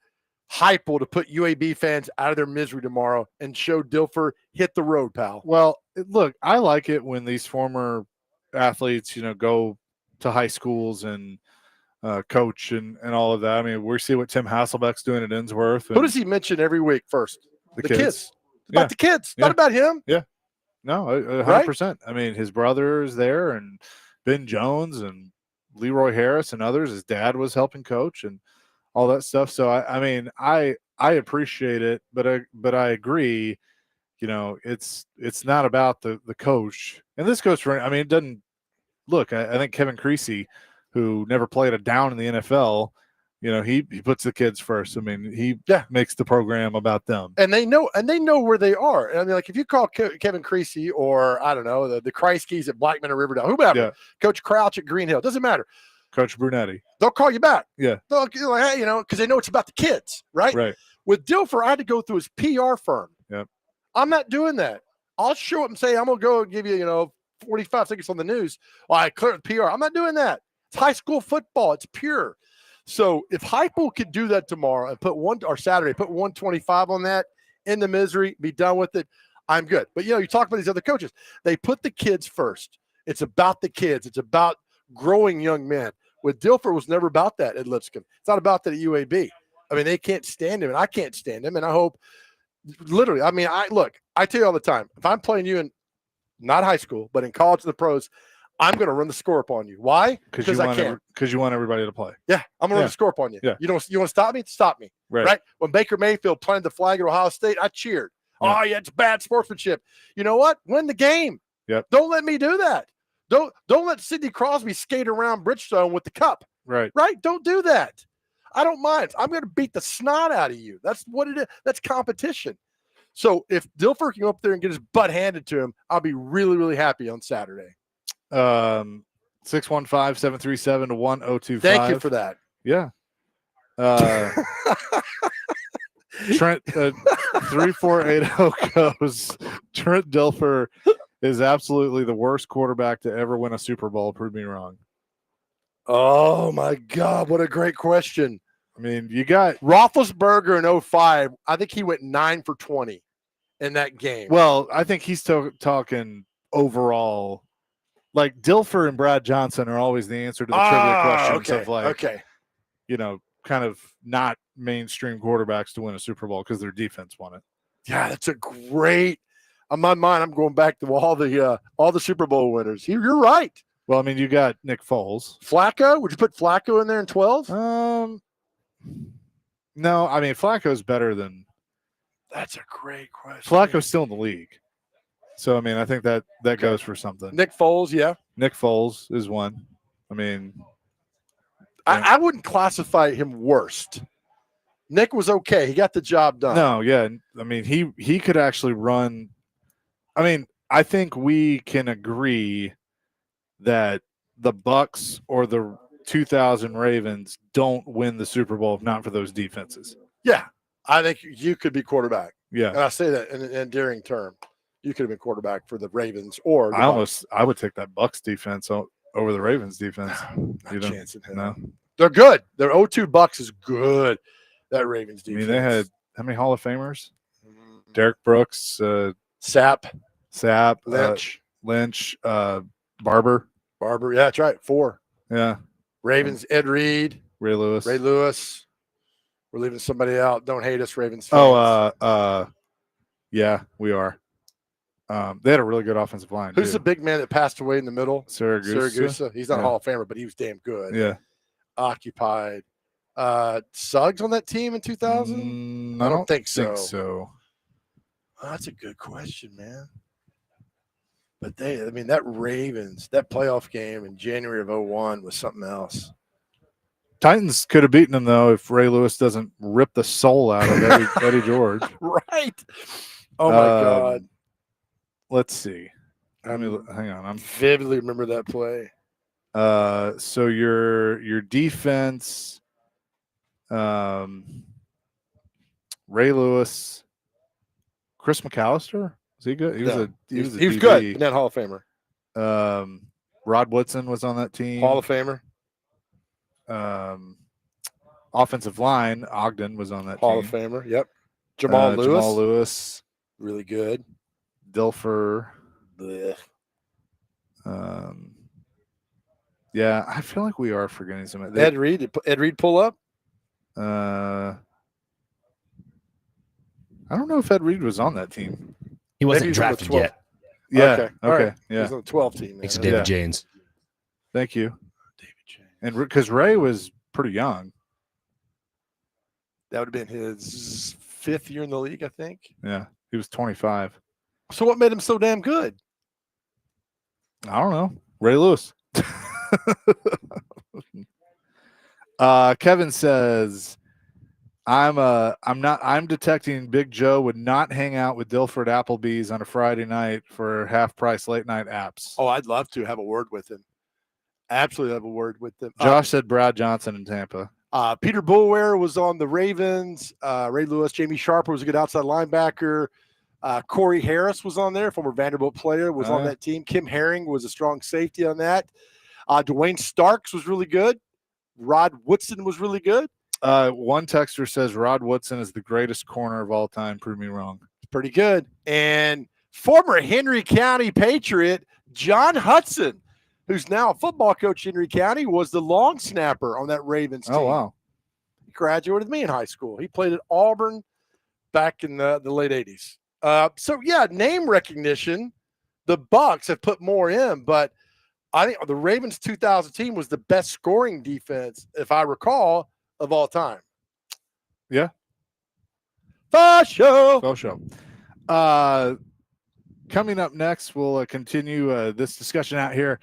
Heupel to put UAB fans out of their misery tomorrow and show Dilfer, hit the road, pal. Well, look, I like it when these former athletes, go to high schools and coach and all of that. I mean, we see what Tim Hasselbeck's doing at Innsworth. Who does he mention every week first? The kids. kids. About the kids, not about him. Yeah. No, 100%. Right? I mean, his brother is there, and Ben Jones and Leroy Harris and others. His dad was helping coach and all that stuff. So I appreciate it, but I agree. It's not about the coach. And this goes for. I mean, it doesn't look. I think Kevin Creasy, who never played a down in the NFL, he puts the kids first. I mean, he makes the program about them. And they know where they are. I mean, like if you call Kevin Creasy or I don't know, the Kreisky's at Blackman or Riverdale, whoever, Coach Crouch at Green Hill, doesn't matter. Coach Brunetti. They'll call you back. Yeah. They'll like, hey, because they know it's about the kids, right? Right. With Dilfer, I had to go through his PR firm. Yep. I'm not doing that. I'll show up and say, I'm going to go give you, 45 seconds on the news. Well, I cleared PR. I'm not doing that. It's high school football. It's pure. So if Heupel could do that tomorrow and put 125 on that, in the misery, be done with it, I'm good. But, you talk about these other coaches. They put the kids first. It's about the kids. It's about growing young men. With Dilfer, was never about that at Lipscomb. It's not about that at UAB. I mean, they can't stand him, and I can't stand him. And I hope, literally, I mean, I tell you all the time, if I'm playing you in not high school, but in college and the pros, I'm going to run the score up on you. Why? Because I can. Because you want everybody to play. Yeah, I'm going to run the score up on you. Yeah. You want to stop me? Stop me. Right? When Baker Mayfield planted the flag at Ohio State, I cheered. Yeah. Oh, yeah, it's bad sportsmanship. You know what? Win the game. Yep. Don't let me do that. Don't let Sidney Crosby skate around Bridgestone with the cup. Right. Don't do that. I don't mind. I'm going to beat the snot out of you. That's what it is. That's competition. So if Dilfer can go up there and get his butt handed to him, I'll be really, really happy on Saturday. 615-737-1025. Thank you for that. Yeah. Trent 3480 goes. Trent Dilfer is absolutely the worst quarterback to ever win a Super Bowl. Prove me wrong. Oh my God, what a great question. I mean, you got Roethlisberger in 05. I think he went 9 for 20 in that game. Well, I think he's talking overall. Like Dilfer and Brad Johnson are always the answer to the trivia questions of kind of not mainstream quarterbacks to win a Super Bowl because their defense won it. Yeah, that's a great. On my mind, I'm going back to all the Super Bowl winners. You're right. Well, I mean, you got Nick Foles. Flacco? Would you put Flacco in there in 12? No, I mean Flacco's better than. That's a great question. Flacco's still in the league, so I mean, I think that goes for something. Nick Foles, yeah. Nick Foles is one. I mean, I wouldn't classify him worst. Nick was okay. He got the job done. no, yeah. I mean, he could actually run. I mean, I think we can agree that the Bucks or the 2000 Ravens don't win the Super Bowl if not for those defenses. Yeah, I think you could be quarterback. Yeah, and I say that in an endearing term. You could have been quarterback for the Ravens or the I would take that Bucks defense over the Ravens defense. Not a chance in hell. No. They're good. Their 0-2 Bucks is good. That Ravens defense. I mean, they had how many Hall of Famers? Derek Brooks, Sapp, Lynch, Barber. Yeah, that's right. 4. Yeah. Ravens, Ed Reed, Ray Lewis. We're leaving somebody out. Don't hate us, Ravens fans. Yeah, we are. They had a really good offensive line. Who's the big man that passed away in the middle? Saragusa. He's not a Hall of Famer, but he was damn good. Yeah. Occupied. Suggs on that team in 2000? I don't think so. Oh, that's a good question, man. But that Ravens, that playoff game in January of 2001 was something else. Titans could have beaten them, though, if Ray Lewis doesn't rip the soul out of Eddie George. Right. Oh, my God. Let's see. Hang on. I'm vividly remember that play. So your defense, Ray Lewis, Chris McAllister, was he good? He was good. Net Hall of Famer. Rod Woodson was on that team. Hall of Famer. Offensive line, Ogden was on that Hall team. of Famer. Yep. Jamal Lewis, really good. Dilfer. Blech. Yeah, I feel like we are forgetting something. Ed Reed. Did Ed Reed pull up? I don't know if Ed Reed was on that team. He wasn't drafted yet. Yeah. Okay. Right. Yeah. He was on the 12 team. Thanks to David Janes. Thank you. David Janes. And because Ray was pretty young. That would have been his 5th year in the league, I think. Yeah. He was 25. So what made him so damn good? I don't know. Ray Lewis. Kevin says, I'm detecting Big Joe would not hang out with Dilford Applebee's on a Friday night for half price late night apps. Oh, I'd love to have a word with him. Absolutely have a word with him. Josh said Brad Johnson in Tampa. Peter Boulware was on the Ravens. Ray Lewis, Jamie Sharper was a good outside linebacker. Corey Harris was on there, former Vanderbilt player, was on that team. Kim Herring was a strong safety on that. Dwayne Starks was really good. Rod Woodson was really good. One texter says Rod Woodson is the greatest corner of all time. Prove me wrong. Pretty good. And former Henry County Patriot John Hudson, who's now a football coach in Henry County, was the long snapper on that Ravens team. Oh, wow. He graduated with me in high school. He played at Auburn back in the late 80s. Name recognition, the Bucks have put more in, but I think the Ravens 2000 team was the best scoring defense, if I recall, of all time. Yeah. For sure. Coming up next, we'll continue this discussion out here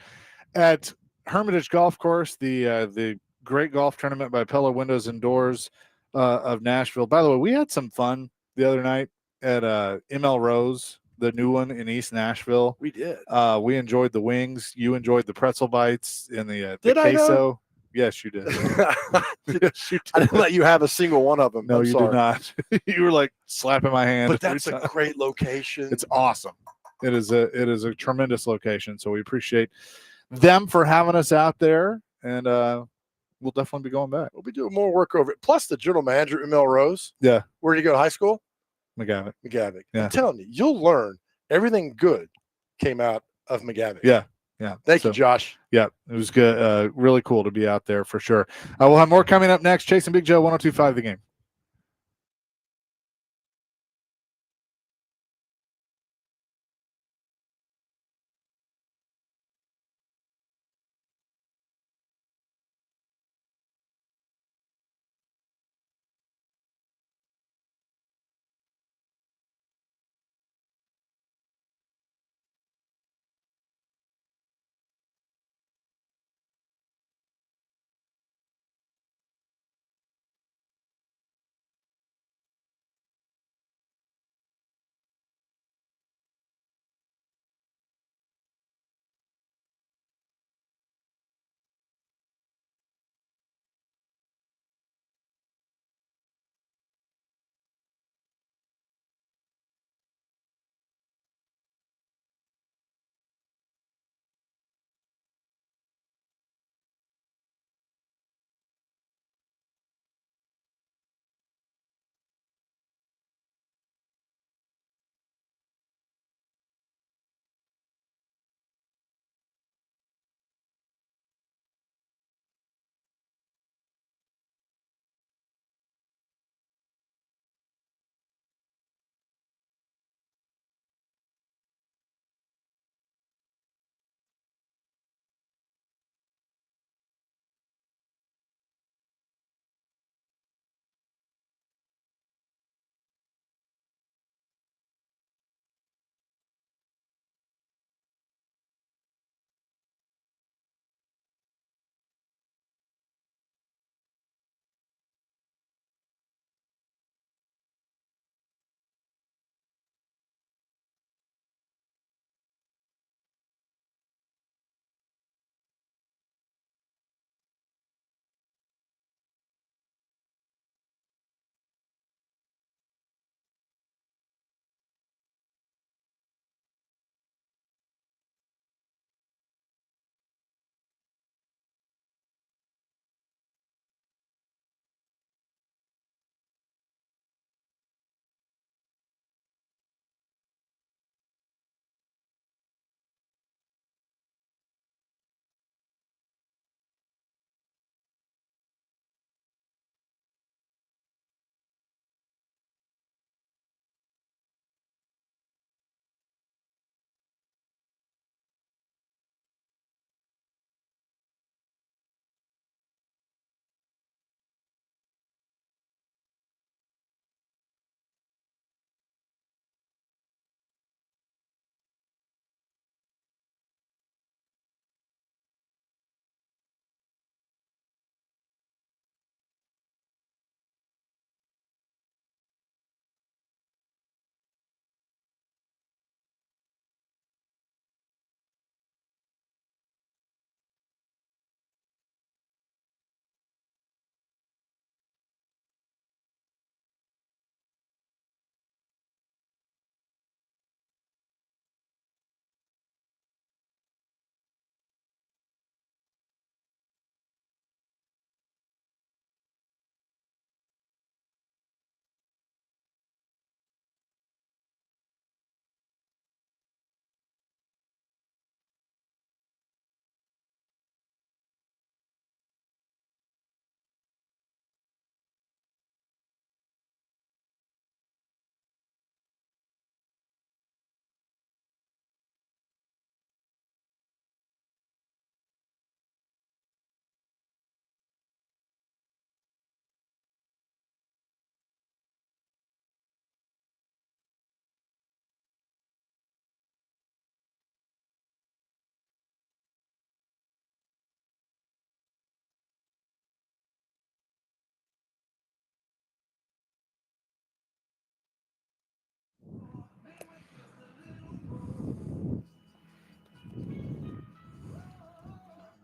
at Hermitage Golf Course, the great golf tournament by Pella Windows and Doors of Nashville. By the way, we had some fun the other night at ML Rose, the new one in East Nashville. We did. We enjoyed the wings. You enjoyed the pretzel bites and the queso. I know? Yes, you did. Yes, you did. I didn't let you have a single one of them. No, you did not. You were like slapping my hand. But that's a great location. It's awesome. It is a tremendous location. So we appreciate them for having us out there, and we'll definitely be going back. We'll be doing more work over it. Plus the general manager at Melrose. Yeah. Where did you go to high school? McGavick. Yeah. I'm telling you, you'll learn everything good came out of McGavick. Yeah. Yeah. Thank you, Josh. Yeah, it was good. Really cool to be out there for sure. We'll have more coming up next. Chasing Big Joe, 102.5 The Game.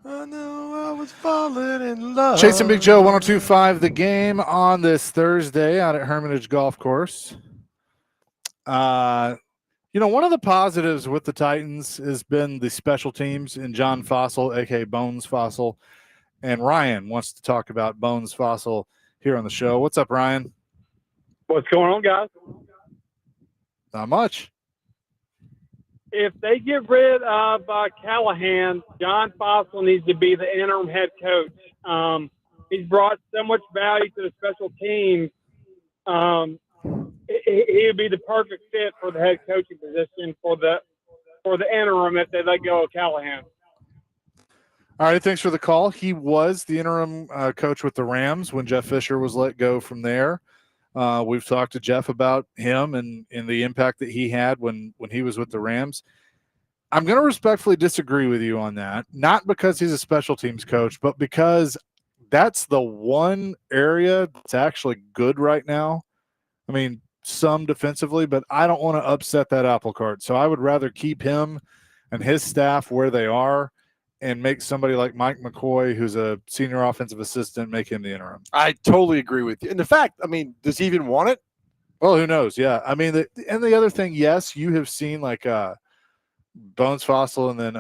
I know I was falling in love. Chasing Big Joe, 102.5 The Game on this Thursday out at Hermitage Golf Course. One of the positives with the Titans has been the special teams in John Fossil, a.k.a. Bones Fossil. And Ryan wants to talk about Bones Fossil here on the show. What's up, Ryan? What's going on, guys? Not much. If they get rid of Callahan, John Fossil needs to be the interim head coach. He's brought so much value to the special teams. He would be the perfect fit for the head coaching position for the interim if they let go of Callahan. All right, thanks for the call. He was the interim coach with the Rams when Jeff Fisher was let go from there. We've talked to Jeff about him and the impact that he had when he was with the Rams. I'm going to respectfully disagree with you on that, not because he's a special teams coach, but because that's the one area that's actually good right now. I mean, some defensively, but I don't want to upset that apple cart. So I would rather keep him and his staff where they are and make somebody like Mike McCoy, who's a senior offensive assistant, make him the interim. I totally agree with you. And the fact, I mean, does he even want it? Well, who knows? Yeah. I mean, and the other thing, yes, you have seen like Bones Fossil and then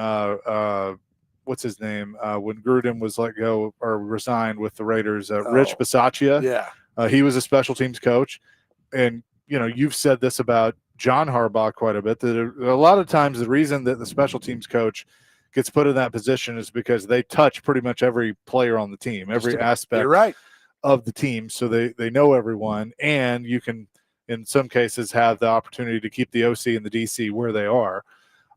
what's his name? When Gruden was let go or resigned with the Raiders, Rich Bisaccia. Yeah. He was a special teams coach. And, you've said this about John Harbaugh quite a bit, that a lot of times the reason that the special teams coach gets put in that position is because they touch pretty much every player on the team, every aspect of the team. So they know everyone, and you can, in some cases, have the opportunity to keep the OC and the DC where they are.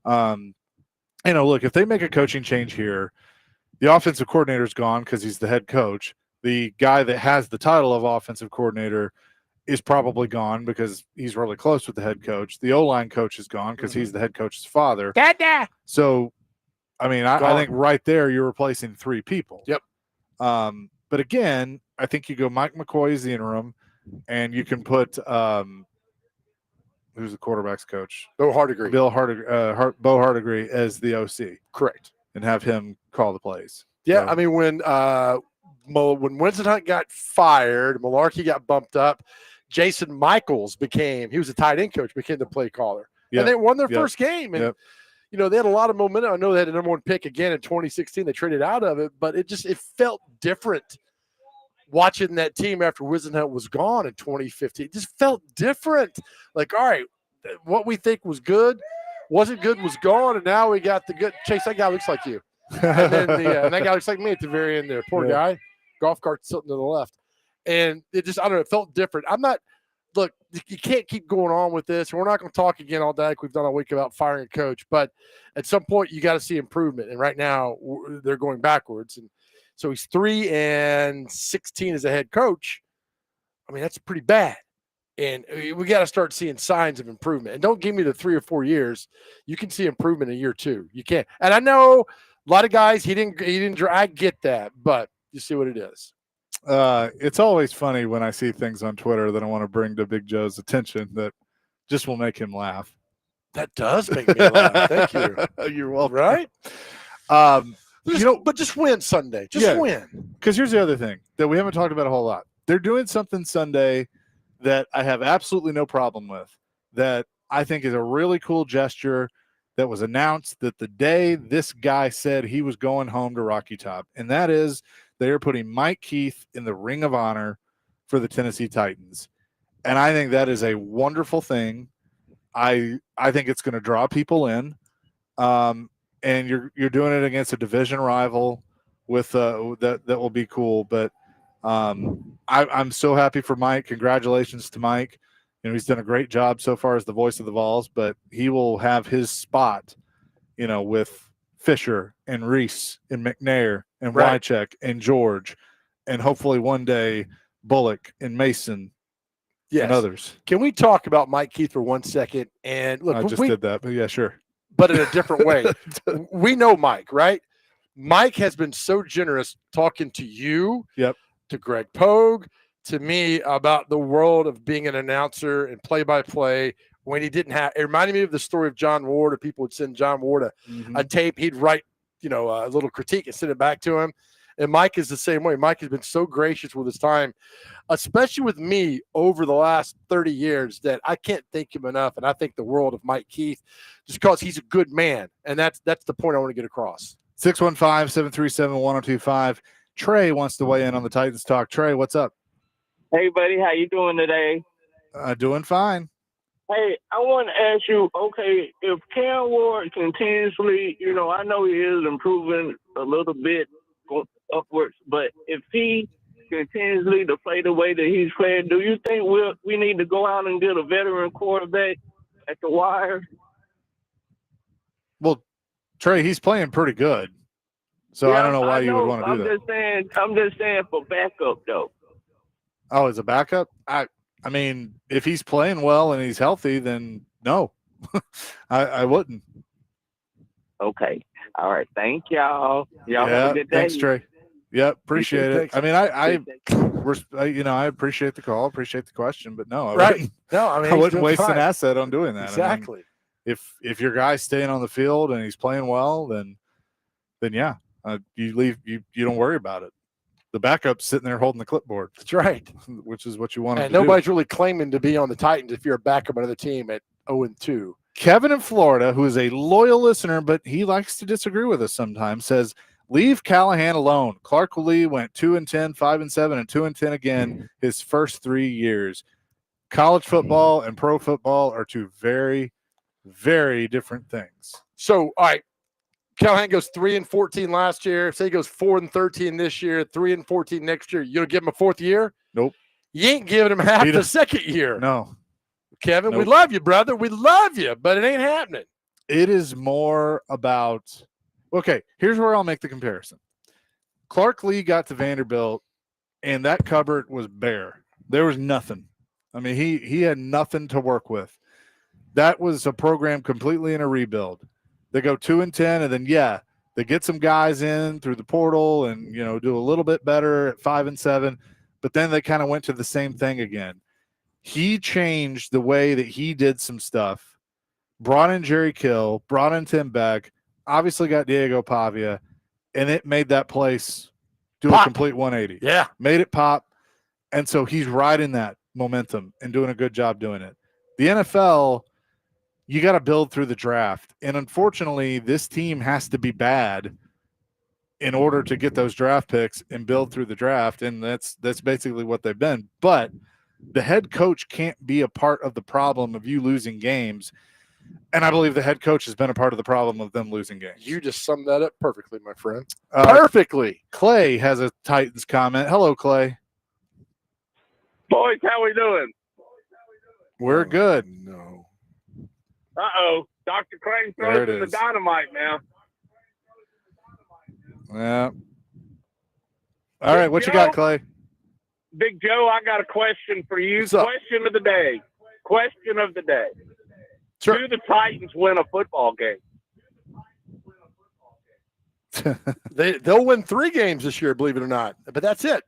Look, if they make a coaching change here, the offensive coordinator is gone because he's the head coach. The guy that has the title of offensive coordinator is probably gone because he's really close with the head coach. The O-line coach is gone because he's the head coach's father. Dada. So, I mean, I think right there you're replacing three people. Yep. But again, I think you go Mike McCoy is the interim, and you can put who's the quarterback's coach? Bo Hardigree. Bo Hardigree as the OC. Correct. And have him call the plays. Yeah, So, I mean, when Winston Hunt got fired, Malarkey got bumped up. Jason Michaels he was a tight end coach, became the play caller. Yep. And they won their first game. And, they had a lot of momentum. I know they had the number one pick again in 2016. They traded out of it, but it felt different watching that team after Winston Hunt was gone in 2015. It just felt different. Like, all right, what we think was good, wasn't good, was gone, and now we got the good. Chase, that guy looks like you. And then and that guy looks like me at the very end there. Poor guy. Golf cart tilting to the left. And it just, I don't know, it felt different. Look, you can't keep going on with this. We're not going to talk again all day like we've done all week about firing a coach. But at some point, you got to see improvement. And right now, they're going backwards. And so he's 3-16 as a head coach. I mean, that's pretty bad. And we got to start seeing signs of improvement. And don't give me the 3 or 4 years. You can see improvement in year 2. You can't. And I know a lot of guys, he didn't. I get that, but you see what it is. It's always funny when I see things on Twitter that I want to bring to Big Joe's attention that just will make him laugh. That does make me laugh. Thank you. You're welcome. Right? But just win Sunday. Just win. Because here's the other thing that we haven't talked about a whole lot. They're doing something Sunday that I have absolutely no problem with, that I think is a really cool gesture that was announced that the day this guy said he was going home to Rocky Top, and that is they are putting Mike Keith in the Ring of Honor for the Tennessee Titans. And I think that is a wonderful thing. I think it's going to draw people in. And you're doing it against a division rival with that will be cool. But I'm so happy for Mike. Congratulations to Mike. He's done a great job so far as the voice of the Vols, but he will have his spot, with Fisher and Reese and McNair and Wycheck and George, and hopefully one day Bullock and Mason and others. Can we talk about Mike Keith for 1 second? And look, I just did that, but yeah, sure. But in a different way. We know Mike, right? Mike has been so generous talking to you, to Greg Pogue, to me about the world of being an announcer and play-by-play when he didn't have – it reminded me of the story of John Ward. If people would send John Ward a tape, he'd write a little critique and send it back to him. And Mike is the same way. Mike has been so gracious with his time, especially with me over the last 30 years, that I can't thank him enough. And I think the world of Mike Keith, just because he's a good man. And that's the point I want to get across. 615-737-1025. Trey wants to weigh in on the Titans talk. Trey, what's up? Hey, buddy, how you doing today? Doing fine. Hey, I want to ask you, okay, if Cam Ward continuously, I know he is improving a little bit upwards, but if he continuously to play the way that he's playing, do you think we need to go out and get a veteran quarterback at the wire? Well, Trey, he's playing pretty good. So I don't know why you would want to do that. I'm just saying for backup, though. Oh, as a backup? I mean, if he's playing well and he's healthy, then no. I wouldn't. Okay. All right. Thank y'all. Y'all have a good day. Thanks, Trey. Yep, appreciate it. I mean, I appreciate the call, appreciate the question, but no, I wouldn't waste an asset on doing that. Exactly. I mean, if your guy's staying on the field and he's playing well, then yeah, you don't worry about it. The backup's sitting there holding the clipboard. That's right. Which is what you want. And nobody's really claiming to be on the Titans if you're a backup on another team at 0-2. Kevin in Florida, who is a loyal listener, but he likes to disagree with us sometimes, says, leave Callahan alone. Clark Lee went 2-10, 5-7, and 2-10 again his first 3 years. College football and pro football are two very, very different things. So, all right, Callahan goes 3-14 last year. Say he goes 4-13 this year, 3-14 next year. You gonna give him a fourth year? Nope. You ain't giving him half the second year. No. Kevin, we love you, brother. We love you, but it ain't happening. It is more about – okay, here's where I'll make the comparison. Clark Lee got to Vanderbilt, and that cupboard was bare. There was nothing. I mean, he had nothing to work with. That was a program completely in a rebuild. They go 2-10, and then, they get some guys in through the portal and, do a little bit better at 5-7, but then they kind of went to the same thing again. He changed the way that he did some stuff, brought in Jerry Kill, brought in Tim Beck, obviously got Diego Pavia, and it made that place do a complete 180. Yeah. Made it pop. And so he's riding that momentum and doing a good job doing it. The NFL, you got to build through the draft. And unfortunately, this team has to be bad in order to get those draft picks and build through the draft. And that's basically what they've been. But the head coach can't be a part of the problem of you losing games. And I believe the head coach has been a part of the problem of them losing games. You just summed that up perfectly, my friend. Perfectly. Clay has a Titans comment. Hello, Clay. Boys, how we doing? We're good. No. Uh-oh. Dr. Crane throws in the dynamite now. Yeah. All right, what you got, Clay? Big Joe, I got a question for you. Question of the day. Question of the day. Sure. Do the Titans win a football game? They'll win 3 games this year, believe it or not. But that's it.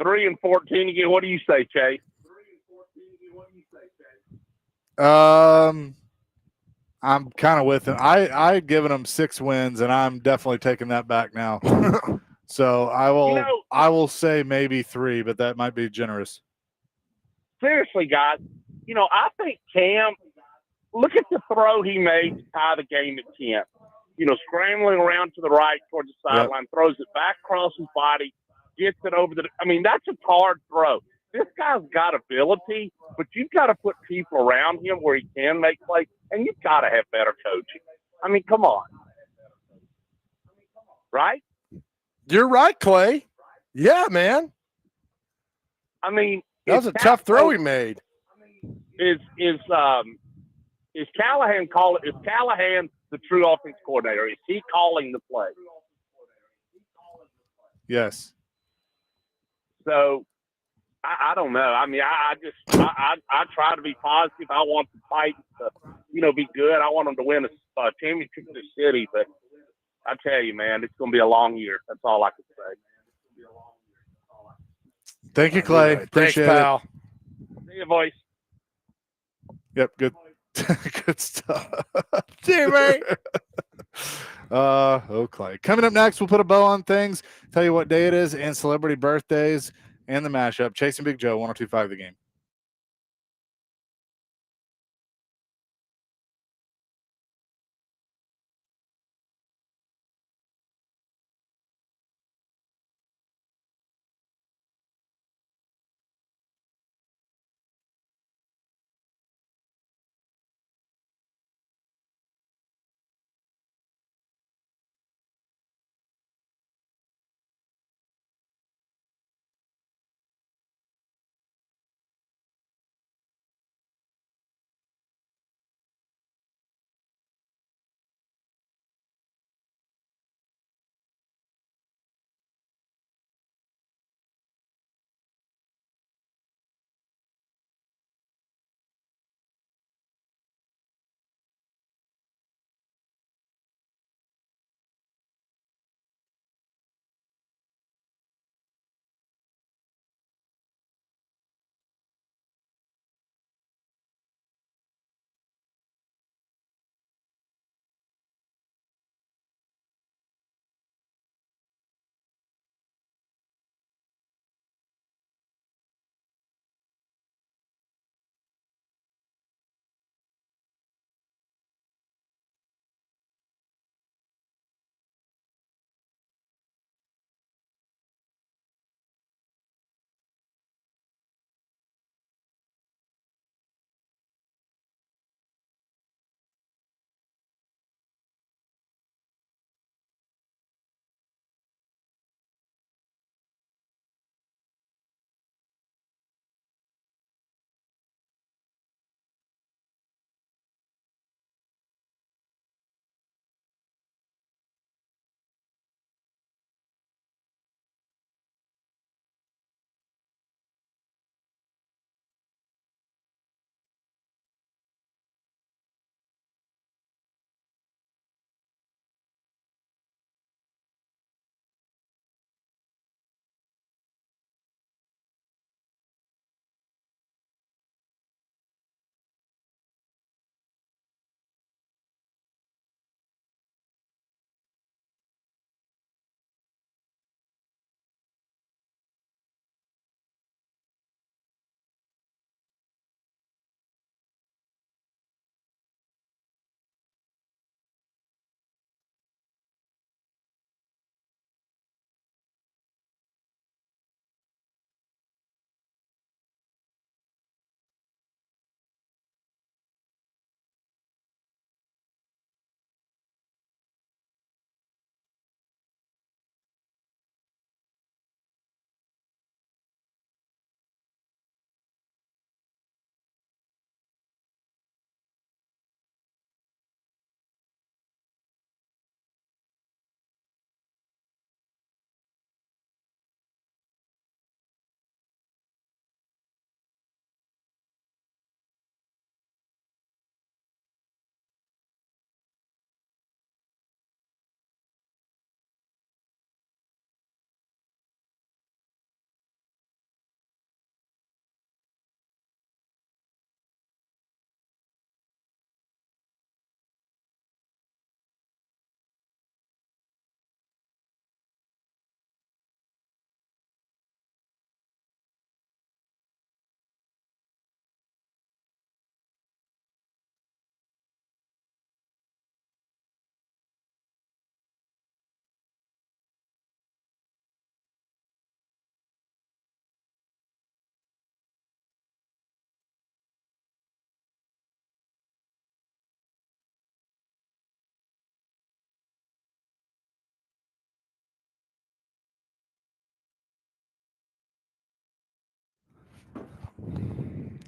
3-14 again. What do you say, Chase? I'm kind of with him. I've given them 6 wins, and I'm definitely taking that back now. So I will say maybe 3, but that might be generous. Seriously, guys, I think Cam, look at the throw he made to tie the game at 10. Scrambling around to the right towards the sideline, throws it back across his body, gets it over that's a hard throw. This guy's got ability, but you've got to put people around him where he can make plays, and you've got to have better coaching. I mean, come on. Right? You're right, Clay. Yeah, man. I mean, that was a tough throw he made. Is Callahan the true offense coordinator? Is he calling the play? Yes. So I don't know. I mean, I try to be positive. I want the Titans to, be good. I want them to win a championship in the city, but I tell you, man, it's going to be a long year. That's all I can say. Thank you, Clay. Appreciate Thanks, pal. See you, boys. Yep, good. Good stuff. See you, mate. Okay. Coming up next, we'll put a bow on things, tell you what day it is, and celebrity birthdays, and the mashup. Chasing Big Joe, 102.5 The Game.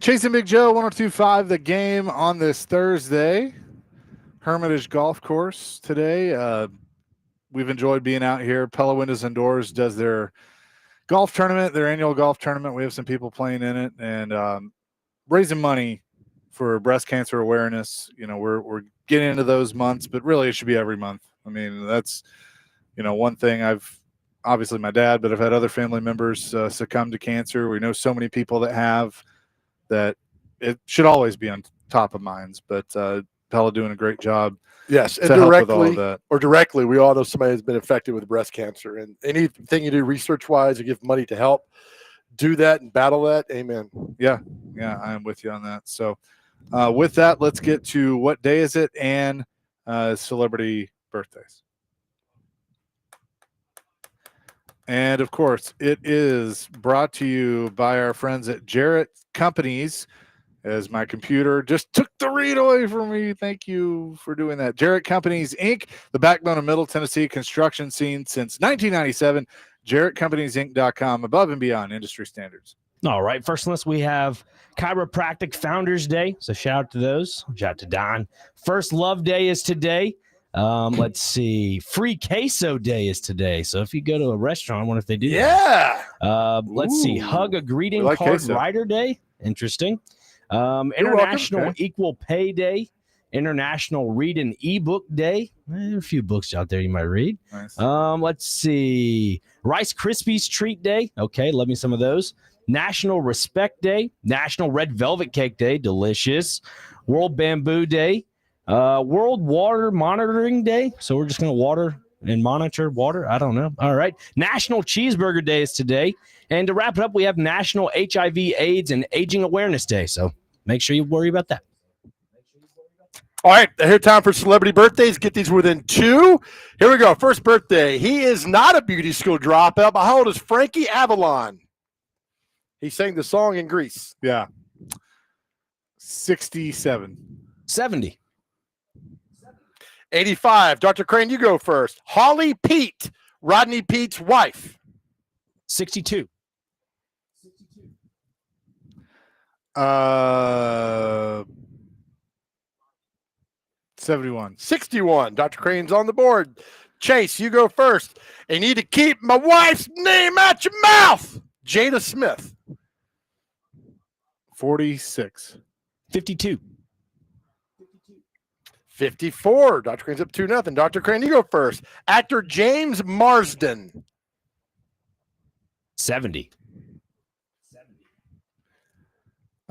Chasing Big Joe, 102.5 The Game on this Thursday. Hermitage Golf Course today. We've enjoyed being out here. Pella Windows and Doors does their golf tournament, their annual golf tournament. We have some people playing in it and raising money for breast cancer awareness. You know, we're getting into those months, but really it should be every month. I mean, that's, you know, one thing obviously my dad, but I've had other family members succumb to cancer. We know so many people that have that. It should always be on top of minds, but Pella doing a great job. Yes, and to help with all directly of that. or directly, we all know somebody has been affected with breast cancer. And anything you do research-wise or give money to help do that and battle that, amen. Yeah, I am with you on that. So with that, let's get to what day is it and celebrity birthdays. And, of course, it is brought to you by our friends at Jarrett Companies, as my computer just took the read away from me. Thank you for doing that. Jarrett Companies, Inc., the backbone of Middle Tennessee construction scene since 1997. JarrettCompaniesInc.com, above and beyond industry standards. All right. First on the list, we have Chiropractic Founders Day. So shout out to those. Shout out to Don. First Love Day is today. Let's see. Free Queso Day is today. So if you go to a restaurant, I wonder if they do that. Let's see. Hug a Greeting card queso. writer day. Interesting. International welcome. Equal Pay Day. International Read an Ebook Day. There are a few books out there you might read. Nice. Let's see. Rice Krispies Treat Day. Okay, love me some of those. National Respect Day. National Red Velvet Cake Day. Delicious. World Bamboo Day. World Water Monitoring Day. So we're just going to water and monitor water. I don't know. All right. National Cheeseburger Day is today. And to wrap it up, we have National HIV, AIDS, and Aging Awareness Day. So make sure you worry about that. All right, here time for celebrity birthdays. Get these within 2. Here we go. First birthday. He is not a beauty school dropout, but how old is Frankie Avalon? He sang the song in Greece. Yeah. 67. 70. 85. Dr. Crane, you go first. Holly Pete, Rodney Pete's wife. 62. 71. 61. Dr. Crane's on the board. Chase, you go first. I need to keep my wife's name out your mouth. Jada Smith. 46. 52. 54. Dr. Crane's up 2-0. Dr. Crane, you go first. Actor James Marsden. 70.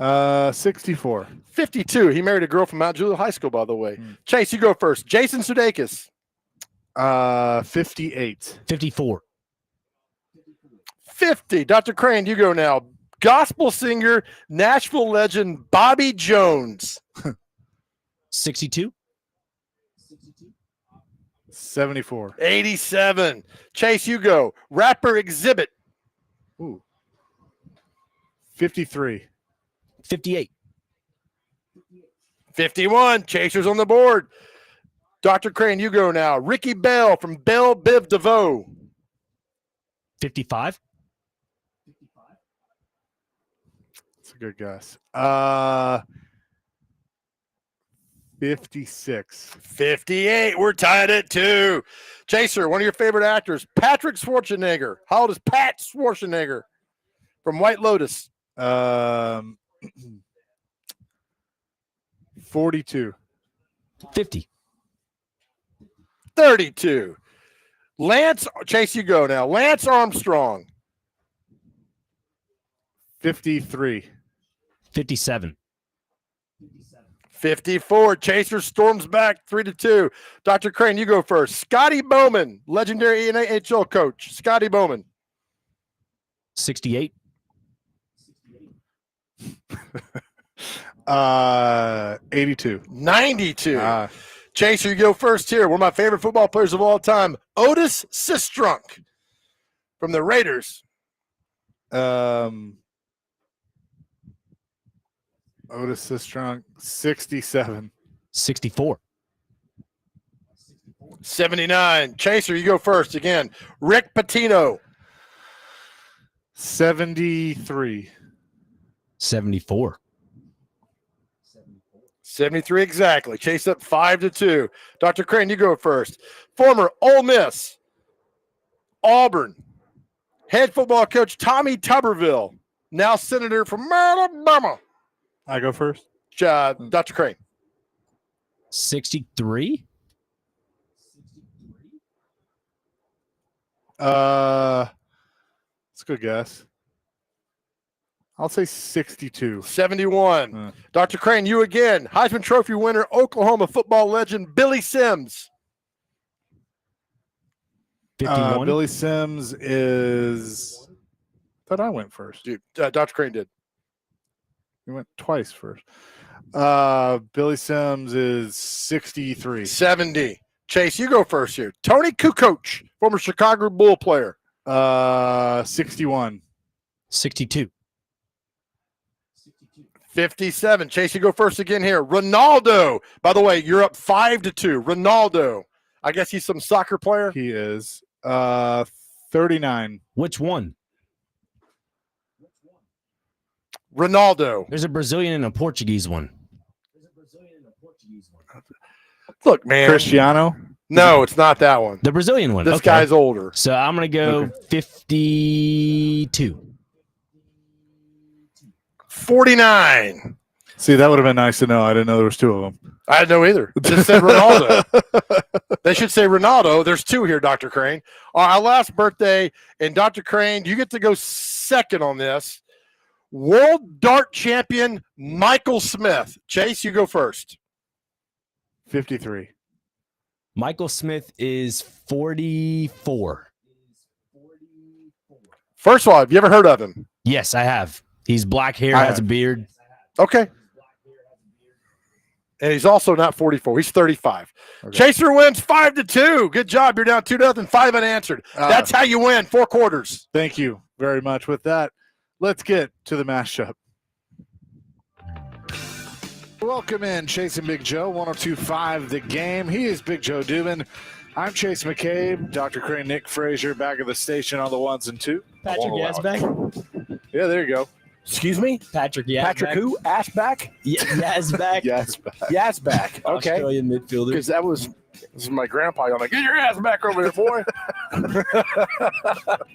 64. 52. He married a girl from Mount Juliet High School, by the way. Chase, you go first. Jason Sudeikis. 58. 54. 50. Dr. Crane, you go now. Gospel singer, Nashville legend, Bobby Jones. 62. 74. 87. Chase, you go. Rapper Exhibit. Ooh. 53. 58. 51. Chasers on the board. Dr. Crane, you go now. Ricky Bell from Bell Biv DeVoe. 55. That's a good guess. 56. 58. We're tied at 2. Chaser, one of your favorite actors, Patrick Schwarzenegger. How old is Pat Schwarzenegger from White Lotus? 42. 50. 32. Chase, you go now. Lance Armstrong. 53. 57. 54. Chaser storms back 3-2. Dr. Crane, you go first. Scotty Bowman, legendary NHL coach. Scotty Bowman. 68. 82. 92. Chaser, you go first here. One of my favorite football players of all time, Otis Sistrunk from the Raiders. Otis Sistrunk, 67. 64. 79. Chaser, you go first again. Rick Pitino. 73. 74. 73 exactly. Chase up 5-2. Dr. Crane, you go first. Former Ole Miss, Auburn, head football coach Tommy Tuberville, now senator from Alabama. I go first. Dr. Crane. 63. That's a good guess. I'll say 62. 71. Dr. Crane, you again. Heisman Trophy winner, Oklahoma football legend Billy Sims. 51. Billy Sims is. I thought I went first. Dude, Dr. Crane did. You went twice first. Billy Sims is 63. 70. Chase, you go first here. Tony Kukoc, former Chicago Bull player. 61. 62. 57. Chase, you go first again here. Ronaldo. By the way, you're up 5-2. Ronaldo. I guess he's some soccer player. He is 39. Which one? Ronaldo. There's a Brazilian and a Portuguese one. Look, man. Cristiano. No, it's not that one. The Brazilian one. This Okay. guy's older. So I'm going to go 52. 49. See, that would have been nice to know. I didn't know there was two of them. I didn't know either. Just said Ronaldo. They should say Ronaldo. There's two here, Dr. Crane. Our last birthday, and Dr. Crane, you get to go second on this. World Dart Champion Michael Smith. Chase, you go first. 53. Michael Smith is 44. First of all, have you ever heard of him? Yes, I have. He's black hair, has a beard. Okay. And he's also not 44. He's 35. Okay. Chaser wins 5-2. Good job. You're down 2-0, 5 unanswered. That's how you win 4 quarters. Thank you very much. With that, let's get to the mashup. Welcome in, Chasing Big Joe, 102.5 The Game. He is Big Joe Dubin. I'm Chase McCabe, Dr. Crane, Nick Frazier, back at the station on the 1s and 2. Patrick Yazback. Yeah, there you go. Excuse me? Patrick Yazback. Patrick who? Ashback? Yazback. Yazback. Okay. Australian midfielder. Because this is my grandpa. I'm like, get your ass back over there, boy.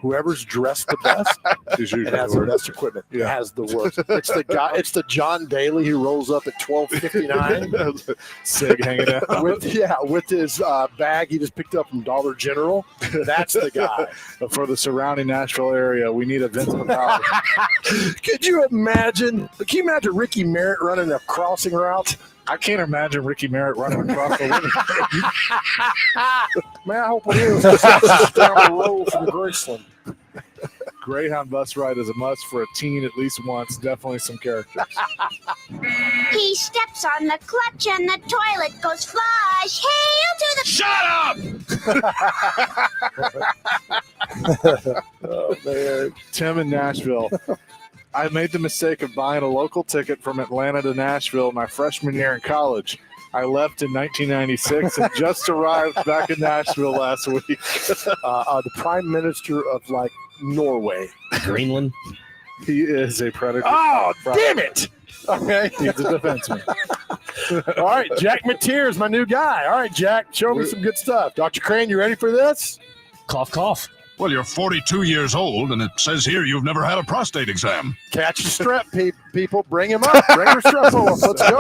Whoever's dressed the best has the best equipment. Yeah. Has the worst. It's the guy. It's the John Daly who rolls up at 12:59. Sig hanging out. with his bag he just picked up from Dollar General. That's the guy. For the surrounding Nashville area, we need a Vincent Power. Could you imagine? Can you imagine Ricky Merritt running a crossing route? I can't imagine Ricky Merritt running across the window. Man, I hope it is. It's just down the road from Graceland. Greyhound bus ride is a must for a teen at least once. Definitely some characters. He steps on the clutch and the toilet goes flush. Hail to the... Shut up! Oh, man. Tim in Nashville. I made the mistake of buying a local ticket from Atlanta to Nashville my freshman year in college. I left in 1996 and just arrived back in Nashville last week. The prime minister of, like, Norway. Greenland. He is a predator. Oh, damn it. Okay. He's a defenseman. All right, Jack Mateer is my new guy. All right, Jack, show me some good stuff. Dr. Crane, you ready for this? Cough, cough. Well, you're 42 years old, and it says here you've never had a prostate exam. Catch the strep, people. Bring him up. Bring your strep off. Let's go.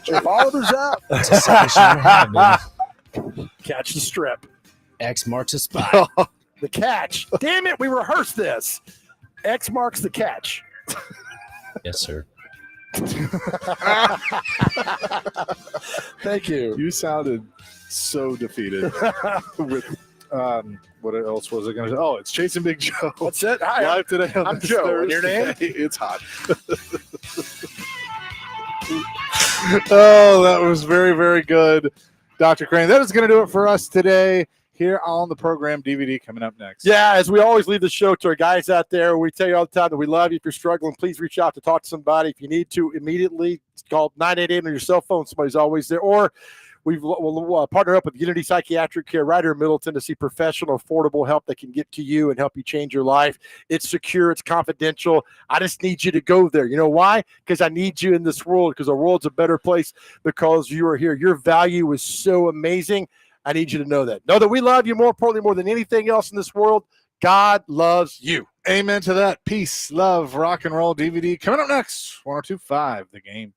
Your father's out. That's a submission I have, baby. Catch the strep. X marks a spot. The catch. Damn it, we rehearsed this. X marks the catch. Yes, sir. Thank you. You sounded so defeated. With what else was I going to say? Oh, it's Chasing Big Joe. That's it. Hi, Live today. I'm Joe. And your name? It's hot. Oh, that was very, very good, Dr. Crane. That is going to do it for us today here on the program. DVD coming up next. Yeah, as we always leave the show to our guys out there, we tell you all the time that we love you. If you're struggling, please reach out to talk to somebody. If you need to immediately, it's called 988 on your cell phone. Somebody's always there. Or we'll partner up with Unity Psychiatric Care right here in Middle Tennessee, professional, affordable help that can get to you and help you change your life. It's secure. It's confidential. I just need you to go there. You know why? Because I need you in this world, because the world's a better place because you are here. Your value is so amazing. I need you to know that. Know that we love you, more importantly, more than anything else in this world. God loves you. Amen to that. Peace, love, rock and roll. DVD coming up next. 102.5 The Game.